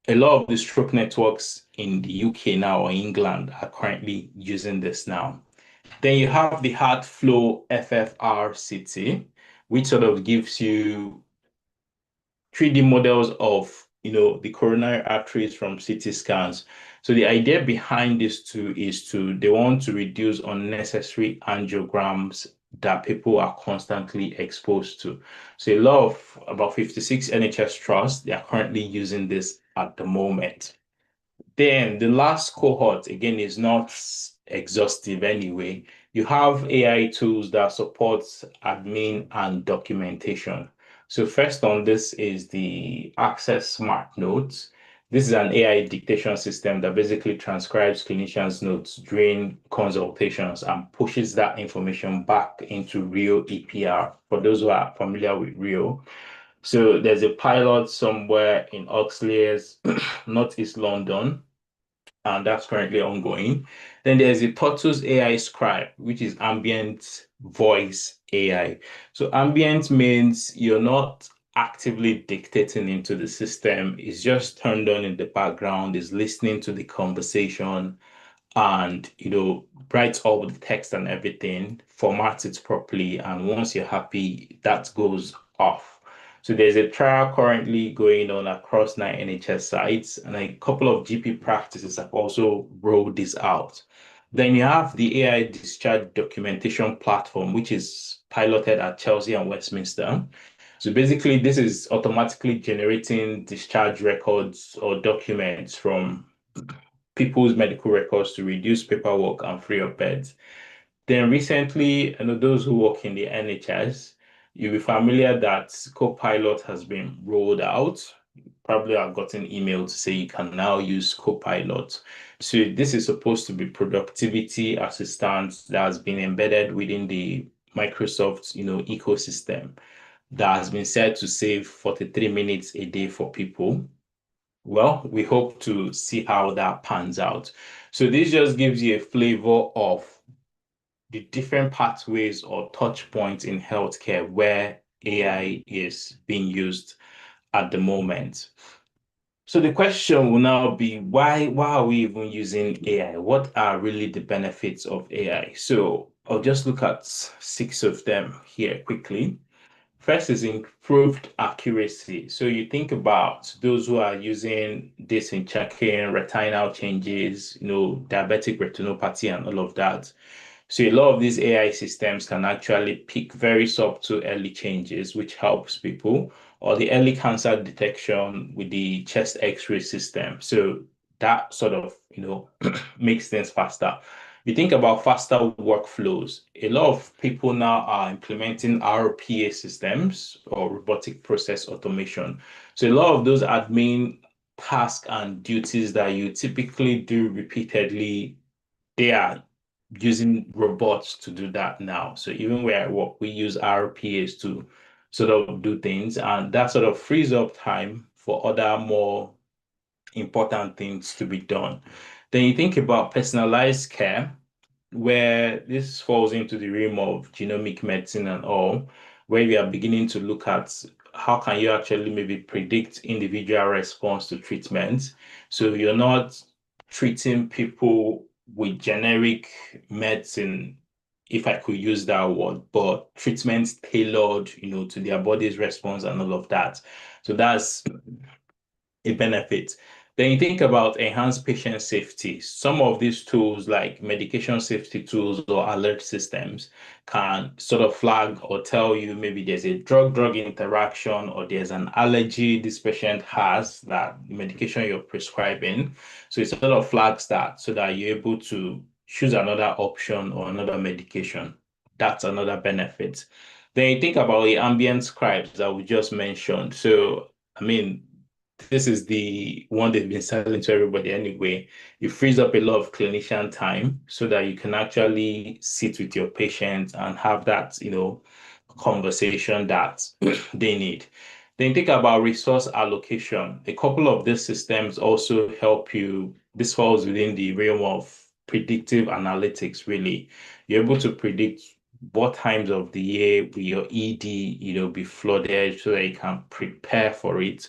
A lot of the stroke networks in the UK now or England are currently using this now. Then you have the heart flow FFR CT, which sort of gives you 3D models of the coronary arteries from CT scans. So the idea behind this too is they want to reduce unnecessary angiograms that people are constantly exposed to. So a lot of about 56 NHS trusts, they are currently using this at the moment. Then the last cohort, again, is not exhaustive anyway. You have AI tools that support admin and documentation. So first on this is the Access Smart Notes. This is an AI dictation system that basically transcribes clinicians' notes during consultations and pushes that information back into Rio EPR, for those who are familiar with Rio. So there's a pilot somewhere in Oxley's, Northeast London, and that's currently ongoing. Then there's the Tortoise AI Scribe, which is ambient voice AI. So ambient means you're not actively dictating into the system. It's just turned on in the background, is listening to the conversation and, writes all the text and everything, formats it properly. And once you're happy, that goes off. So there's a trial currently going on across 9 NHS sites, and a couple of GP practices have also rolled this out. Then you have the AI discharge documentation platform, which is piloted at Chelsea and Westminster. So basically, this is automatically generating discharge records or documents from people's medical records to reduce paperwork and free up beds. Then recently, those who work in the NHS, you'll be familiar that Copilot has been rolled out. Probably I've gotten email to say you can now use Copilot. So this is supposed to be productivity assistant that has been embedded within the Microsoft, ecosystem that has been said to save 43 minutes a day for people. Well, we hope to see how that pans out. So this just gives you a flavor of the different pathways or touch points in healthcare where AI is being used at the moment. So the question will now be, why are we even using AI? What are really the benefits of AI? So I'll just look at 6 of them here quickly. First is improved accuracy. So you think about those who are using this in checking retinal changes, diabetic retinopathy and all of that. So a lot of these AI systems can actually pick very subtle early changes, which helps people, or the early cancer detection with the chest X-ray system. So that sort of, makes things faster. You think about faster workflows. A lot of people now are implementing RPA systems or robotic process automation. So a lot of those admin tasks and duties that you typically do repeatedly, they are using robots to do that now. So even where I work, we use RPAs to sort of do things, and that sort of frees up time for other more important things to be done. Then you think about personalized care, where this falls into the realm of genomic medicine and all, where we are beginning to look at how can you actually maybe predict individual response to treatment. So you're not treating people with generic medicine, if I could use that word, but treatments tailored, to their body's response and all of that. So that's a benefit. Then you think about enhanced patient safety. Some of these tools, like medication safety tools or alert systems, can sort of flag or tell you maybe there's a drug-drug interaction or there's an allergy this patient has, that medication you're prescribing. So it sort of flags that so that you're able to choose another option or another medication. That's another benefit. Then you think about the ambient scribes that we just mentioned. So, this is the one they've been selling to everybody anyway. It frees up a lot of clinician time so that you can actually sit with your patient and have that, conversation that they need. Then think about resource allocation. A couple of these systems also help you. This falls within the realm of predictive analytics, really. You're able to predict what times of the year will your ED, be flooded so that you can prepare for it,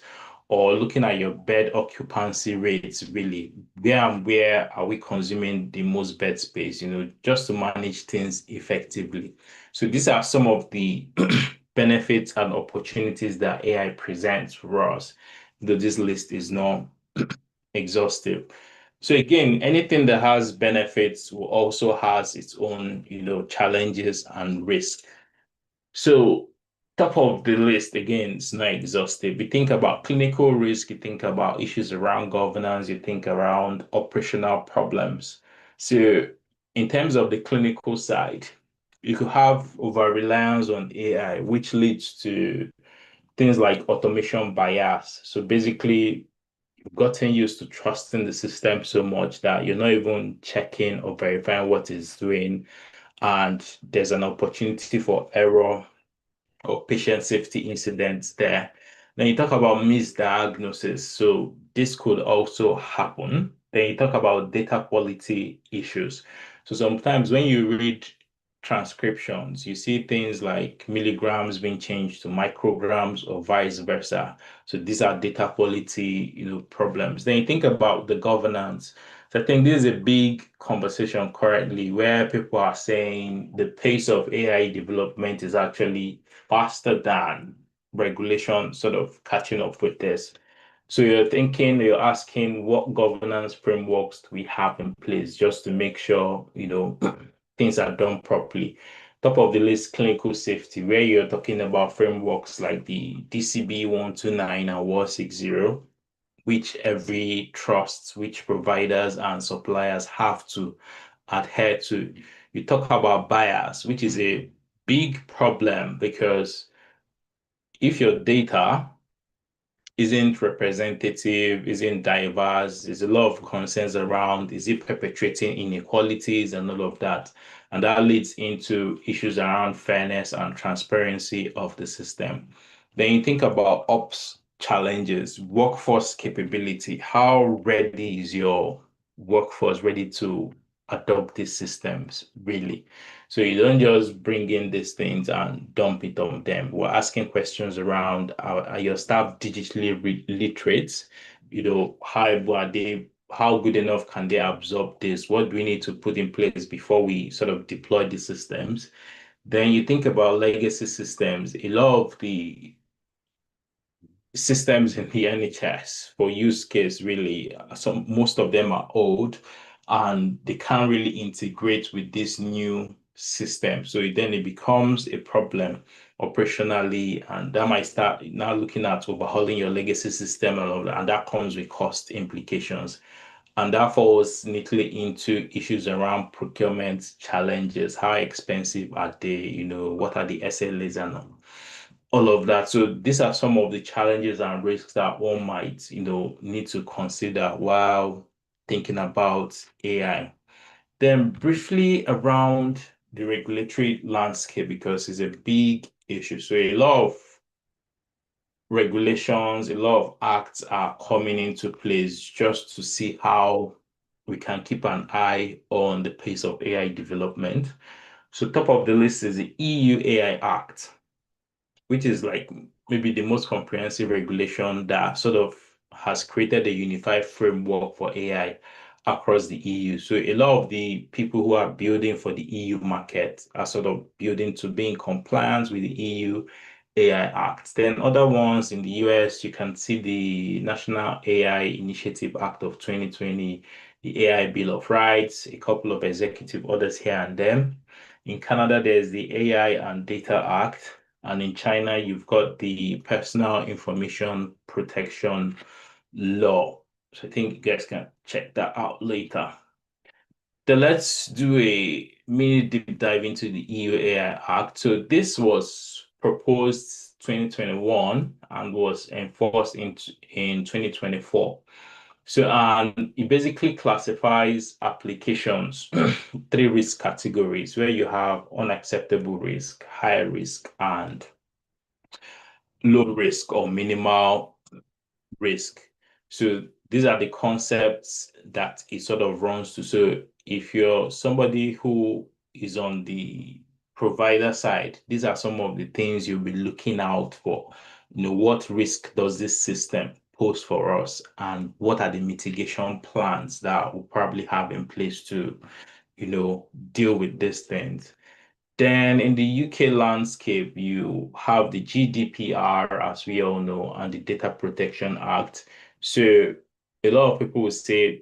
or looking at your bed occupancy rates, really, where are we consuming the most bed space, just to manage things effectively. So these are some of the benefits and opportunities that AI presents for us, though this list is not exhaustive. So again, anything that has benefits will also has its own, challenges and risk. So top of the list, again, it's not exhaustive. You think about clinical risk, you think about issues around governance, you think around operational problems. So in terms of the clinical side, you could have over-reliance on AI, which leads to things like automation bias. So basically, you've gotten used to trusting the system so much that you're not even checking or verifying what it's doing. And there's an opportunity for error or patient safety incidents there. Then you talk about misdiagnosis. So this could also happen. Then you talk about data quality issues. So sometimes when you read transcriptions, you see things like milligrams being changed to micrograms or vice versa. So these are data quality, problems. Then you think about the governance. So I think this is a big conversation currently where people are saying the pace of AI development is actually faster than regulation sort of catching up with this. So you're asking what governance frameworks do we have in place just to make sure, things are done properly. Top of the list, clinical safety, where you're talking about frameworks like the DCB 129 and 160, which every trust, which providers and suppliers have to adhere to. You talk about bias, which is a big problem because if your data isn't representative, isn't diverse, there's a lot of concerns around, is it perpetuating inequalities and all of that? And that leads into issues around fairness and transparency of the system. Then you think about ops challenges, workforce capability. How ready is your workforce ready to adopt these systems, really? So you don't just bring in these things and dump it on them. We're asking questions around, are your staff digitally literate? How good enough can they absorb this? What do we need to put in place before we sort of deploy the systems? Then you think about legacy systems. A lot of the systems in the NHS for use case, really, most of them are old and they can't really integrate with this new system. So then it becomes a problem operationally, and that might start now looking at overhauling your legacy system and all that, and that comes with cost implications. And that falls neatly into issues around procurement challenges. How expensive are they? What are the SLAs and all of that. So these are some of the challenges and risks that one might, need to consider while thinking about AI. Then briefly around the regulatory landscape, because it's a big issue. So a lot of regulations, a lot of acts are coming into place just to see how we can keep an eye on the pace of AI development. So top of the list is the EU AI Act, which is like maybe the most comprehensive regulation that sort of has created a unified framework for AI across the EU. So a lot of the people who are building for the EU market are sort of building to be in compliance with the EU AI Act. Then other ones in the US, you can see the National AI Initiative Act of 2020, the AI Bill of Rights, a couple of executive orders here and there. In Canada, there's the AI and Data Act. And in China, you've got the Personal Information Protection Law. So I think you guys can check that out later. Then let's do a mini deep dive into the EU AI Act. So this was proposed 2021 and was enforced in 2024. So, and it basically classifies applications three risk categories where you have unacceptable risk, high risk, and low risk or minimal risk. So these are the concepts that it sort of runs to. So if you're somebody who is on the provider side, these are some of the things you'll be looking out for. What risk does this system pose for us, and what are the mitigation plans that we'll probably have in place to, deal with these things. Then in the UK landscape, you have the GDPR, as we all know, and the Data Protection Act. So a lot of people will say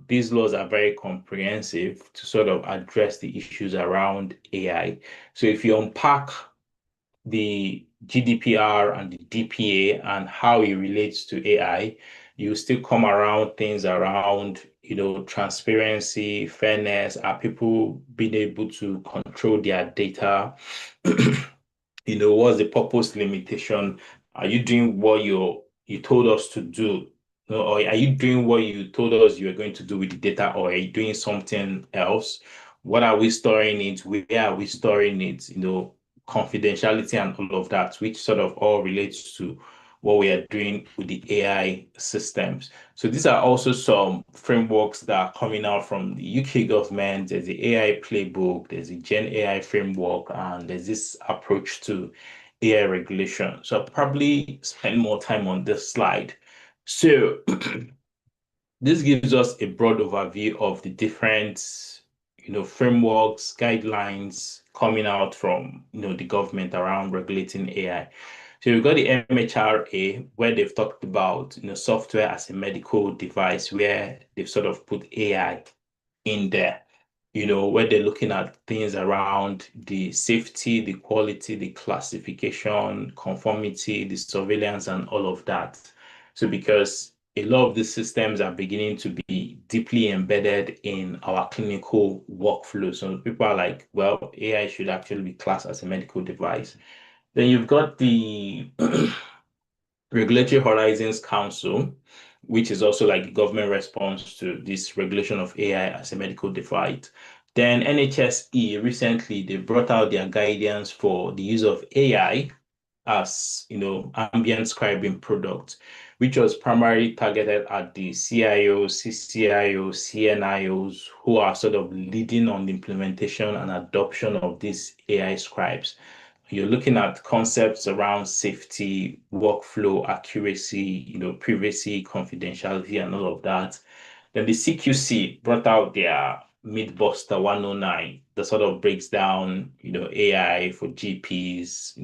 these laws are very comprehensive to sort of address the issues around AI. So if you unpack the GDPR and the DPA and how it relates to AI, you still come around things around, transparency, fairness, are people being able to control their data? What's the purpose limitation? Are you doing what you told us to do? Or are you doing what you told us you were going to do with the data, or are you doing something else? What are we storing it? Where are we storing it? Confidentiality and all of that, which sort of all relates to what we are doing with the AI systems. So these are also some frameworks that are coming out from the UK government. There's the AI playbook, there's the Gen AI framework, and there's this approach to AI regulation. So I'll probably spend more time on this slide. So this gives us a broad overview of the different frameworks, guidelines coming out from, the government around regulating AI. So we've got the MHRA, where they've talked about, software as a medical device, where they've sort of put AI in there, where they're looking at things around the safety, the quality, the classification, conformity, the surveillance, and all of that. So because a lot of these systems are beginning to be deeply embedded in our clinical workflow. So people are like, well, AI should actually be classed as a medical device. Then you've got the Regulatory Horizons Council, which is also like the government response to this regulation of AI as a medical device. Then NHSE recently, they brought out their guidance for the use of AI as ambient scribing product, which was primarily targeted at the CIOs, CCIOs, CNIOs, who are sort of leading on the implementation and adoption of these AI scribes. You're looking at concepts around safety, workflow, accuracy, privacy, confidentiality, and all of that. Then the CQC brought out their Mythbuster 109 that sort of breaks down, AI for GPs,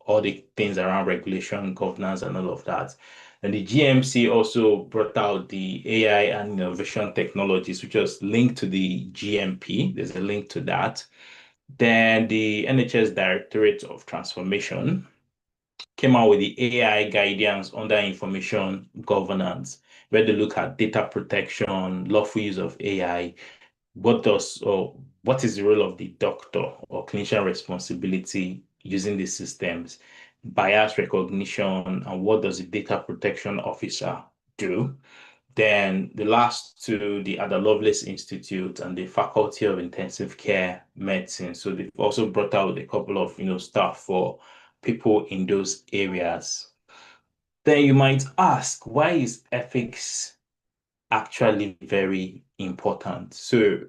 all the things around regulation, governance, and all of that. And the GMC also brought out the AI and innovation technologies, which was linked to the GMP. There's a link to that. Then the NHS Directorate of Transformation came out with the AI guidance under information governance, where they look at data protection, lawful use of AI, what is the role of the doctor or clinician responsibility using these systems, bias recognition, and what does the data protection officer do? Then the last two, the Ada Lovelace Institute and the Faculty of Intensive Care Medicine. So they've also brought out a couple of, stuff for people in those areas. Then you might ask, why is ethics actually very important? So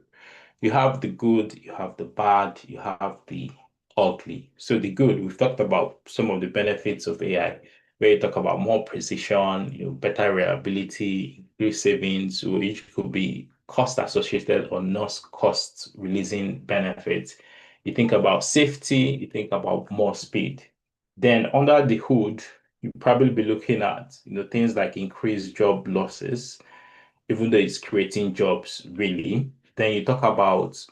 you have the good, you have the bad, you have the ugly. So the good, we've talked about some of the benefits of AI, where you talk about more precision, better reliability, increased savings, which could be cost associated or not cost releasing benefits. You think about safety, you think about more speed. Then under the hood, you probably be looking at, things like increased job losses, even though it's creating jobs, really. Then you talk about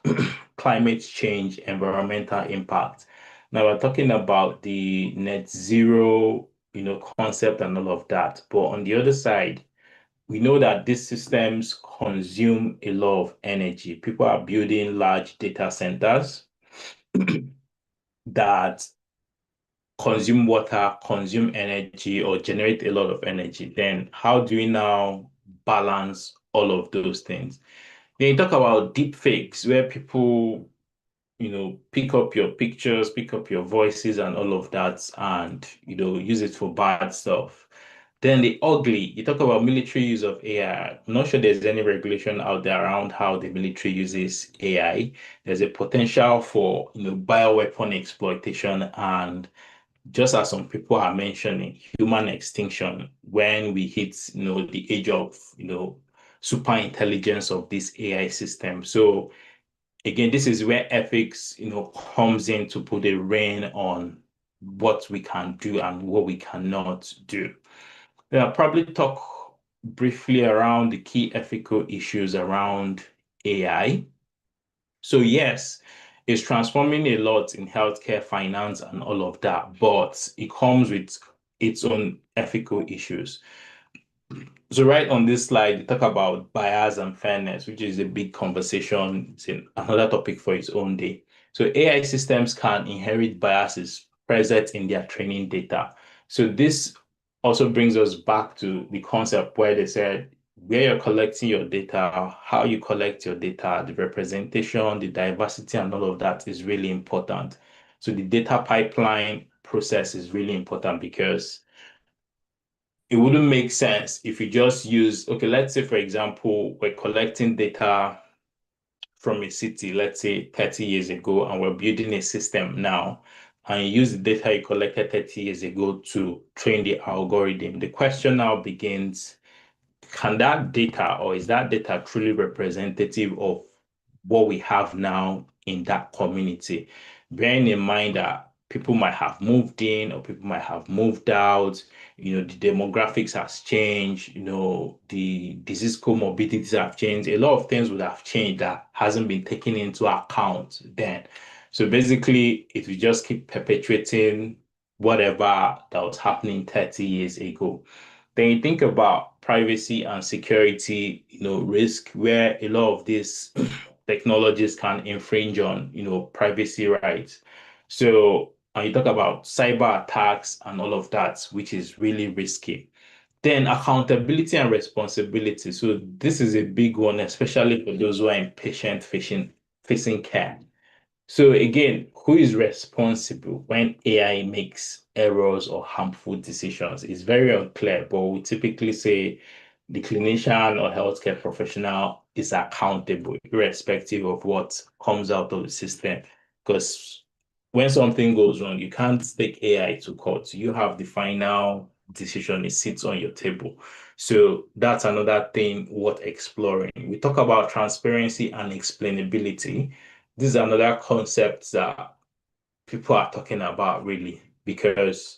climate change, environmental impact. Now we're talking about the net zero, concept and all of that. But on the other side, we know that these systems consume a lot of energy. People are building large data centers that consume water, consume energy, or generate a lot of energy, then how do we now balance all of those things? Then you talk about deep fakes, where people, pick up your pictures, pick up your voices and all of that, and, use it for bad stuff. Then the ugly, you talk about military use of AI. I'm not sure there's any regulation out there around how the military uses AI. There's a potential for, bioweapon exploitation, and just as some people are mentioning, human extinction when we hit, the age of, super intelligence of this AI system. So again, this is where ethics, comes in to put a rein on what we can do and what we cannot do. I'll probably talk briefly around the key ethical issues around AI. So yes, it's transforming a lot in healthcare, finance, and all of that, but it comes with its own ethical issues. So right on this slide, you talk about bias and fairness, which is a big conversation. It's another topic for its own day. So AI systems can inherit biases present in their training data. So this also brings us back to the concept where they said where you're collecting your data, how you collect your data, the representation, the diversity, and all of that is really important. So the data pipeline process is really important because it wouldn't make sense if you just use, okay, let's say, for example, we're collecting data from a city, let's say 30 years ago, and we're building a system now, and you use the data you collected 30 years ago to train the algorithm. The question now begins, can that data, or is that data truly representative of what we have now in that community? Bearing in mind that people might have moved in or people might have moved out, the demographics has changed, the disease comorbidities have changed. A lot of things would have changed that hasn't been taken into account then. So basically, it will just keep perpetuating whatever that was happening 30 years ago. Then you think about privacy and security, risk, where a lot of these technologies can infringe on, privacy rights. So, and you talk about cyber attacks and all of that, which is really risky. Then accountability and responsibility. So this is a big one, especially for those who are in patient facing care. So again, who is responsible when AI makes errors or harmful decisions? It's very unclear, but we typically say the clinician or healthcare professional is accountable, irrespective of what comes out of the system. Because when something goes wrong, you can't take AI to court. You have the final decision, it sits on your table. So that's another thing worth exploring. We talk about transparency and explainability. This is another concept that people are talking about really because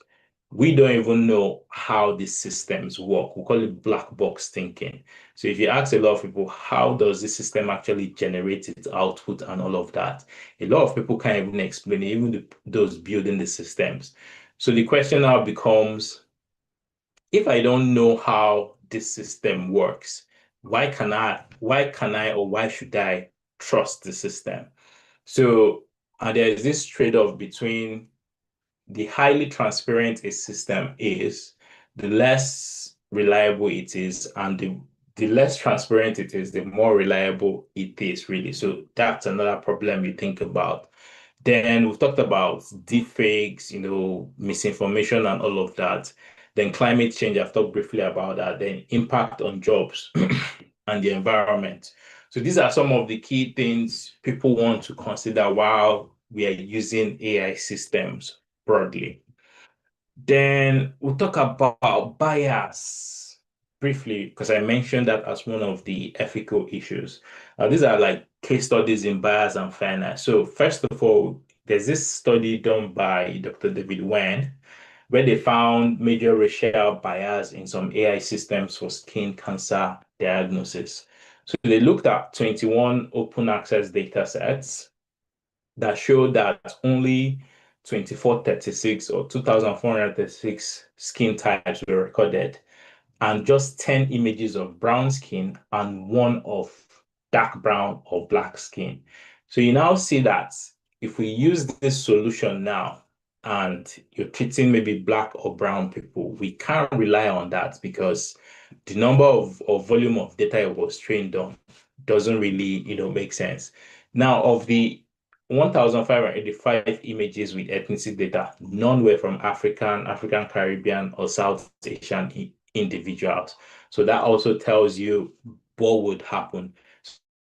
we don't even know how these systems work. We call it black box thinking. So if you ask a lot of people, how does this system actually generate its output and all of that? A lot of people can't even explain it, even those building the systems. So the question now becomes, if I don't know how this system works, why should I trust the system? So there is this trade-off between the highly transparent a system is, the less reliable it is, and the less transparent it is, the more reliable it is, really. So that's another problem you think about. Then we've talked about deepfakes, misinformation and all of that. Then climate change, I've talked briefly about that. Then impact on jobs and the environment. So these are some of the key things people want to consider while we are using AI systems broadly. Then we'll talk about bias briefly, because I mentioned that as one of the ethical issues. These are like case studies in bias and fairness. So first of all, there's this study done by Dr. David Wen, where they found major racial bias in some AI systems for skin cancer diagnosis. So they looked at 21 open access data sets that showed that only 2436 or 2436 skin types were recorded, and just 10 images of brown skin and one of dark brown or black skin. So you now see that if we use this solution now, and you're treating maybe Black or brown people, we can't rely on that because the number of volume of data it was trained on doesn't really, make sense. Now, of the 1,585 images with ethnicity data, none were from African Caribbean, or South Asian individuals. So that also tells you what would happen.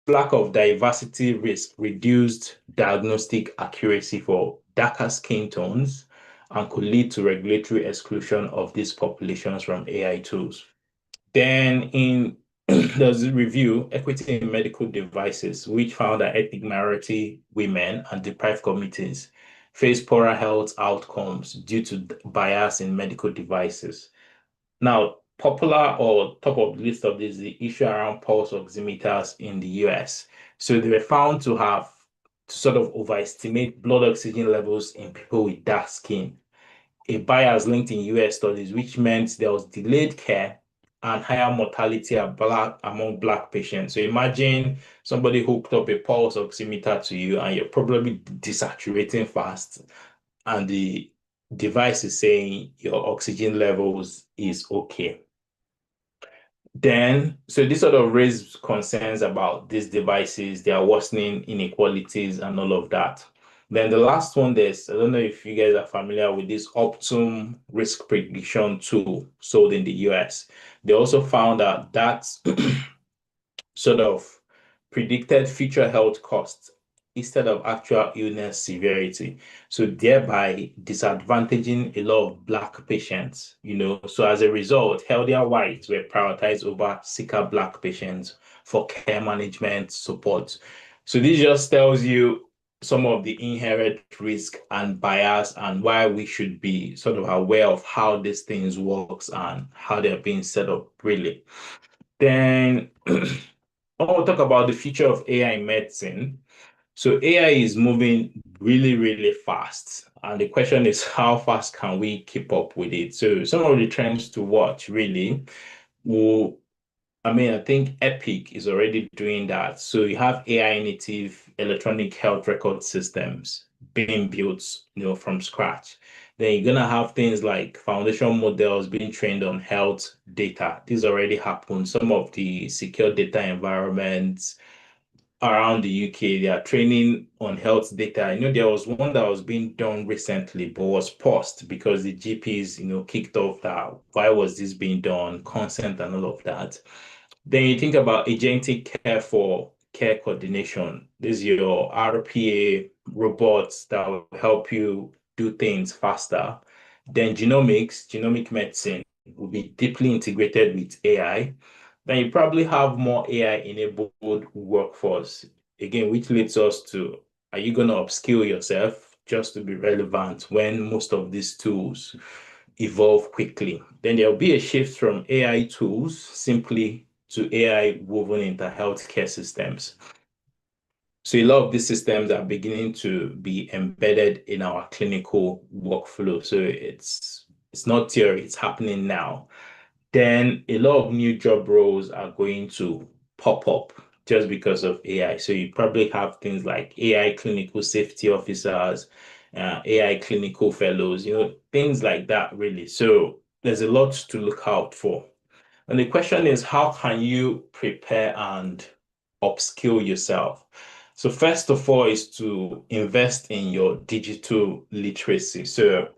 Lack of diversity risk reduced diagnostic accuracy for darker skin tones and could lead to regulatory exclusion of these populations from AI tools. Then there's a review, Equity in Medical Devices, which found that ethnic minority women and deprived communities face poorer health outcomes due to bias in medical devices. Now, popular or top of the list of this is the issue around pulse oximeters in the US. So they were found to have to sort of overestimate blood oxygen levels in people with dark skin. A bias linked in US studies, which meant there was delayed care and higher mortality among Black patients. So imagine somebody hooked up a pulse oximeter to you and you're probably desaturating fast, and the device is saying your oxygen levels is okay. Then, so this sort of raised concerns about these devices, their worsening inequalities and all of that. Then the last one, I don't know if you guys are familiar with this Optum risk prediction tool sold in the US. They also found out that sort of predicted future health costs instead of actual illness severity. So thereby disadvantaging a lot of Black patients, So as a result, healthier whites were prioritized over sicker Black patients for care management support. So this just tells you some of the inherent risk and bias and why we should be sort of aware of how these things works and how they're being set up really. Then I want to talk about the future of AI in medicine. So AI is moving really, really fast. And the question is, how fast can we keep up with it? So some of the trends to watch really I think Epic is already doing that. So you have AI native electronic health record systems being built, from scratch. Then you're gonna have things like foundation models being trained on health data. This already happened. Some of the secure data environments around the UK, they are training on health data. There was one that was being done recently, but was paused because the GPs, kicked off that. Why was this being done? Consent and all of that. Then you think about agentic care for care coordination. This is your RPA robots that will help you do things faster. Then genomic medicine will be deeply integrated with AI. Then you probably have more AI-enabled workforce. Again, which leads us to, are you going to upskill yourself just to be relevant when most of these tools evolve quickly? Then there'll be a shift from AI tools simply to AI woven into healthcare systems. So a lot of these systems are beginning to be embedded in our clinical workflow. So it's not theory, it's happening now. Then a lot of new job roles are going to pop up just because of AI. So you probably have things like AI clinical safety officers, AI clinical fellows, things like that, really. So there's a lot to look out for. And the question is, how can you prepare and upskill yourself? So first of all is to invest in your digital literacy. So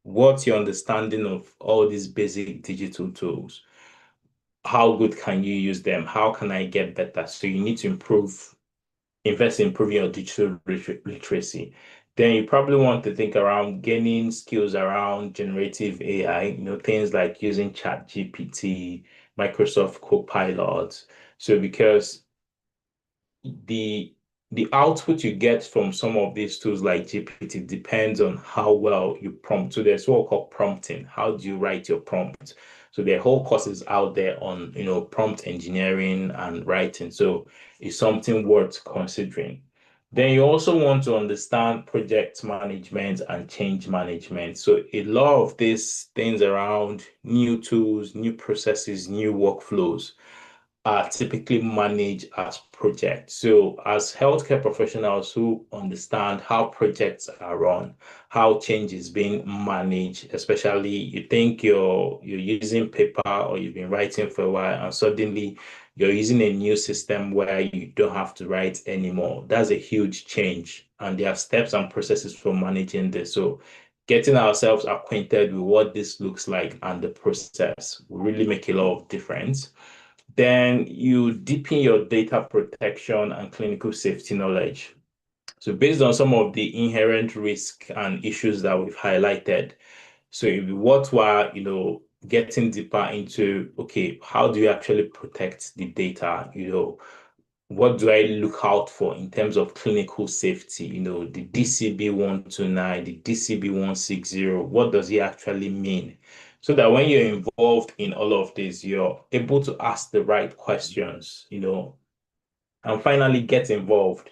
what's your understanding of all these basic digital tools? How good can you use them? How can I get better? So you need to invest in improving your digital literacy. Then you probably want to think around gaining skills around generative AI, things like using ChatGPT, Microsoft Copilot. So because the output you get from some of these tools like GPT depends on how well you prompt. So there's what we call prompting. How do you write your prompt? So there are whole courses out there on, prompt engineering and writing. So it's something worth considering. Then you also want to understand project management and change management. So a lot of these things around new tools, new processes, new workflows are typically managed as projects. So as healthcare professionals who understand how projects are run, how change is being managed, especially you think you're using paper or you've been writing for a while and suddenly you're using a new system where you don't have to write anymore. That's a huge change. And there are steps and processes for managing this. So getting ourselves acquainted with what this looks like and the process will really make a lot of difference. Then you deepen your data protection and clinical safety knowledge. So based on some of the inherent risk and issues that we've highlighted, so it'd be worthwhile, getting deeper into, okay, how do you actually protect the data? What do I look out for in terms of clinical safety? The DCB 129, the DCB 160, what does it actually mean? So that when you're involved in all of this, you're able to ask the right questions, and finally get involved.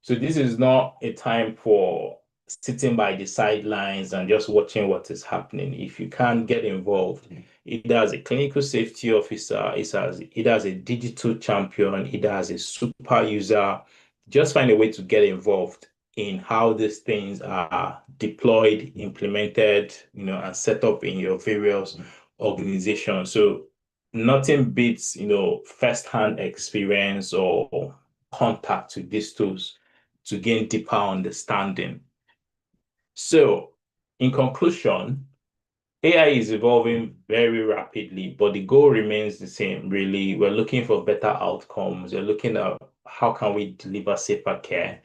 So this is not a time for sitting by the sidelines and just watching what is happening. If you can't get involved, either as a clinical safety officer, either as a digital champion, either as a super user, just find a way to get involved in how these things are deployed, implemented, and set up in your various organizations. So nothing beats, first-hand experience or contact with these tools to gain deeper understanding. So, in conclusion, AI is evolving very rapidly, but the goal remains the same, really. We're looking for better outcomes. We're looking at how can we deliver safer care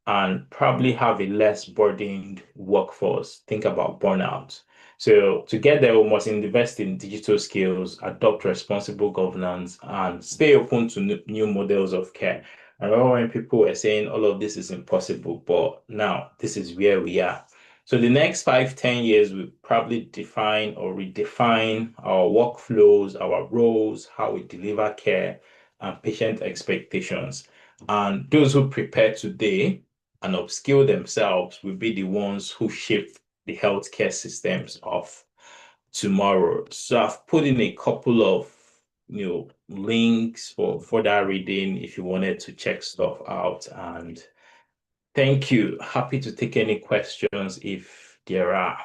and probably have a less burdened workforce. Think about burnout. So to get there, we must invest in digital skills, adopt responsible governance, and stay open to new models of care. I remember when people were saying all of this is impossible, but now this is where we are. So the next 5, 10 years will probably define or redefine our workflows, our roles, how we deliver care, and patient expectations. And those who prepare today and upskill themselves will be the ones who shape the healthcare systems of tomorrow. So I've put in a couple of links for further reading if you wanted to check stuff out. And thank you. Happy to take any questions if there are.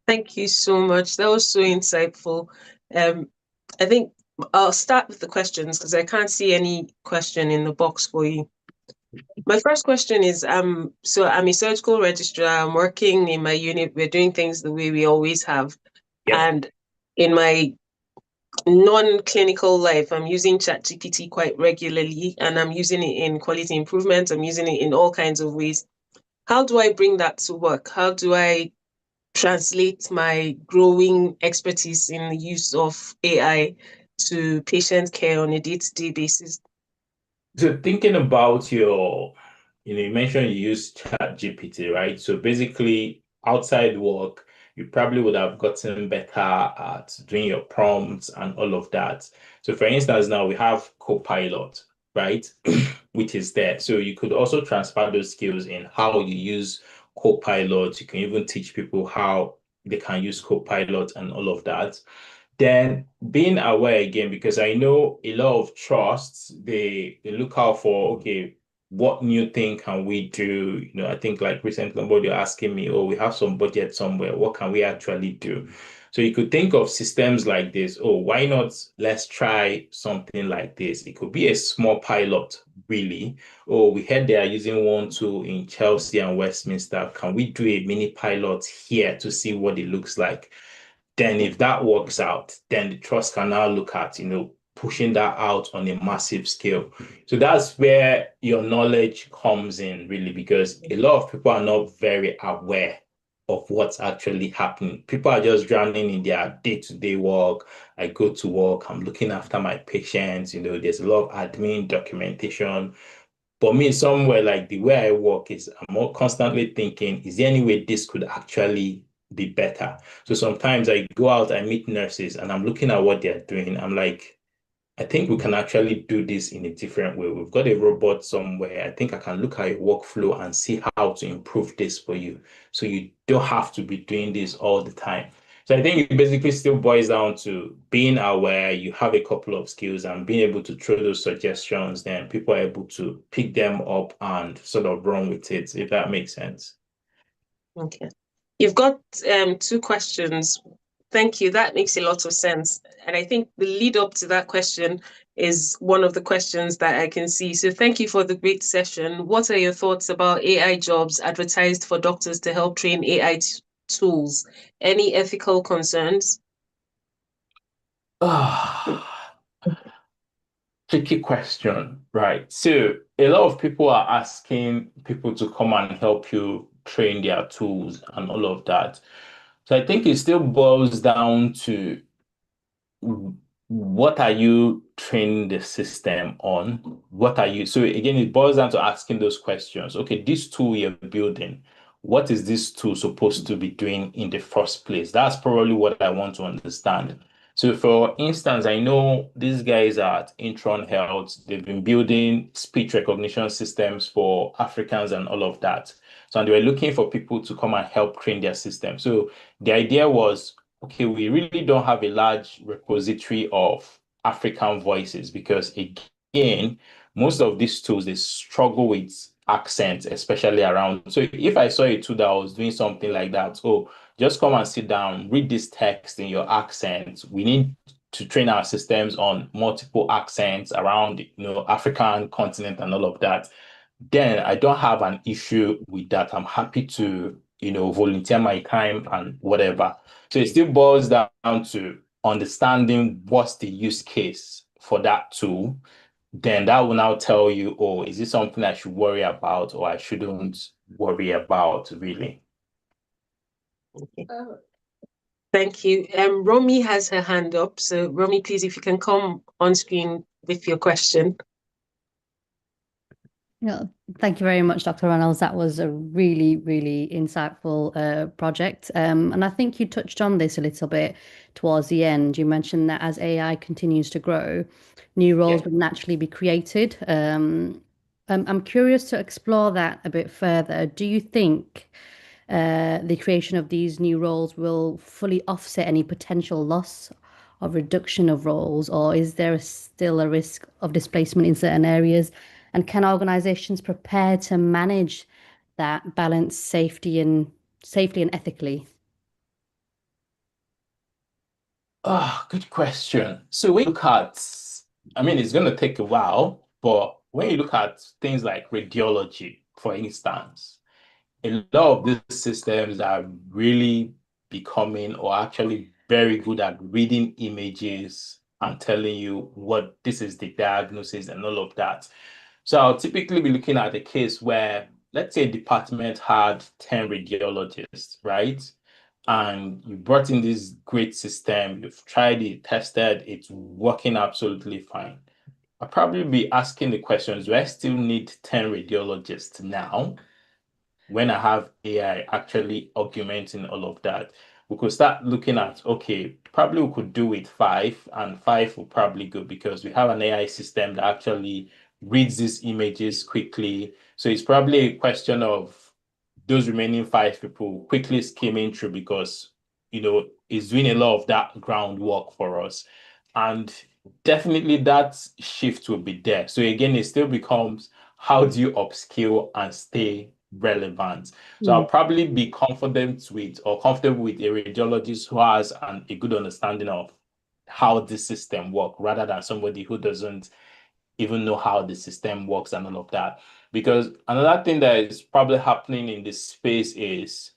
Thank you so much. That was so insightful. I think I'll start with the questions because I can't see any question in the box for you. My first question is, so I'm a surgical registrar. I'm working in my unit. We're doing things the way we always have. Yep. And in my non-clinical life, I'm using ChatGPT quite regularly, and I'm using it in quality improvement. I'm using it in all kinds of ways. How do I bring that to work? How do I translate my growing expertise in the use of AI to patient care on a day-to-day basis? So thinking about you mentioned you use ChatGPT, right? So basically, outside work, you probably would have gotten better at doing your prompts and all of that. So for instance, now we have Copilot, right? Which is there. So you could also transfer those skills in how you use Copilot. You can even teach people how they can use Copilot and all of that. Then being aware again, because I know a lot of trusts, they look out for, okay, what new thing can we do? I think like recently somebody asking me, oh, we have some budget somewhere. What can we actually do? So you could think of systems like this. Oh, why not? Let's try something like this. It could be a small pilot, really. Oh, we heard they are using one tool in Chelsea and Westminster. Can we do a mini pilot here to see what it looks like? Then if that works out, then the trust can now look at, pushing that out on a massive scale. So that's where your knowledge comes in, really, because a lot of people are not very aware of what's actually happening. People are just drowning in their day-to-day work. I go to work, I'm looking after my patients, there's a lot of admin documentation. For me, somewhere like the way I work is I'm more constantly thinking, is there any way this could actually be better? So sometimes I go out, I meet nurses and I'm looking at what they're doing. I'm like, I think we can actually do this in a different way. We've got a robot somewhere. I think I can look at your workflow and see how to improve this for you. So you don't have to be doing this all the time. So So I think it basically still boils down to being aware, you have a couple of skills and being able to throw those suggestions, then people are able to pick them up and sort of run with it, if that makes sense. Okay. You've got two questions. Thank you. That makes a lot of sense. And I think the lead up to that question is one of the questions that I can see. So thank you for the great session. What are your thoughts about AI jobs advertised for doctors to help train AI tools? Any ethical concerns? Tricky question, right? So a lot of people are asking people to come and help you train their tools and all of that. So I think it still boils down to what are you training the system on? What are you? So again, it boils down to asking those questions. Okay, this tool you're building, what is this tool supposed to be doing in the first place? That's probably what I want to understand. So for instance, I know these guys at Intron Health, they've been building speech recognition systems for Africans and all of that. So and they were looking for people to come and help train their system. So the idea was, okay, we really don't have a large repository of African voices because, again, most of these tools, they struggle with accents, especially around. So if I saw a tool that was doing something like that, oh, just come and sit down, read this text in your accent. We need to train our systems on multiple accents around, African continent and all of that. Then I don't have an issue with that. I'm happy to, volunteer my time and whatever. So it still boils down to understanding what's the use case for that tool. Then that will now tell you, oh, is this something I should worry about or I shouldn't worry about, really? Okay. Thank you. Romy has her hand up. So Romy, please, if you can come on screen with your question. Yeah, thank you very much, Dr. Reynolds. That was a really, really insightful project. And I think you touched on this a little bit towards the end. You mentioned that as AI continues to grow, new roles would naturally be created. I'm curious to explore that a bit further. Do you think the creation of these new roles will fully offset any potential loss or reduction of roles, or is there still a risk of displacement in certain areas? And can organizations prepare to manage that balance safely and ethically? Good question. So when you look at, it's going to take a while, but when you look at things like radiology, for instance, a lot of these systems are really becoming or actually very good at reading images and telling you what this is the diagnosis and all of that. So I'll typically be looking at a case where, let's say a department had 10 radiologists, right? And you brought in this great system, you've tried it, tested, it's working absolutely fine. I'll probably be asking the questions, do I still need 10 radiologists now when I have AI actually augmenting all of that? We could start looking at, okay, probably we could do with 5, and 5 will probably go because we have an AI system that actually reads these images quickly. So it's probably a question of those remaining 5 people quickly skimming through because, it's doing a lot of that groundwork for us. And definitely that shift will be there. So again, it still becomes how do you upskill and stay relevant? So I'll probably be comfortable with a radiologist who has a good understanding of how the system works rather than somebody who doesn't even know how the system works and all of that. Because another thing that is probably happening in this space is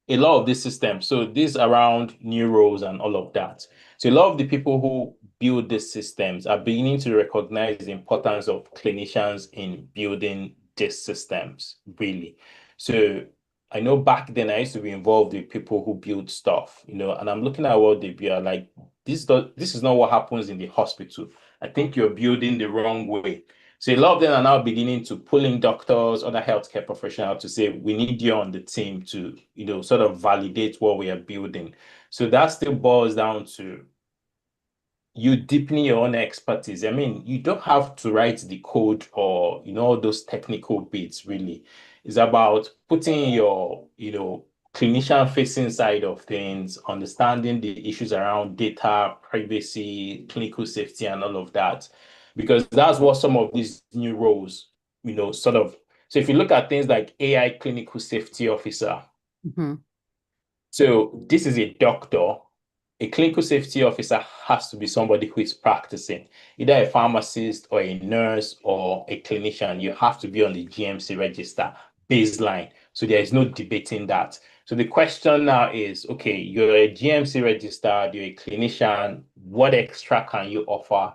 a lot of these systems. So this around neurals and all of that. So a lot of the people who build these systems are beginning to recognize the importance of clinicians in building these systems, really. So I know back then I used to be involved with people who build stuff, and I'm looking at what they build, like this is not what happens in the hospital. I think you're building the wrong way. So a lot of them are now beginning to pull in doctors, other healthcare professionals to say, we need you on the team to, sort of validate what we are building. So that still boils down to you deepening your own expertise. You don't have to write the code or, all those technical bits, really. It's about putting your, clinician-facing side of things, understanding the issues around data, privacy, clinical safety, and all of that, because that's what some of these new roles, sort of. So if you look at things like AI clinical safety officer, so this is a doctor. A clinical safety officer has to be somebody who is practicing, either a pharmacist or a nurse or a clinician. You have to be on the GMC register baseline. So there is no debating that. So the question now is, okay, you're a GMC registered, you're a clinician. What extra can you offer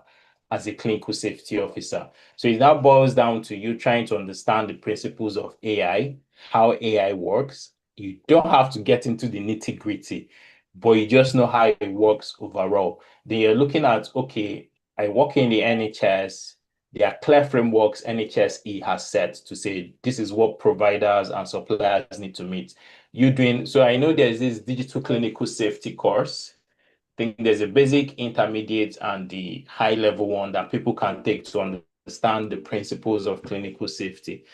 as a clinical safety officer? So it now boils down to you trying to understand the principles of AI, how AI works. You don't have to get into the nitty-gritty, but you just know how it works overall. Then you're looking at, okay, I work in the NHS. There are clear frameworks NHSE has set to say this is what providers and suppliers need to meet. So I know there's this digital clinical safety course. I think there's a basic, intermediate, and the high level one that people can take to understand the principles of clinical safety.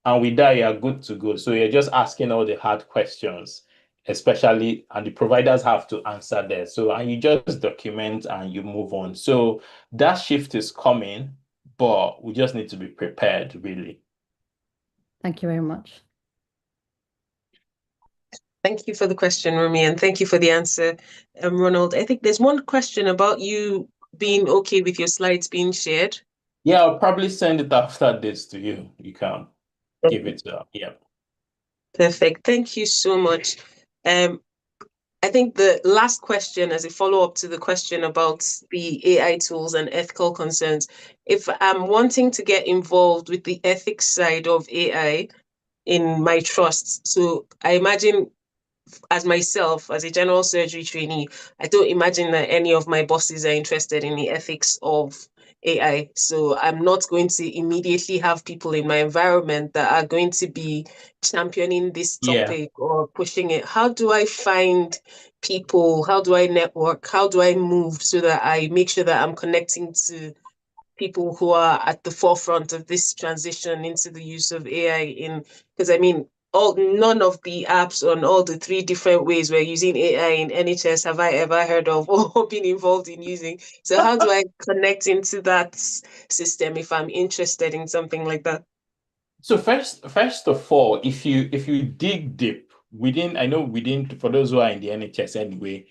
And with that, you're good to go. So you're just asking all the hard questions, especially, and the providers have to answer there. So, and you just document and you move on. So that shift is coming, but we just need to be prepared, really. Thank you very much. Thank you for the question, Rumi, and thank you for the answer, Ronald. I think there's one question about you being okay with your slides being shared. Yeah, I'll probably send it after this to you. You can give it to her. Yeah. Perfect. Thank you so much. I think the last question, as a follow-up to the question about the AI tools and ethical concerns, if I'm wanting to get involved with the ethics side of AI in my trusts, so I imagine as myself, as a general surgery trainee, I don't imagine that any of my bosses are interested in the ethics of AI. So I'm not going to immediately have people in my environment that are going to be championing this topic or pushing it. How do I find people? How do I network? How do I move so that I make sure that I'm connecting to people who are at the forefront of this transition into the use of AI because I mean, none of the apps on all the 3 different ways we're using AI in NHS have I ever heard of or been involved in using. So how do I connect into that system if I'm interested in something like that? So first of all, if you dig deep for those who are in the NHS anyway,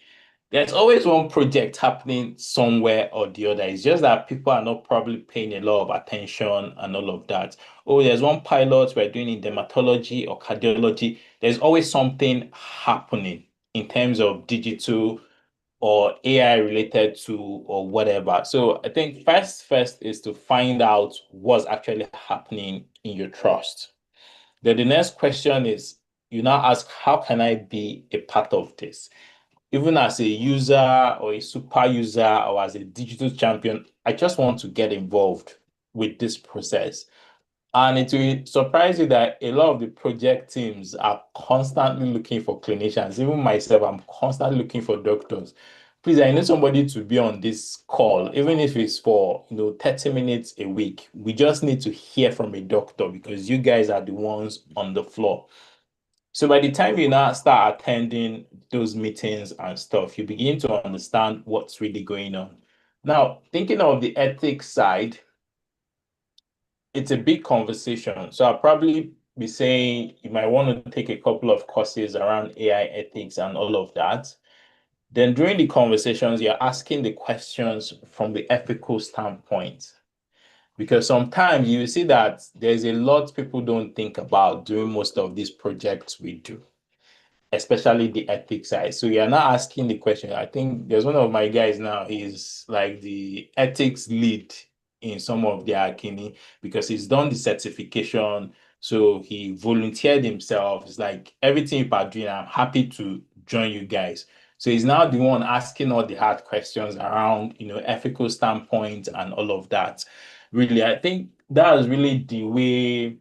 there's always one project happening somewhere or the other. It's just that people are not probably paying a lot of attention and all of that. Oh, there's one pilot we're doing in dermatology or cardiology. There's always something happening in terms of digital or AI related to or whatever. So I think first is to find out what's actually happening in your trust. Then the next question is you now ask, how can I be a part of this? Even as a user or a super user or as a digital champion, I just want to get involved with this process. And it will surprise you that a lot of the project teams are constantly looking for clinicians. Even myself, I'm constantly looking for doctors. Please, I need somebody to be on this call, even if it's for 30 minutes a week. We just need to hear from a doctor because you guys are the ones on the floor. So by the time you now start attending those meetings and stuff, you begin to understand what's really going on. Now, thinking of the ethics side, it's a big conversation. So I'll probably be saying you might want to take a couple of courses around AI ethics and all of that. Then during the conversations, you're asking the questions from the ethical standpoint. Because sometimes you see that there's a lot people don't think about doing most of these projects we do, especially the ethics side. So you're not asking the question. I think there's one of my guys now, he's like the ethics lead in some of the Akini because he's done the certification. So he volunteered himself. It's like everything you are doing, I'm happy to join you guys. So he's now the one asking all the hard questions around, ethical standpoint and all of that. Really, I think that is really the way,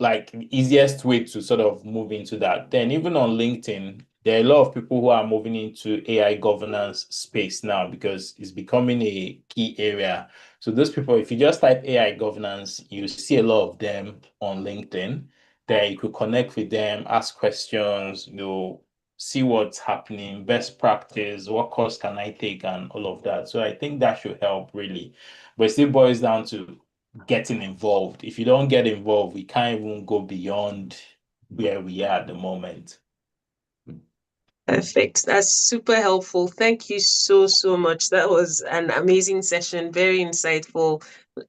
like the easiest way to sort of move into that. Then even on LinkedIn, there are a lot of people who are moving into AI governance space now because it's becoming a key area. So those people, if you just type AI governance, you see a lot of them on LinkedIn. Then you could connect with them, ask questions, see what's happening, best practice, what course can I take, and all of that. So I think that should help really. But it still boils down to getting involved. If you don't get involved, we can't even go beyond where we are at the moment. Perfect. That's super helpful. Thank you so, so much. That was an amazing session, very insightful,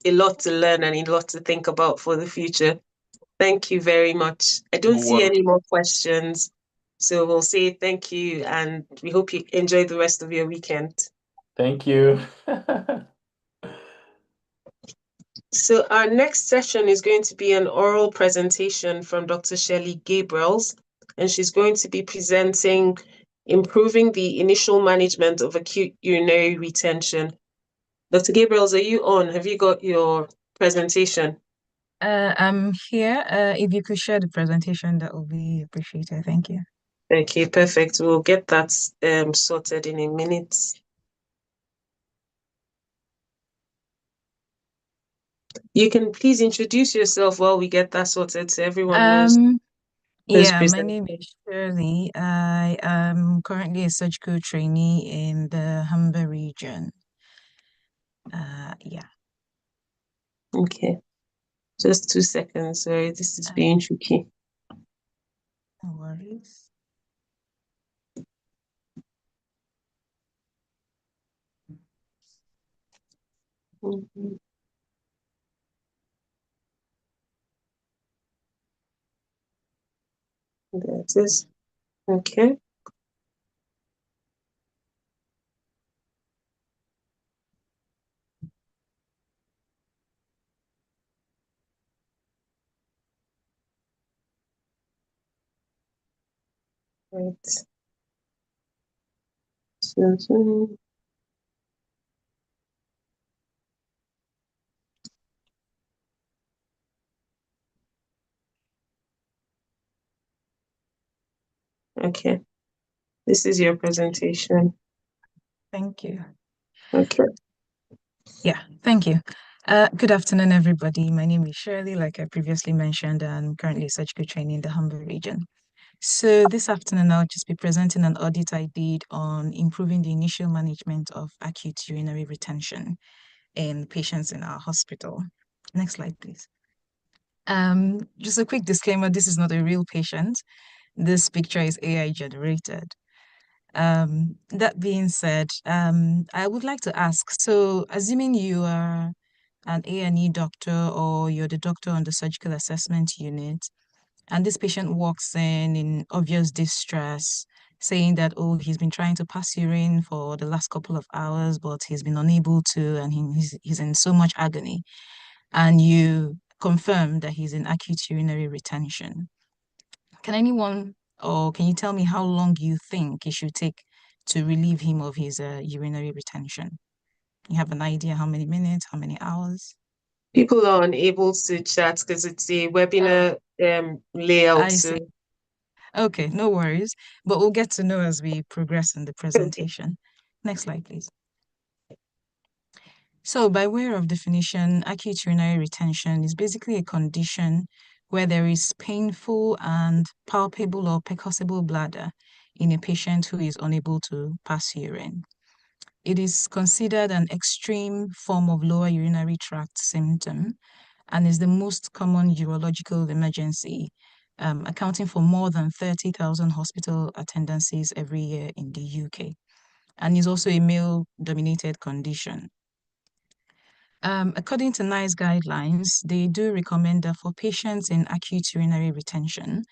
a lot to learn and a lot to think about for the future. Thank you very much. I don't see any more questions. So we'll say thank you and we hope you enjoy the rest of your weekend. Thank you. So our next session is going to be an oral presentation from Dr. Shelley Gabriels, and she's going to be presenting improving the initial management of acute urinary retention. Dr. Gabriels, are you on? Have you got your presentation? I'm here. If you could share the presentation, that would be appreciated. Thank you. Okay, perfect. We'll get that sorted in a minute. You can please introduce yourself while we get that sorted so everyone knows. Yeah, my name is Shirley. I am currently a surgical trainee in the Humber region. Yeah. Okay. Just 2 seconds. Sorry, this is being tricky. No worries. Mhm. There it is. Okay. Right. So, okay. This is your presentation. Thank you. Okay. Yeah, thank you. Good afternoon, everybody. My name is Shirley, like I previously mentioned, and I'm currently a surgical trainee in the Humber region. So this afternoon, I'll just be presenting an audit I did on improving the initial management of acute urinary retention in patients in our hospital. Next slide, please. Just a quick disclaimer, this is not a real patient. This picture is AI generated. That being said, I would like to ask, so assuming you are an A&E doctor or you're the doctor on the surgical assessment unit, and this patient walks in obvious distress, saying that, oh, he's been trying to pass urine for the last couple of hours, but he's been unable to, and he's in so much agony, and you confirm that he's in acute urinary retention. Can you tell me how long you think it should take to relieve him of his urinary retention? You have an idea how many minutes, how many hours? People are unable to chat because it's a webinar layout. I see. Okay, no worries. But we'll get to know as we progress in the presentation. Next slide, please. So by way of definition, acute urinary retention is basically a condition where there is painful and palpable or percussible bladder in a patient who is unable to pass urine. It is considered an extreme form of lower urinary tract symptom and is the most common urological emergency, accounting for more than 30,000 hospital attendances every year in the UK, and is also a male-dominated condition. According to NICE guidelines, they do recommend that for patients in acute urinary retention,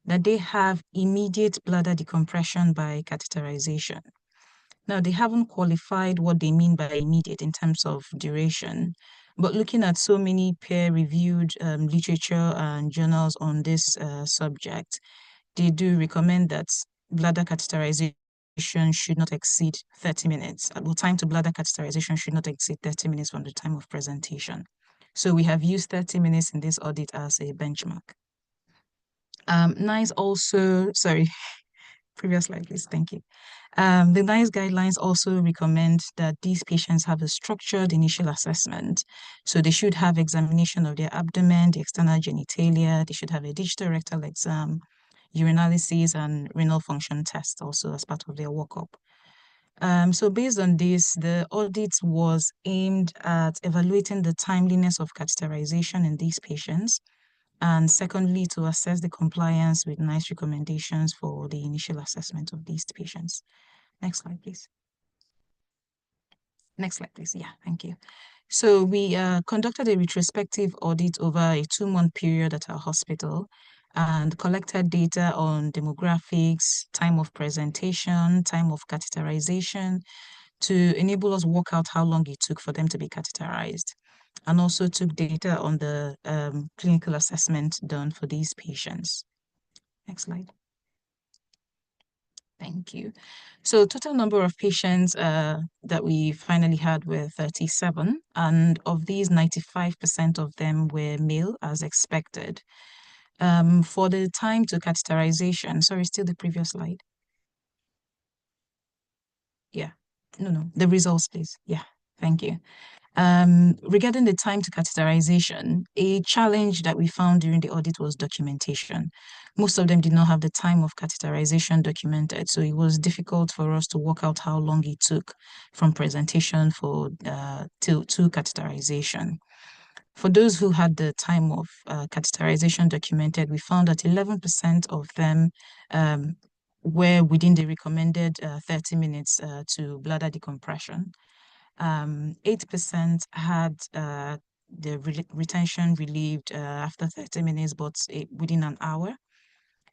that they have immediate bladder decompression by catheterization. Now, they haven't qualified what they mean by immediate in terms of duration, but looking at so many peer-reviewed literature and journals on this subject, they do recommend that bladder catheterization should not exceed 30 minutes. Well, time to bladder catheterization should not exceed 30 minutes from the time of presentation. So we have used 30 minutes in this audit as a benchmark. NICE also, sorry, Previous slide, please. Thank you. The NICE guidelines also recommend that these patients have a structured initial assessment. So they should have examination of their abdomen, the external genitalia. They should have a digital rectal exam, urinalysis, and renal function test also as part of their workup. So based on this, the audit was aimed at evaluating the timeliness of catheterization in these patients, and secondly, to assess the compliance with NICE recommendations for the initial assessment of these patients. Next slide, please. Next slide, please. Yeah, thank you. So we conducted a retrospective audit over a 2-month period at our hospital and collected data on demographics, time of presentation, time of catheterization to enable us work out how long it took for them to be catheterized, and also took data on the clinical assessment done for these patients. Next slide. Thank you. So total number of patients that we finally had were 37, and of these, 95% of them were male as expected. For the time to catheterization, sorry, still the previous slide. Yeah, no, the results, please. Yeah, thank you. Regarding the time to catheterization, a challenge that we found during the audit was documentation. Most of them did not have the time of catheterization documented, so it was difficult for us to work out how long it took from presentation to catheterization. For those who had the time of catheterization documented, we found that 11% of them were within the recommended 30 minutes to bladder decompression. 8% had the retention relieved after 30 minutes, but within an hour.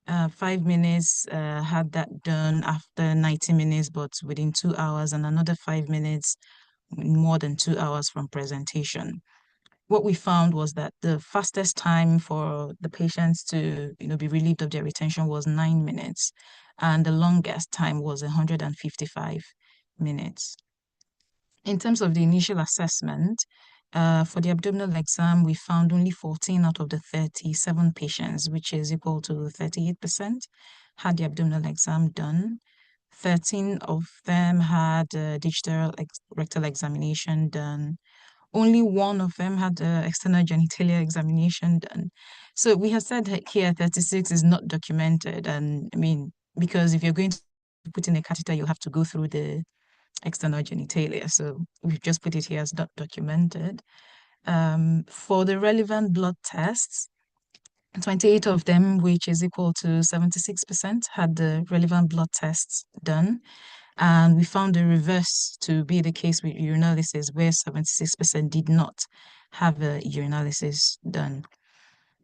5 minutes had that done after 90 minutes, but within 2 hours, and another 5 minutes more than 2 hours from presentation. What we found was that the fastest time for the patients to be relieved of their retention was 9 minutes, and the longest time was 155 minutes. In terms of the initial assessment, for the abdominal exam, we found only 14 out of the 37 patients, which is equal to 38%, had the abdominal exam done. 13 of them had digital rectal examination done. Only 1 of them had the external genitalia examination done. So we have said here 36 is not documented. And I mean, because if you're going to put in a catheter, you'll have to go through the external genitalia. So we've just put it here as not documented. For the relevant blood tests, 28 of them, which is equal to 76%, had the relevant blood tests done. And we found the reverse to be the case with urinalysis, where 76% did not have a urinalysis done.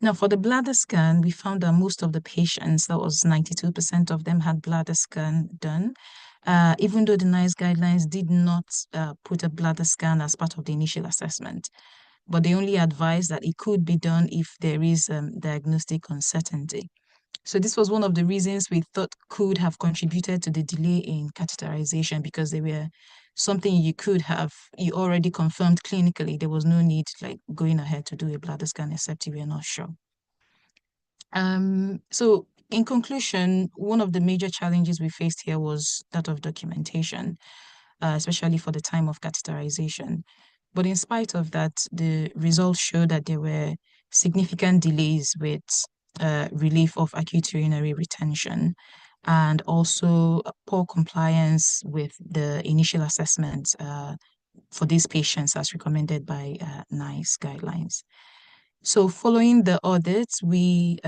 Now, for the bladder scan, we found that most of the patients, that was 92% of them, had bladder scan done, even though the NICE guidelines did not put a bladder scan as part of the initial assessment. But they only advised that it could be done if there is diagnostic uncertainty. So this was one of the reasons we thought could have contributed to the delay in catheterization, because they were something you already confirmed clinically. There was no need like going ahead to do a bladder scan except you were not sure. So in conclusion, one of the major challenges we faced here was that of documentation, especially for the time of catheterization. But in spite of that, the results show that there were significant delays with relief of acute urinary retention, and also poor compliance with the initial assessment for these patients as recommended by NICE guidelines. So following the audit, we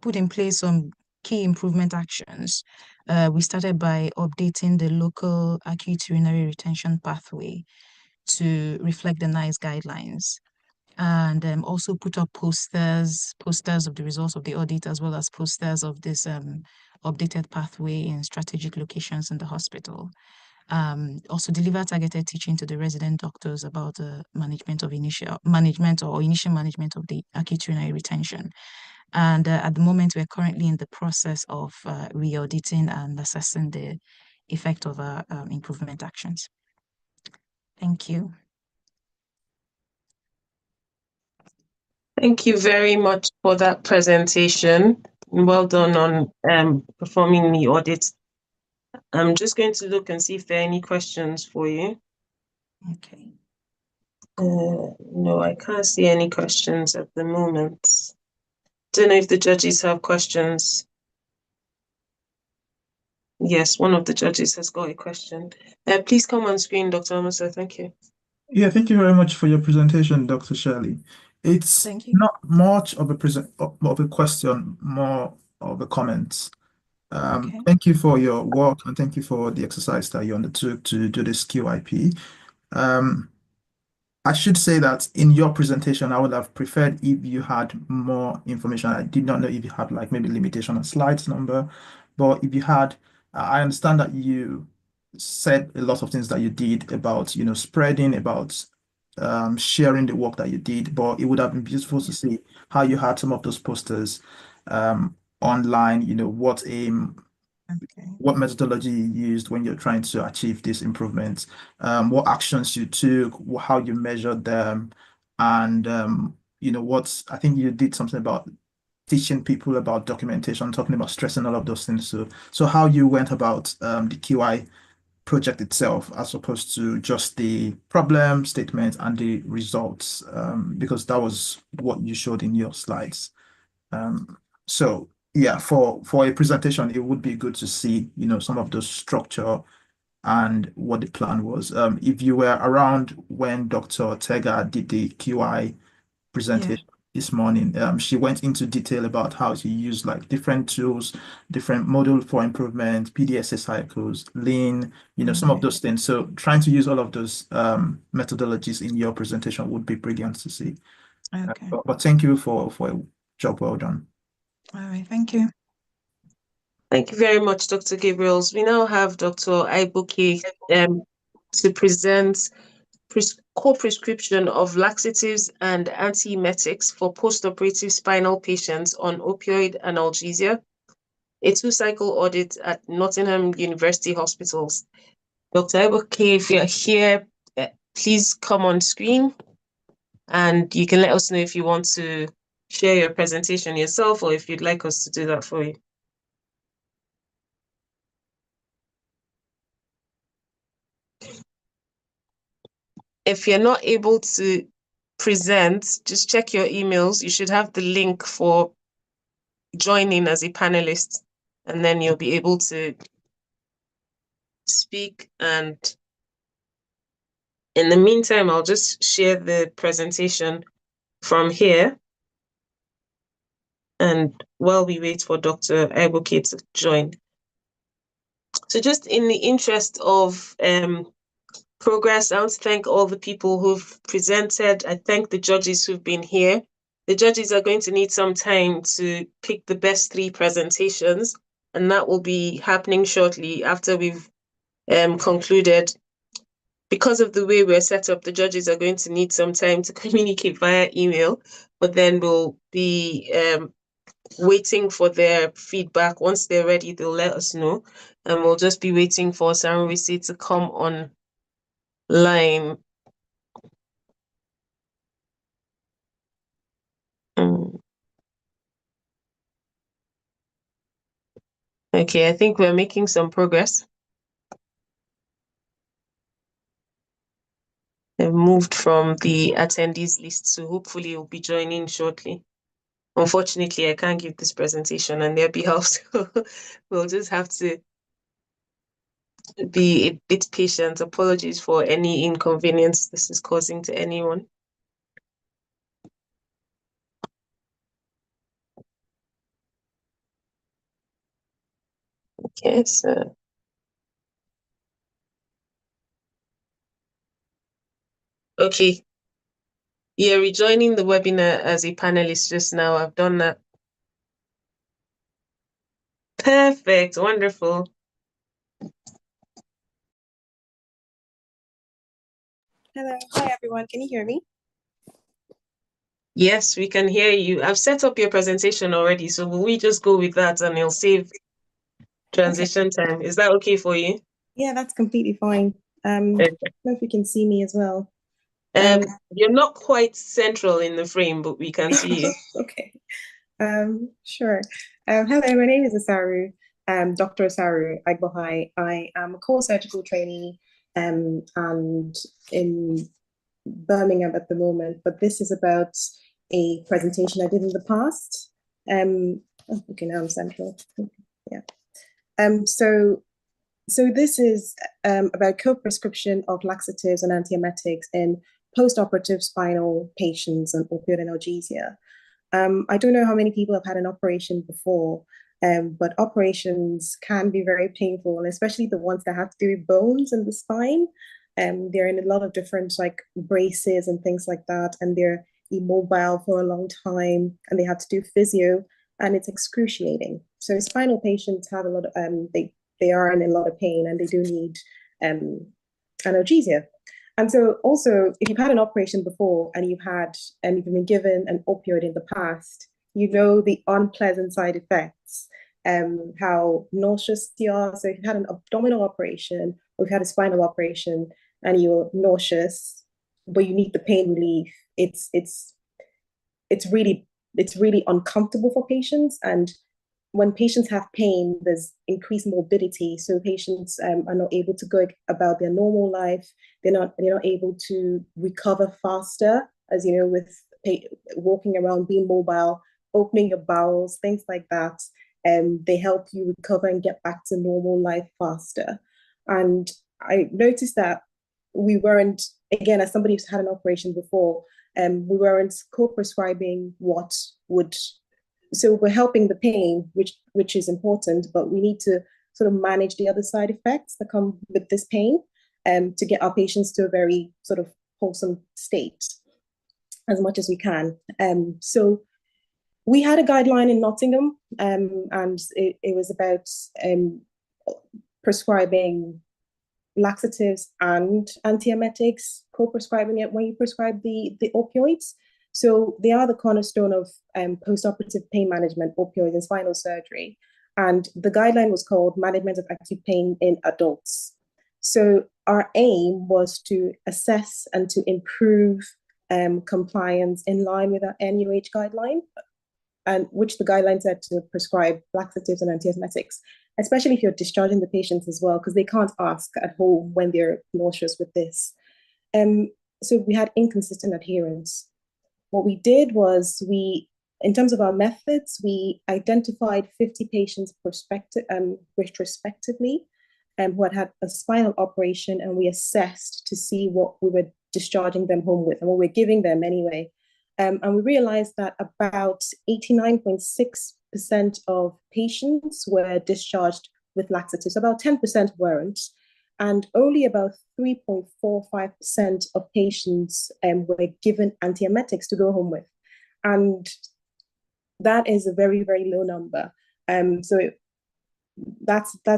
put in place some key improvement actions. We started by updating the local acute urinary retention pathway to reflect the NICE guidelines, and also put up posters of the results of the audit, as well as posters of this updated pathway in strategic locations in the hospital. Also deliver targeted teaching to the resident doctors about the initial management of the acute urinary retention. And at the moment, we're currently in the process of re-auditing and assessing the effect of our improvement actions. Thank you. Thank you very much for that presentation. Well done on performing the audit. I'm just going to look and see if there are any questions for you. Okay. No, I can't see any questions at the moment. Don't know if the judges have questions. Yes, one of the judges has got a question. Please come on screen, Dr. Amusa. Thank you. Yeah, thank you very much for your presentation, Dr. Shirley. It's Thank you. not much of a question, more of a comment. Okay. Thank you for your work and thank you for the exercise that you undertook to do this QIP. I should say that in your presentation, I would have preferred if you had more information. I did not know if you had like maybe limitation on slides number, but if you had, I understand that you said a lot of things that you did about, spreading, about sharing the work that you did, but it would have been beautiful to see how you had some of those posters online, what aim, Okay. what methodology you used when you're trying to achieve these improvements, what actions you took, how you measured them, and what I think you did something about teaching people about documentation, talking about stressing all of those things. So how you went about the QI project itself as opposed to just the problem statement and the results, because that was what you showed in your slides. So yeah, for a presentation, it would be good to see, some of the structure and what the plan was. If you were around when Dr. Tega did the QI presentation this morning, she went into detail about how to use like different tools, different model for improvement, PDSA cycles, lean, some of those things. So trying to use all of those methodologies in your presentation would be brilliant to see. Okay. But thank you for a job well done. All right. Thank you. Thank you very much, Dr. Gabriels. We now have Dr. Aibuki to present co-prescription of laxatives and antiemetics for post-operative spinal patients on opioid analgesia, a 2-cycle audit at Nottingham University Hospitals. Dr. Aibuki, if you're here, please come on screen and you can let us know if you want to share your presentation yourself or if you'd like us to do that for you. If you're not able to present, just check your emails. You should have the link for joining as a panelist, and then you'll be able to speak. And in the meantime, I'll just share the presentation from here. And while we wait for Dr. Aibuki to join. So just in the interest of progress, I want to thank all the people who've presented. I thank the judges who've been here. The judges are going to need some time to pick the best 3 presentations, and that will be happening shortly after we've concluded. Because of the way we're set up, the judges are going to need some time to communicate via email, but then we'll be waiting for their feedback. Once they're ready, they'll let us know, and we'll just be waiting for Samuel to come online. Okay, I think we're making some progress. They've moved from the attendees list, so hopefully you'll be joining shortly. Unfortunately, I can't give this presentation on their behalf, so we'll just have to be a bit patient. Apologies for any inconvenience this is causing to anyone. Okay, so okay. You're rejoining the webinar as a panelist just now. I've done that. Perfect, wonderful. Hello, hi everyone. Can you hear me? Yes, we can hear you. I've set up your presentation already, so will we just go with that and it'll save transition time? Is that okay for you? Yeah, that's completely fine. I don't know if you can see me as well. You're not quite central in the frame, but we can see you. Okay. Sure. Hello, my name is Asaru, Dr. Asaru Agbohai. I am a core surgical trainee and in Birmingham at the moment, but this is about a presentation I did in the past. Okay, now I'm central. Yeah. So this is about co-prescription of laxatives and antiemetics in post-operative spinal patients and opioid analgesia. I don't know how many people have had an operation before, but operations can be very painful, and especially the ones that have to do with bones and the spine. They're in a lot of different like braces and things like that, and they're immobile for a long time, and they have to do physio, and it's excruciating. So spinal patients have a lot of they are in a lot of pain, and they do need analgesia. And so also, if you've had an operation before and you've been given an opioid in the past, you know the unpleasant side effects, how nauseous you are. So if you've had an abdominal operation or you've had a spinal operation and you're nauseous, but you need the pain relief, it's really uncomfortable for patients. And when patients have pain, there's increased morbidity. So patients are not able to go about their normal life. They're not able to recover faster, as you know, with walking around, being mobile, opening your bowels, things like that. They help you recover and get back to normal life faster. And I noticed that we weren't, again, as somebody who's had an operation before, we weren't co-prescribing what would. So we're helping the pain, which is important, but we need to sort of manage the other side effects that come with this pain, to get our patients to a very sort of wholesome state as much as we can. So we had a guideline in Nottingham, and it was about prescribing laxatives and antiemetics, co-prescribing it when you prescribe the opioids. So they are the cornerstone of post-operative pain management, opioids and spinal surgery. And the guideline was called Management of Acute Pain in Adults. So our aim was to assess and to improve compliance in line with our NUH guideline, and which the guidelines said to prescribe laxatives and antiemetics, especially if you're discharging the patients as well, because they can't ask at home when they're nauseous with this. So we had inconsistent adherence. What we did was in terms of our methods, we identified 50 patients retrospectively who had a spinal operation, and we assessed to see what we were discharging them home with and what we're giving them anyway. And we realized that about 89.6% of patients were discharged with laxatives, about 10% weren't. And only about 3.45% of patients were given antiemetics to go home with. And that is a very, very low number. That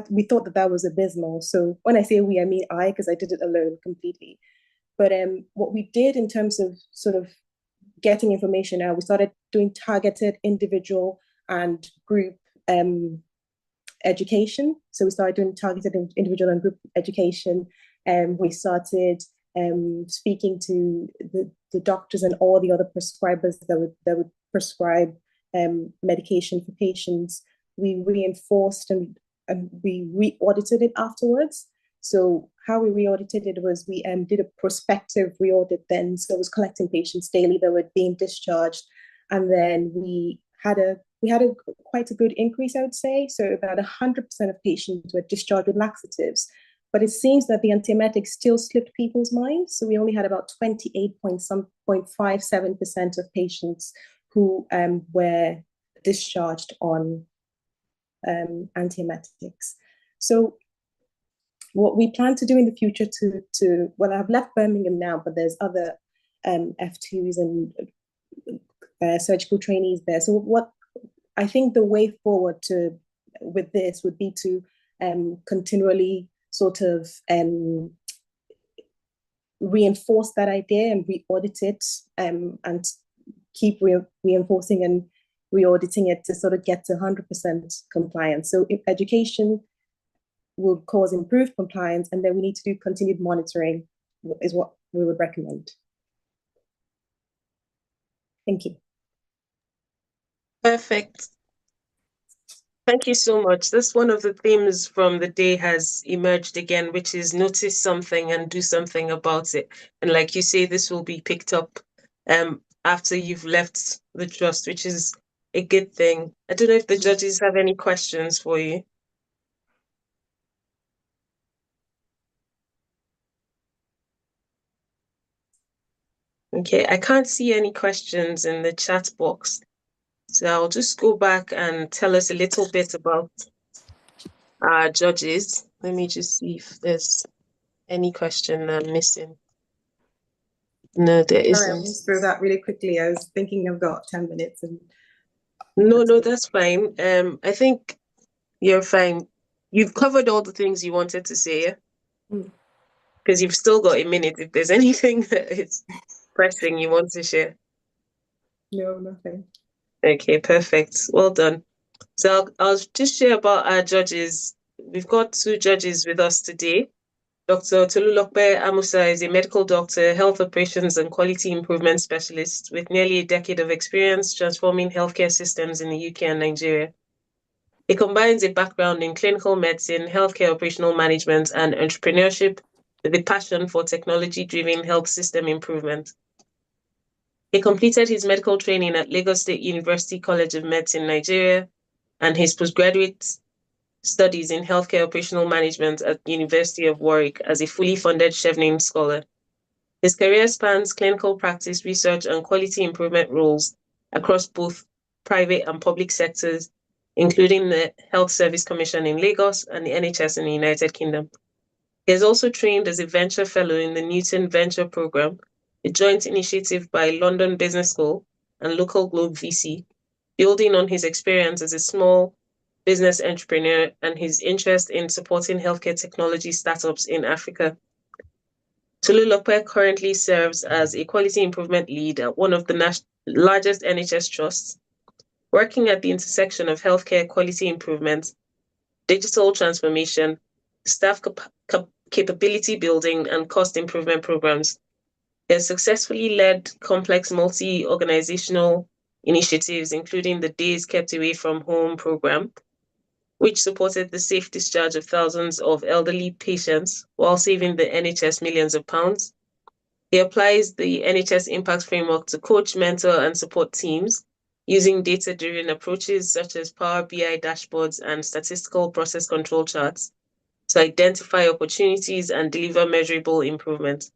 we thought that was abysmal. So when I say we, I mean I, because I did it alone completely. But what we did in terms of sort of getting information out, we started doing targeted individual and group education. So we started doing targeted individual and group education, and we started speaking to the doctors and all the other prescribers that would prescribe medication for patients. We reinforced and we re-audited it afterwards. So how we re-audited it was we did a prospective re-audit then. So it was collecting patients daily that were being discharged, and then we had quite a good increase, I would say. So about 100% of patients were discharged with laxatives. But it seems that the antiemetics still slipped people's minds. So we only had about 28.57% of patients who were discharged on antiemetics. So what we plan to do in the future well, I've left Birmingham now, but there's other F2s and surgical trainees there. So what I think the way forward with this would be to continually sort of reinforce that idea and re-audit it, and keep reinforcing and re-auditing it to sort of get to 100% compliance. So if education will cause improved compliance, and then we need to do continued monitoring is what we would recommend. Thank you. Perfect. Thank you so much. That's one of the themes from the day has emerged again, which is notice something and do something about it. And like you say, this will be picked up after you've left the trust, which is a good thing. I don't know if the judges have any questions for you. Okay, I can't see any questions in the chat box. So I'll just go back and tell us a little bit about our judges. Let me just see if there's any question I'm missing. No, there Sorry, I'll isn't. just through that really quickly. I was thinking I've got 10 minutes and No, that's fine. I think you're fine. You've covered all the things you wanted to say, yeah? Because you've still got a minute if there's anything that is pressing you want to share. no, nothing. Okay, perfect. Well done. So I'll just share about our judges. We've got 2 judges with us today. Dr. Tolulope Amusa is a medical doctor, health operations and quality improvement specialist with nearly a decade of experience transforming healthcare systems in the UK and Nigeria. He combines a background in clinical medicine, healthcare operational management, and entrepreneurship with a passion for technology-driven health system improvement. He completed his medical training at Lagos State University College of Medicine, Nigeria, and his postgraduate studies in healthcare operational management at University of Warwick as a fully funded Chevening scholar. His career spans clinical practice, research, and quality improvement roles across both private and public sectors, including the Health Service Commission in Lagos and the NHS in the United Kingdom. He has also trained as a venture fellow in the Newton Venture Programme, a joint initiative by London Business School and Local Globe VC, building on his experience as a small business entrepreneur and his interest in supporting healthcare technology startups in Africa. Tolulope currently serves as a quality improvement lead at one of the largest NHS trusts, working at the intersection of healthcare quality improvement, digital transformation, staff capability building, and cost improvement programs. He has successfully led complex multi-organizational initiatives, including the Days Kept Away from Home program, which supported the safe discharge of thousands of elderly patients while saving the NHS millions of pounds. He applies the NHS Impact Framework to coach, mentor, and support teams using data-driven approaches such as Power BI dashboards and statistical process control charts to identify opportunities and deliver measurable improvement.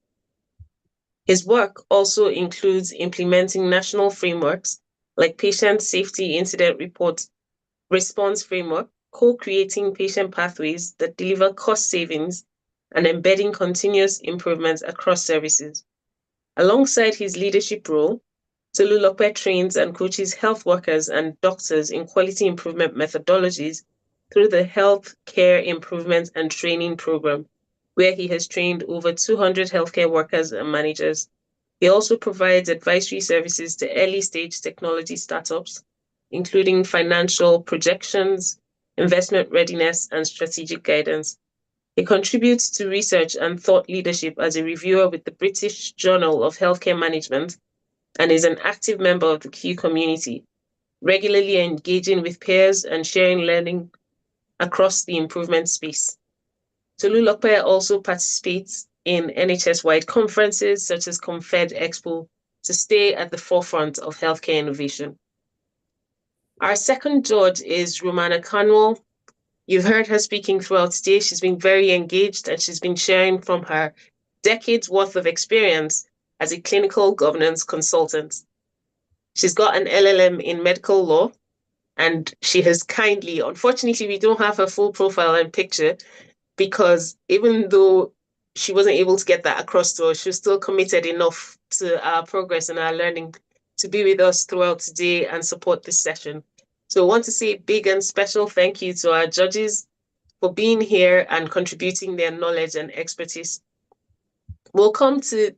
His work also includes implementing national frameworks like Patient Safety Incident Report Response Framework, co-creating patient pathways that deliver cost savings, and embedding continuous improvements across services. Alongside his leadership role, Tolulope trains and coaches health workers and doctors in quality improvement methodologies through the Health Care Improvement and Training Program, where he has trained over 200 healthcare workers and managers. He also provides advisory services to early-stage technology startups, including financial projections, investment readiness, and strategic guidance. He contributes to research and thought leadership as a reviewer with the British Journal of Healthcare Management and is an active member of the Q community, regularly engaging with peers and sharing learning across the improvement space. Tolulope also participates in NHS-wide conferences such as Confed Expo to stay at the forefront of healthcare innovation. Our second judge is Romana Kanwal. You've heard her speaking throughout today. She's been very engaged and she's been sharing from her decades worth of experience as a clinical governance consultant. She's got an LLM in medical law, and she has kindly, unfortunately, we don't have her full profile and picture because even though she wasn't able to get that across to us, she was still committed enough to our progress and our learning to be with us throughout today and support this session. So I want to say a big and special thank you to our judges for being here and contributing their knowledge and expertise. We'll come to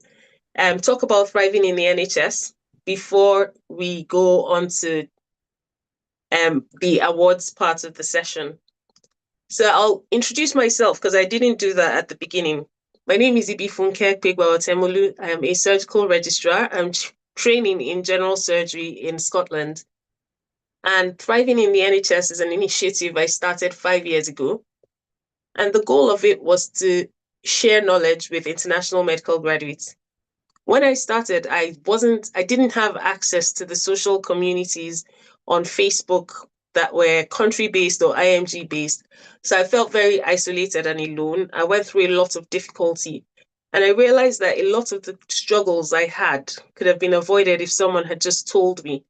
talk about thriving in the NHS before we go on to the awards part of the session. So I'll introduce myself because I didn't do that at the beginning. My name is Ibifunke Pegbaotemolu. I am a surgical registrar. I'm training in general surgery in Scotland. And Thriving in the NHS is an initiative I started 5 years ago. And the goal of it was to share knowledge with international medical graduates. When I started, I didn't have access to the social communities on Facebook that were country-based or IMG-based. So I felt very isolated and alone. I went through a lot of difficulty. And I realized that a lot of the struggles I had could have been avoided if someone had just told me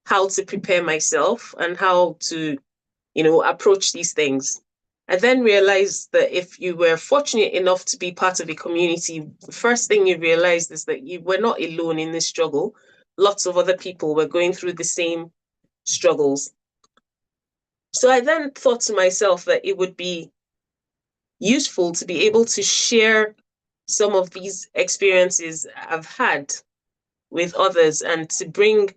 how to prepare myself and how to, approach these things. I then realized that if you were fortunate enough to be part of a community, the first thing you realized is that you were not alone in this struggle. Lots of other people were going through the same struggles. So I then thought to myself that it would be useful to be able to share some of these experiences I've had with others and to bring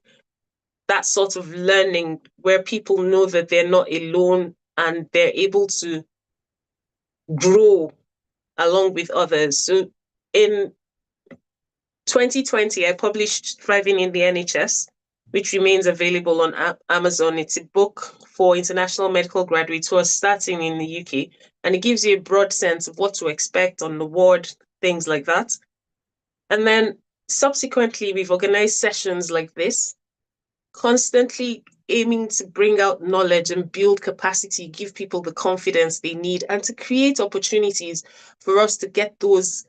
that sort of learning where people know that they're not alone and they're able to grow along with others. So in 2020, I published Thriving in the NHS, which remains available on Amazon. It's a book for international medical graduates who are starting in the UK, and it gives you a broad sense of what to expect on the ward, things like that. And then subsequently, we've organized sessions like this, constantly aiming to bring out knowledge and build capacity, give people the confidence they need, and to create opportunities for us to get those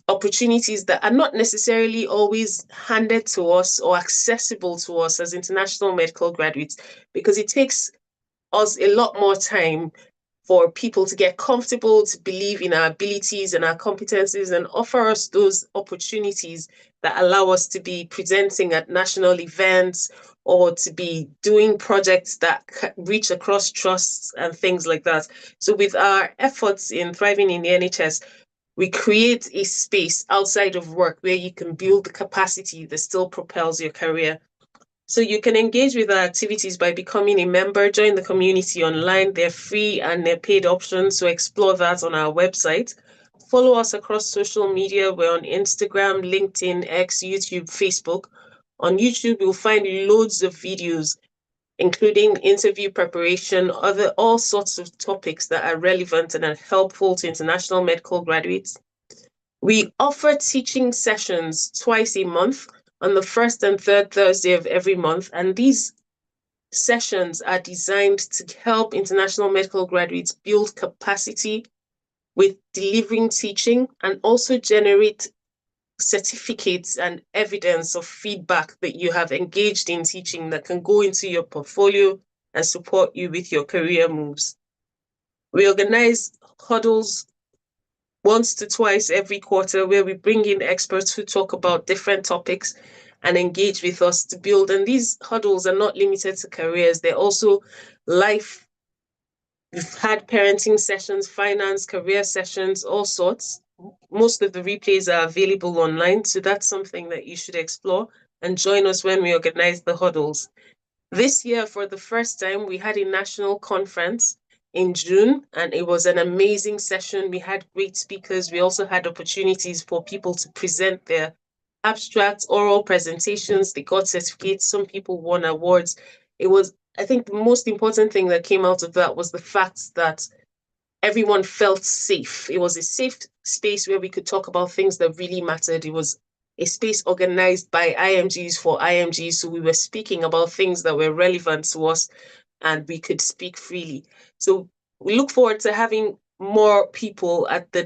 opportunities that are not necessarily always handed to us or accessible to us as international medical graduates, because it takes us a lot more time for people to get comfortable, to believe in our abilities and our competencies and offer us those opportunities that allow us to be presenting at national events or to be doing projects that reach across trusts and things like that. So with our efforts in Thriving in the NHS, we create a space outside of work where you can build the capacity that still propels your career. So you can engage with our activities by becoming a member, join the community online. They're free and they're paid options, so explore that on our website. Follow us across social media. We're on Instagram, LinkedIn, X, YouTube, Facebook. On YouTube, you'll find loads of videos, including interview preparation, all sorts of topics that are relevant and are helpful to international medical graduates. We offer teaching sessions twice a month on the first and third Thursday of every month. And these sessions are designed to help international medical graduates build capacity with delivering teaching and also generate certificates and evidence of feedback that you have engaged in teaching that can go into your portfolio and support you with your career moves. We organize huddles once to twice every quarter where we bring in experts who talk about different topics and engage with us to build. And these huddles are not limited to careers. They're also life. We've had parenting sessions, finance, career sessions, all sorts. Most of the replays are available online. So that's something that you should explore and join us when we organize the huddles. This year, for the first time, we had a national conference in June, and it was an amazing session. We had great speakers. We also had opportunities for people to present their abstracts, oral presentations. They got certificates. Some people won awards. I think the most important thing that came out of that was the fact that everyone felt safe. It was a safe space where we could talk about things that really mattered. It was a space organized by IMGs for IMGs. So we were speaking about things that were relevant to us and we could speak freely. So we look forward to having more people at the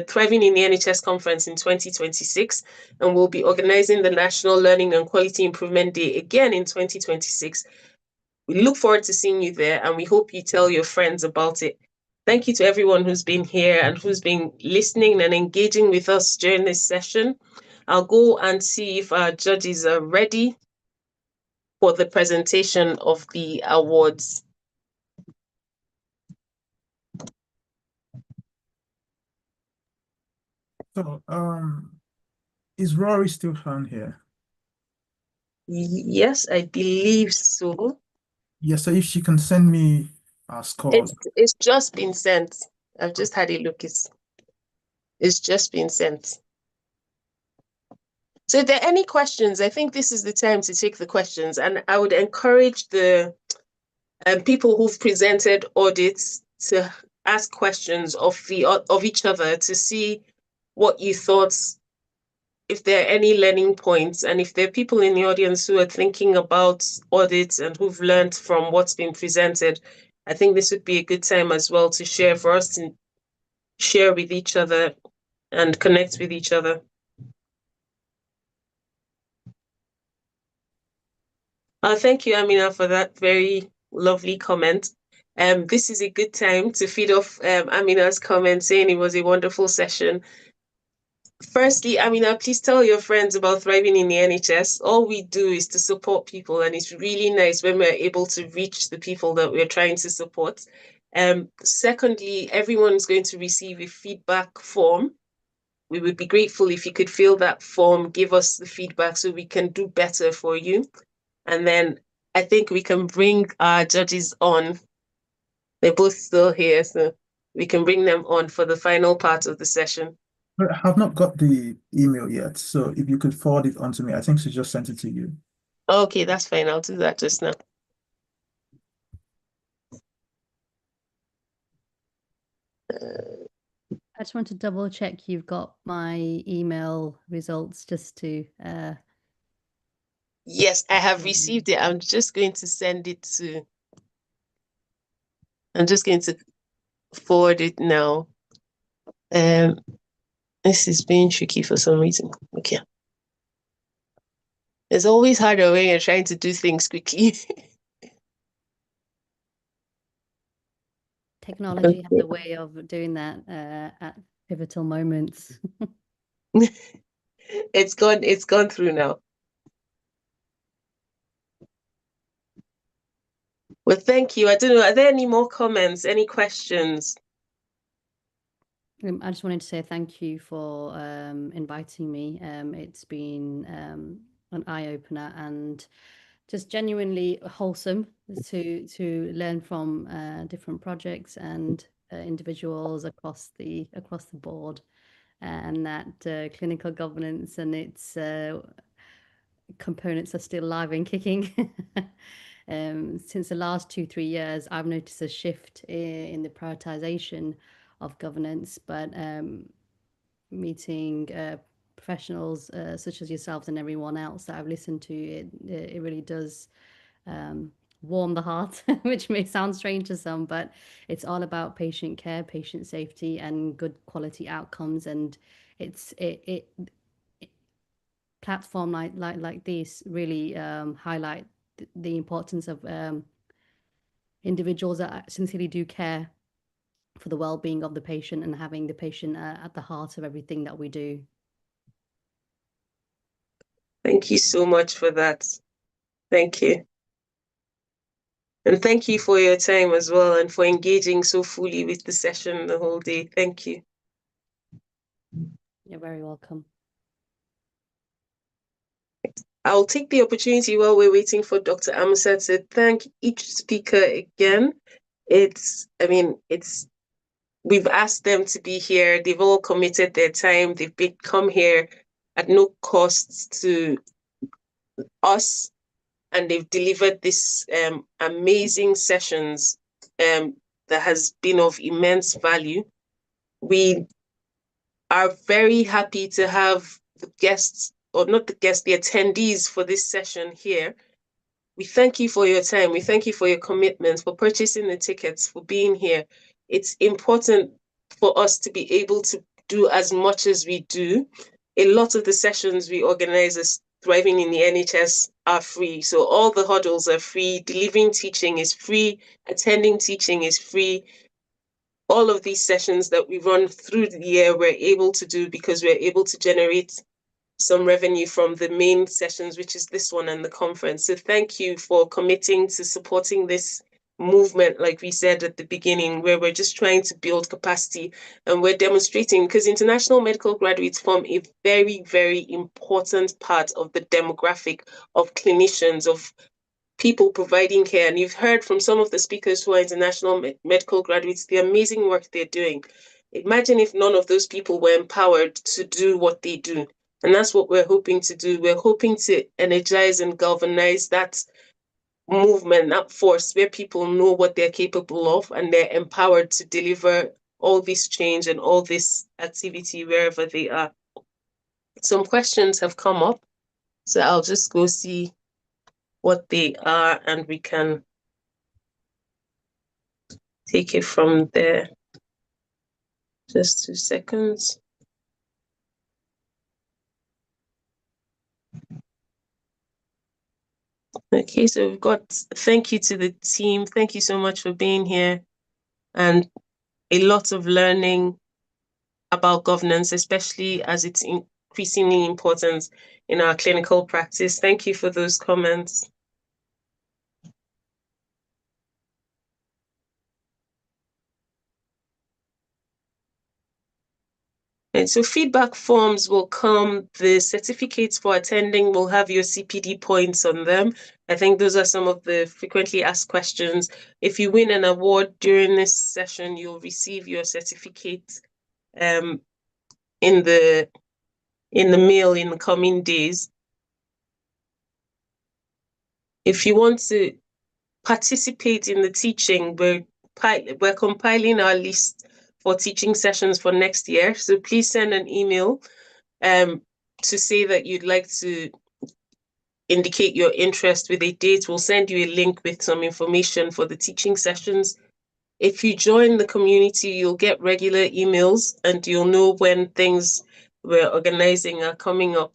Thriving in the NHS conference in 2026. And we'll be organizing the National Learning and Quality Improvement Day again in 2026. We look forward to seeing you there and we hope you tell your friends about it. Thank you to everyone who's been here and who's been listening and engaging with us during this session. I'll go and see if our judges are ready for the presentation of the awards. So, is Rory still on here? Yes, I believe so. Yes, so if she can send me our scores. It's just been sent. I've just had a look. It's just been sent. So if there are any questions, I think this is the time to take the questions, and I would encourage the people who've presented audits to ask questions of each other to see what you thought, if there are any learning points, and if there are people in the audience who are thinking about audits and who've learned from what's been presented. I think this would be a good time as well to share, for us to share with each other and connect with each other. Thank you, Amina, for that very lovely comment. This is a good time to feed off Amina's comment saying it was a wonderful session. Firstly, Amina, please tell your friends about Thriving in the NHS. All we do is to support people, and it's really nice when we're able to reach the people that we're trying to support. Secondly, everyone's going to receive a feedback form. We would be grateful if you could fill that form, give us the feedback so we can do better for you. And then I think we can bring our judges on. They're both still here, so we can bring them on for the final part of the session. I have not got the email yet, so if you could forward it on to me. I think she just sent it to you. Okay, that's fine. I'll do that just now. I just want to double check you've got my email results just to Yes, I have received it. I'm just going to send it to, I'm just going to forward it now. This is being tricky for some reason. Okay. It's always harder when you're trying to do things quickly. Technology has a way of doing that at pivotal moments. It's gone through now. Well, thank you. I don't know, are there any more comments, any questions? I just wanted to say thank you for inviting me. It's been an eye-opener and just genuinely wholesome to learn from different projects and individuals across the board, and that clinical governance and its components are still alive and kicking. Since the last 2-3 years, I've noticed a shift in the prioritization of governance, but meeting professionals such as yourselves and everyone else that I've listened to, it really does warm the heart, which may sound strange to some, but it's all about patient care, patient safety, and good quality outcomes. And it's platform like this really highlight the importance of individuals that sincerely do care for the well-being of the patient and having the patient at the heart of everything that we do. Thank you so much for that. Thank you. And thank you for your time as well and for engaging so fully with the session the whole day. Thank you. You're very welcome. I'll take the opportunity while we're waiting for Dr. Amusa to thank each speaker again. We've asked them to be here. They've all committed their time. They've come here at no cost to us, and they've delivered this amazing sessions that has been of immense value. We are very happy to have the guests, or not the guests, the attendees for this session here. We thank you for your time. We thank you for your commitment, for purchasing the tickets, for being here. It's important for us to be able to do as much as we do. A lot of the sessions we organize as Thriving in the NHS are free. So all the huddles are free. Delivering teaching is free. Attending teaching is free. All of these sessions that we run through the year, we're able to do because we're able to generate some revenue from the main sessions, which is this one and the conference. So thank you for committing to supporting this movement, like we said at the beginning, where we're just trying to build capacity and we're demonstrating, because international medical graduates form a very, very important part of the demographic of clinicians, of people providing care. And you've heard from some of the speakers who are international medical graduates, the amazing work they're doing. Imagine if none of those people were empowered to do what they do. And that's what we're hoping to do. We're hoping to energize and galvanize that movement, that force where people know what they're capable of and they're empowered to deliver all this change and all this activity wherever they are. Some questions have come up, so I'll just go see what they are and we can take it from there. Just 2 seconds. Okay, so we've got thank you to the team. Thank you so much for being here, and a lot of learning about governance, especially as it's increasingly important in our clinical practice. Thank you for those comments. And so feedback forms will come, the certificates for attending will have your CPD points on them. I think those are some of the frequently asked questions. If you win an award during this session, you'll receive your certificate in the mail in the coming days. If you want to participate in the teaching, we're compiling our list for teaching sessions for next year. So please send an email to say that you'd like to indicate your interest with a date. We'll send you a link with some information for the teaching sessions. If you join the community, you'll get regular emails and you'll know when things we're organizing are coming up.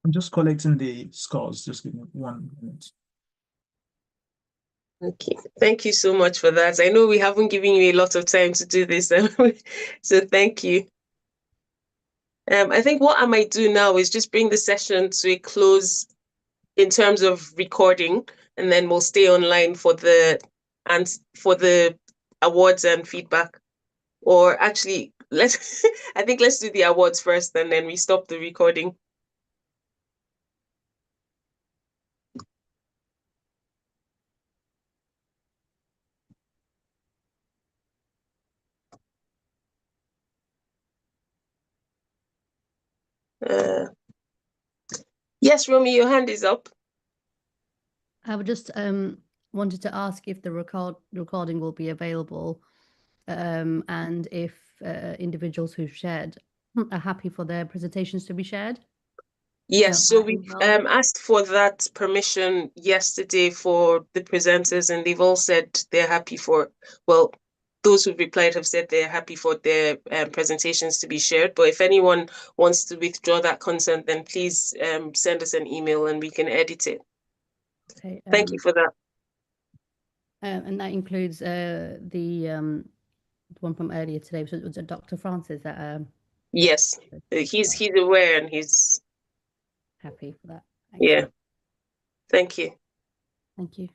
I'm just collecting the scores. Just give me 1 minute. Okay, thank you so much for that. I know we haven't given you a lot of time to do this, so thank you. I think what I might do now is just bring the session to a close in terms of recording, and then we'll stay online for the awards and feedback. Or actually, I think let's do the awards first, and then we stop the recording. Yes, Romy, your hand is up. I would just wanted to ask if the recording will be available, and if individuals who've shared are happy for their presentations to be shared. Yes, so we've asked for that permission yesterday for the presenters, and they've all said they're happy for, well, those who've replied have said they're happy for their presentations to be shared. But if anyone wants to withdraw that consent, then please send us an email and we can edit it. Okay, thank you for that. And that includes the one from earlier today, was it Dr. Francis? That yes, he's aware and he's happy for that. Thank you. Thank you. Thank you.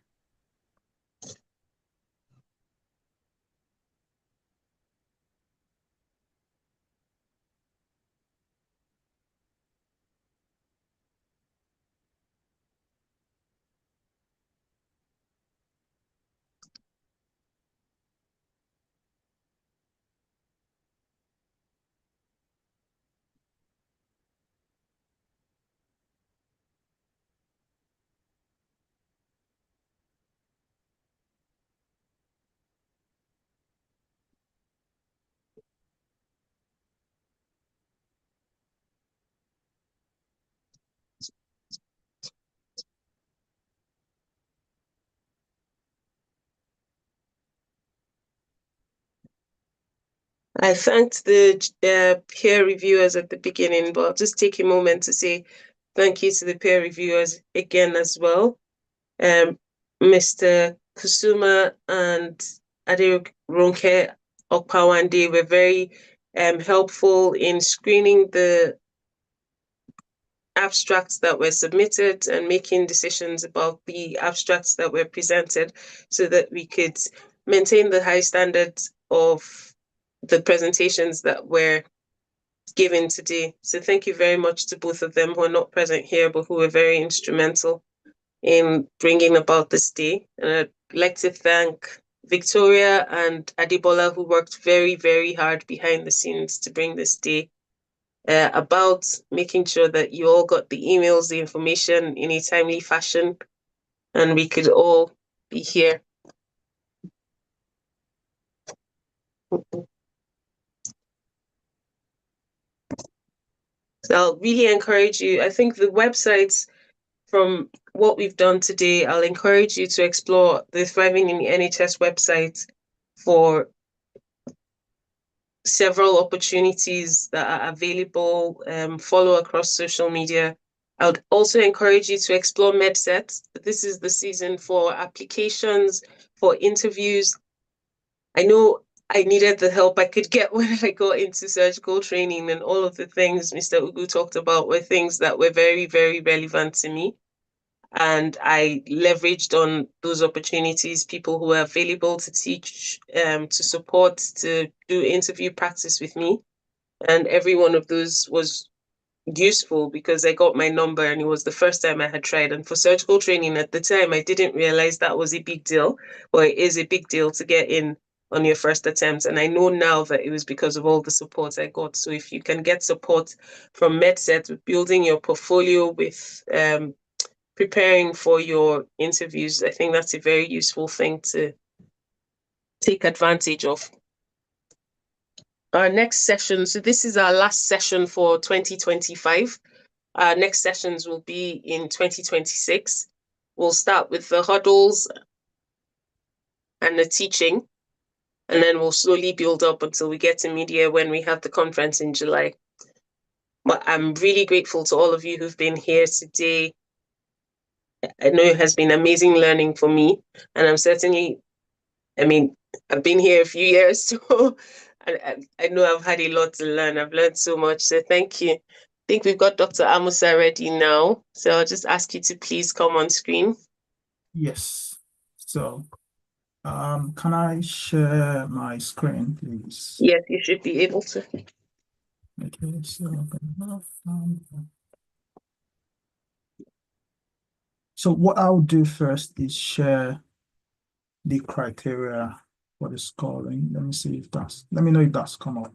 I thanked the peer reviewers at the beginning, but I'll just take a moment to say thank you to the peer reviewers again as well. Mr. Kusuma and Aderonke Okpawande were very helpful in screening the abstracts that were submitted and making decisions about the abstracts that were presented so that we could maintain the high standards of the presentations that were given today. So thank you very much to both of them who are not present here, but who were very instrumental in bringing about this day. And I'd like to thank Victoria and Adibola, who worked very, very hard behind the scenes to bring this day about, making sure that you all got the emails, the information in a timely fashion, and we could all be here. So I'll really encourage you. I think the websites, from what we've done today, I'll encourage you to explore the Thriving in the NHS website for several opportunities that are available. Follow across social media. I would also encourage you to explore MedSet. This is the season for applications, for interviews. I know I needed the help I could get when I got into surgical training, and all of the things Mr. Ugu talked about were things that were very, very relevant to me. And I leveraged on those opportunities, people who were available to teach, to support, to do interview practice with me. And every one of those was useful because I got my number, and it was the first time I had tried. And for surgical training at the time, I didn't realize that was a big deal, or it is a big deal to get in on your first attempt. And I know now that it was because of all the support I got. So if you can get support from MedSet with building your portfolio, with preparing for your interviews, I think that's a very useful thing to take advantage of. Our next session, so this is our last session for 2025. Our next sessions will be in 2026. We'll start with the huddles and the teaching, and then we'll slowly build up until we get to media when we have the conference in July. But I'm really grateful to all of you who've been here today. I know it has been amazing learning for me, and I'm certainly, I've been here a few years, so I know I've had a lot to learn. I've learned so much, so thank you. I think we've got Dr. Amusa ready now, so I'll just ask you to please come on screen. Yes. So, can I share my screen, please? Yes, you should be able to. Okay, so what I'll do first is share the criteria for the scoring. Let me know if that's come up.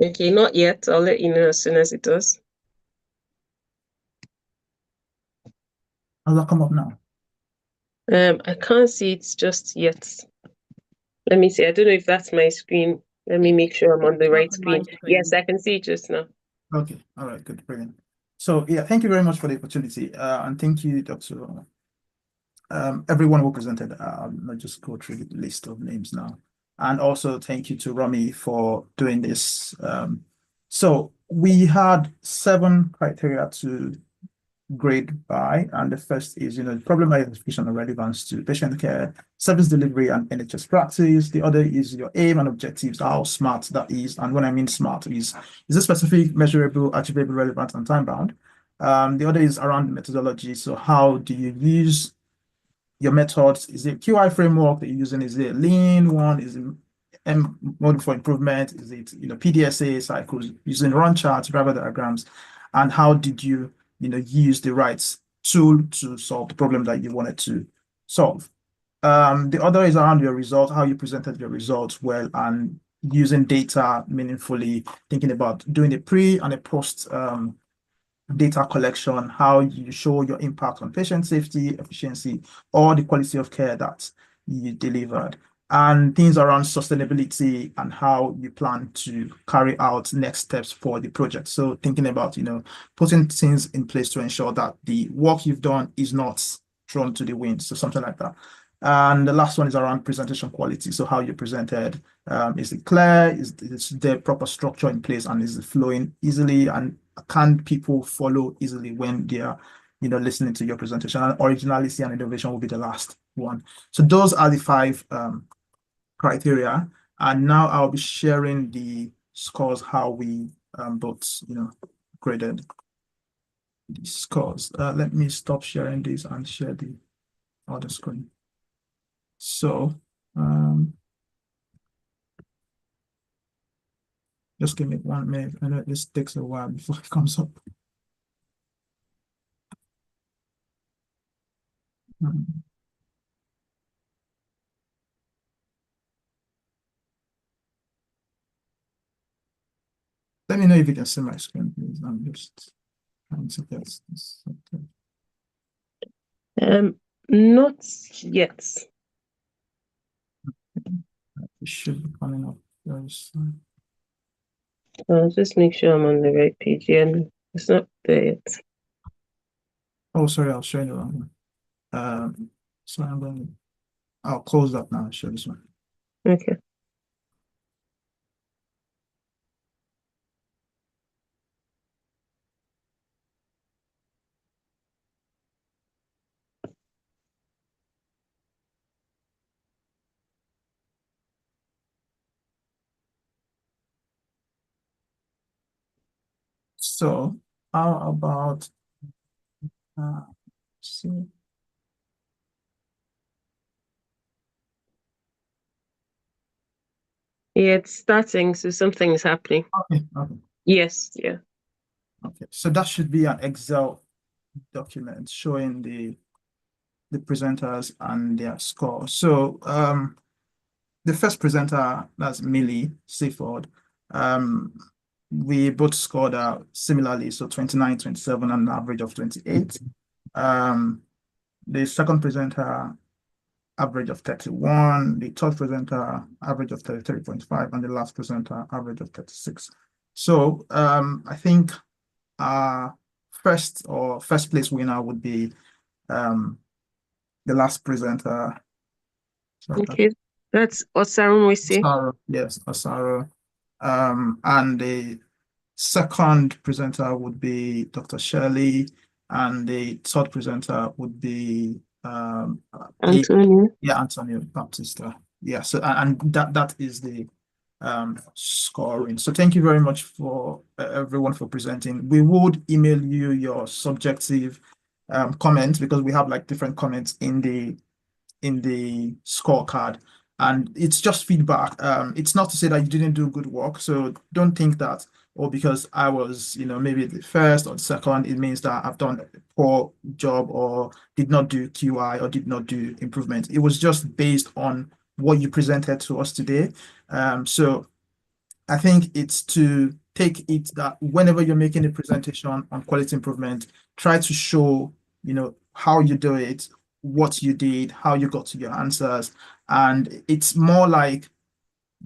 Okay, not yet. I'll let you know as soon as it does. Has that come up now? I can't see it just yet. Let me see. I don't know if that's my screen. Let me make sure I'm on the right screen. Yes, I can see it just now. Okay, all right, good, brilliant. So yeah, thank you very much for the opportunity. And thank you, Dr. Everyone who presented. I'll just go through the list of names now. And also thank you to Rami for doing this. So we had 7 criteria to grade by, and the first is, problem identification and relevance to patient care, service delivery, and NHS practice. The other is your aim and objectives, how smart that is. And when I mean smart, is it specific, measurable, achievable, relevant, and time bound? The other is around methodology. So how do you use your methods? Is it QI framework that you're using? Is it lean one? Is it model for improvement? Is it PDSA cycles, using run charts, driver diagrams? And how did you use the right tool to solve the problem that you wanted to solve? The other is around your results, how you presented your results well, and using data meaningfully, thinking about doing a pre and a post data collection, how you show your impact on patient safety, efficiency, or the quality of care that you delivered, and things around sustainability and how you plan to carry out next steps for the project. So thinking about, putting things in place to ensure that the work you've done is not thrown to the wind. So something like that. And the last one is around presentation quality. So how you presented, is it clear? Is there proper structure in place, and is it flowing easily? And can people follow easily when they are, listening to your presentation? And originality and innovation will be the last one. So those are the 5 criteria. And now I'll be sharing the scores, how we both, graded the scores. Let me stop sharing this and share the other screen. So Just give me 1 minute. I know this takes a while before it comes up. Let me know if you can see my screen, please. I'm just trying to get this. Not yet. It should be coming up very soon. I'll just make sure I'm on the right page. Yeah, it's not there yet. Oh, sorry, I'll show you the wrong one. So I'll close that now and show this one. Okay. So how about see? Yeah, it's starting, so something is happening. Okay, okay. Yes, yeah. Okay, so that should be an Excel document showing the presenters and their score. So the first presenter, that's Millie Seaford, we both scored similarly, so 29, 27, and an average of 28. The second presenter, average of 31, the third presenter, average of 33.5, and the last presenter, average of 36. So I think our first place winner would be the last presenter. Okay, that's Osarunwisi. Asaro, yes, Asaro. And the second presenter would be Dr. Shirley, and the third presenter would be Antonio. Antonio Baptista. Yeah, so and that is the scoring. So thank you very much for everyone for presenting. We would email you your subjective comments, because we have like different comments in the scorecard, and it's just feedback. It's not to say that you didn't do good work, so don't think that, or because I was, maybe the first or the second, it means that I've done a poor job or did not do QI or did not do improvement. It was just based on what you presented to us today. So I think it's to take it that whenever you're making a presentation on quality improvement, try to show, how you do it, what you did, how you got to your answers. And it's more like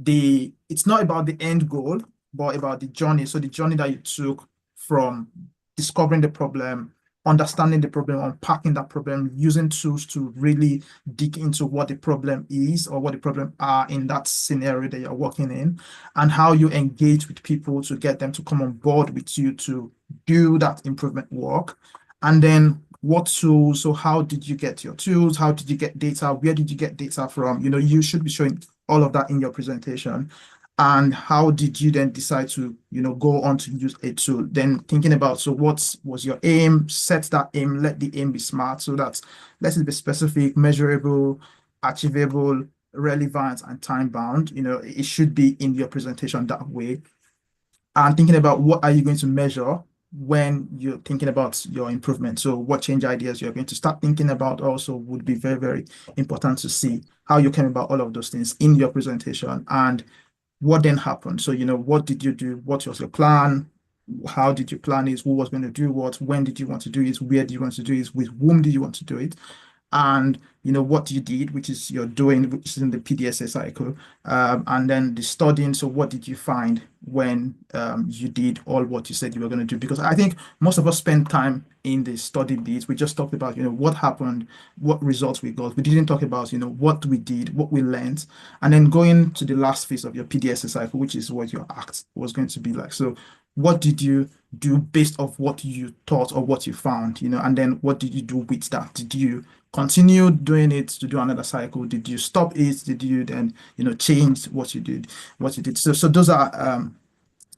it's not about the end goal, but about the journey. So the journey that you took from discovering the problem, understanding the problem, unpacking that problem, using tools to really dig into what the problem is or what the problem are in that scenario that you're working in, and how you engage with people to get them to come on board with you to do that improvement work. And then what tools, so how did you get your tools? How did you get data? Where did you get data from? You should be showing all of that in your presentation. And how did you then decide to, go on to use a tool? Then thinking about, so what was your aim? Set that aim, let the aim be smart. So let it be specific, measurable, achievable, relevant, and time bound. It should be in your presentation that way. And thinking about what are you going to measure when you're thinking about your improvement. So what change ideas you're going to start thinking about also would be very, very important to see how you came about all of those things in your presentation and what then happened. So, what did you do? What was your plan? How did you plan it? Who was going to do what? When did you want to do it? Where do you want to do it? With whom do you want to do it? And what you did, which is you're doing, which is in the PDSA cycle, and then the studying. So what did you find when you did all what you said you were going to do? Because I think most of us spend time in the study bit. We just talked about what happened, what results we got. We didn't talk about what we did, what we learned, and then going to the last phase of your PDSA cycle, which is what your act was going to be like. So what did you do based off what you thought or what you found, and then what did you do with that? Did you continue doing it to do another cycle? Did you stop it? Did you then, change what you did? So those are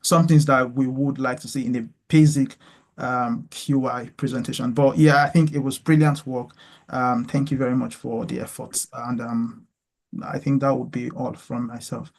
some things that we would like to see in a basic QI presentation. But yeah, I think it was brilliant work. Thank you very much for the efforts. And I think that would be all from myself.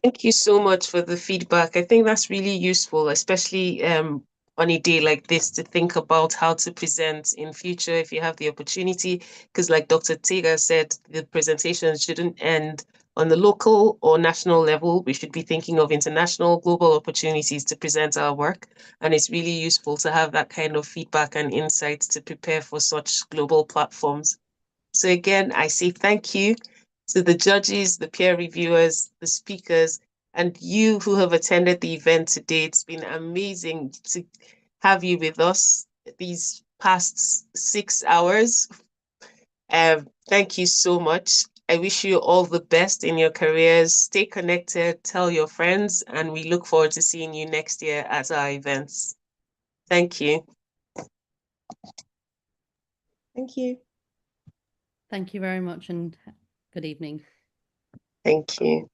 Thank you so much for the feedback. I think that's really useful, especially on a day like this, to think about how to present in future if you have the opportunity. Because like Dr. Tega said, the presentation shouldn't end on the local or national level. We should be thinking of international, global opportunities to present our work. And it's really useful to have that kind of feedback and insights to prepare for such global platforms. So again, I say thank you to the judges, the peer reviewers, the speakers, and you who have attended the event today. It's been amazing to have you with us these past 6 hours. Thank you so much. I wish you all the best in your careers. Stay connected, tell your friends, and we look forward to seeing you next year at our events. Thank you. Thank you. Thank you very much and good evening. Thank you.